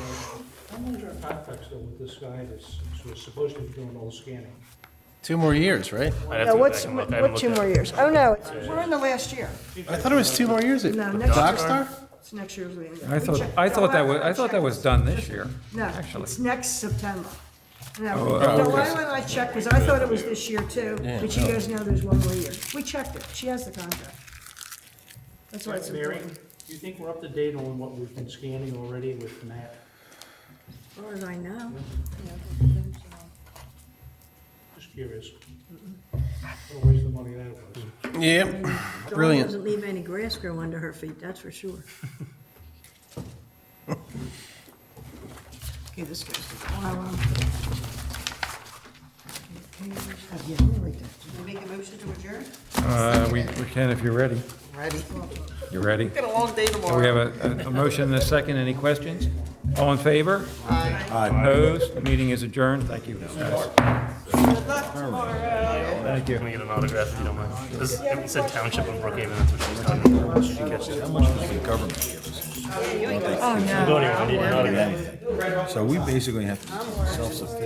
how long is our contract still with this guy that's supposed to be doing all the scanning? 2 more years, right? I'd have Now, to go what's, back and look. I haven't what 2 looked more at it. years? Oh, no, we're in the last year. I thought it was 2 more years. No, next Dockstar? It's next year's meeting. I thought that was done this year, No, actually. it's next September. No, Oh, no, okay. why don't I check, because I thought it was this year too, Yeah. but she goes, no, there's 1 more year. We checked it, she has the contract. That's why it's Mary, important. do you think we're up to date on what we've been scanning already with Matt? far as I know. Just curious. What a waste of money that was. Yep, Dawn brilliant. doesn't leave any grass grow under her feet, that's for sure. Okay, this goes to Carla. Yeah, I'll write that. Make a motion to adjourn? We can if you're ready. Ready. You ready? Got a long day tomorrow. We have a motion and a second. Any questions? All in favor? Aye. Opposed? The meeting is adjourned. Thank you. Good luck tomorrow. Thank you. Can I get an autograph if you don't mind? It said Township of Brookhaven, that's what she was talking about. Did you catch that? How much does the government give us? Oh, no. I need an autograph. So we basically have to be self-sufficient.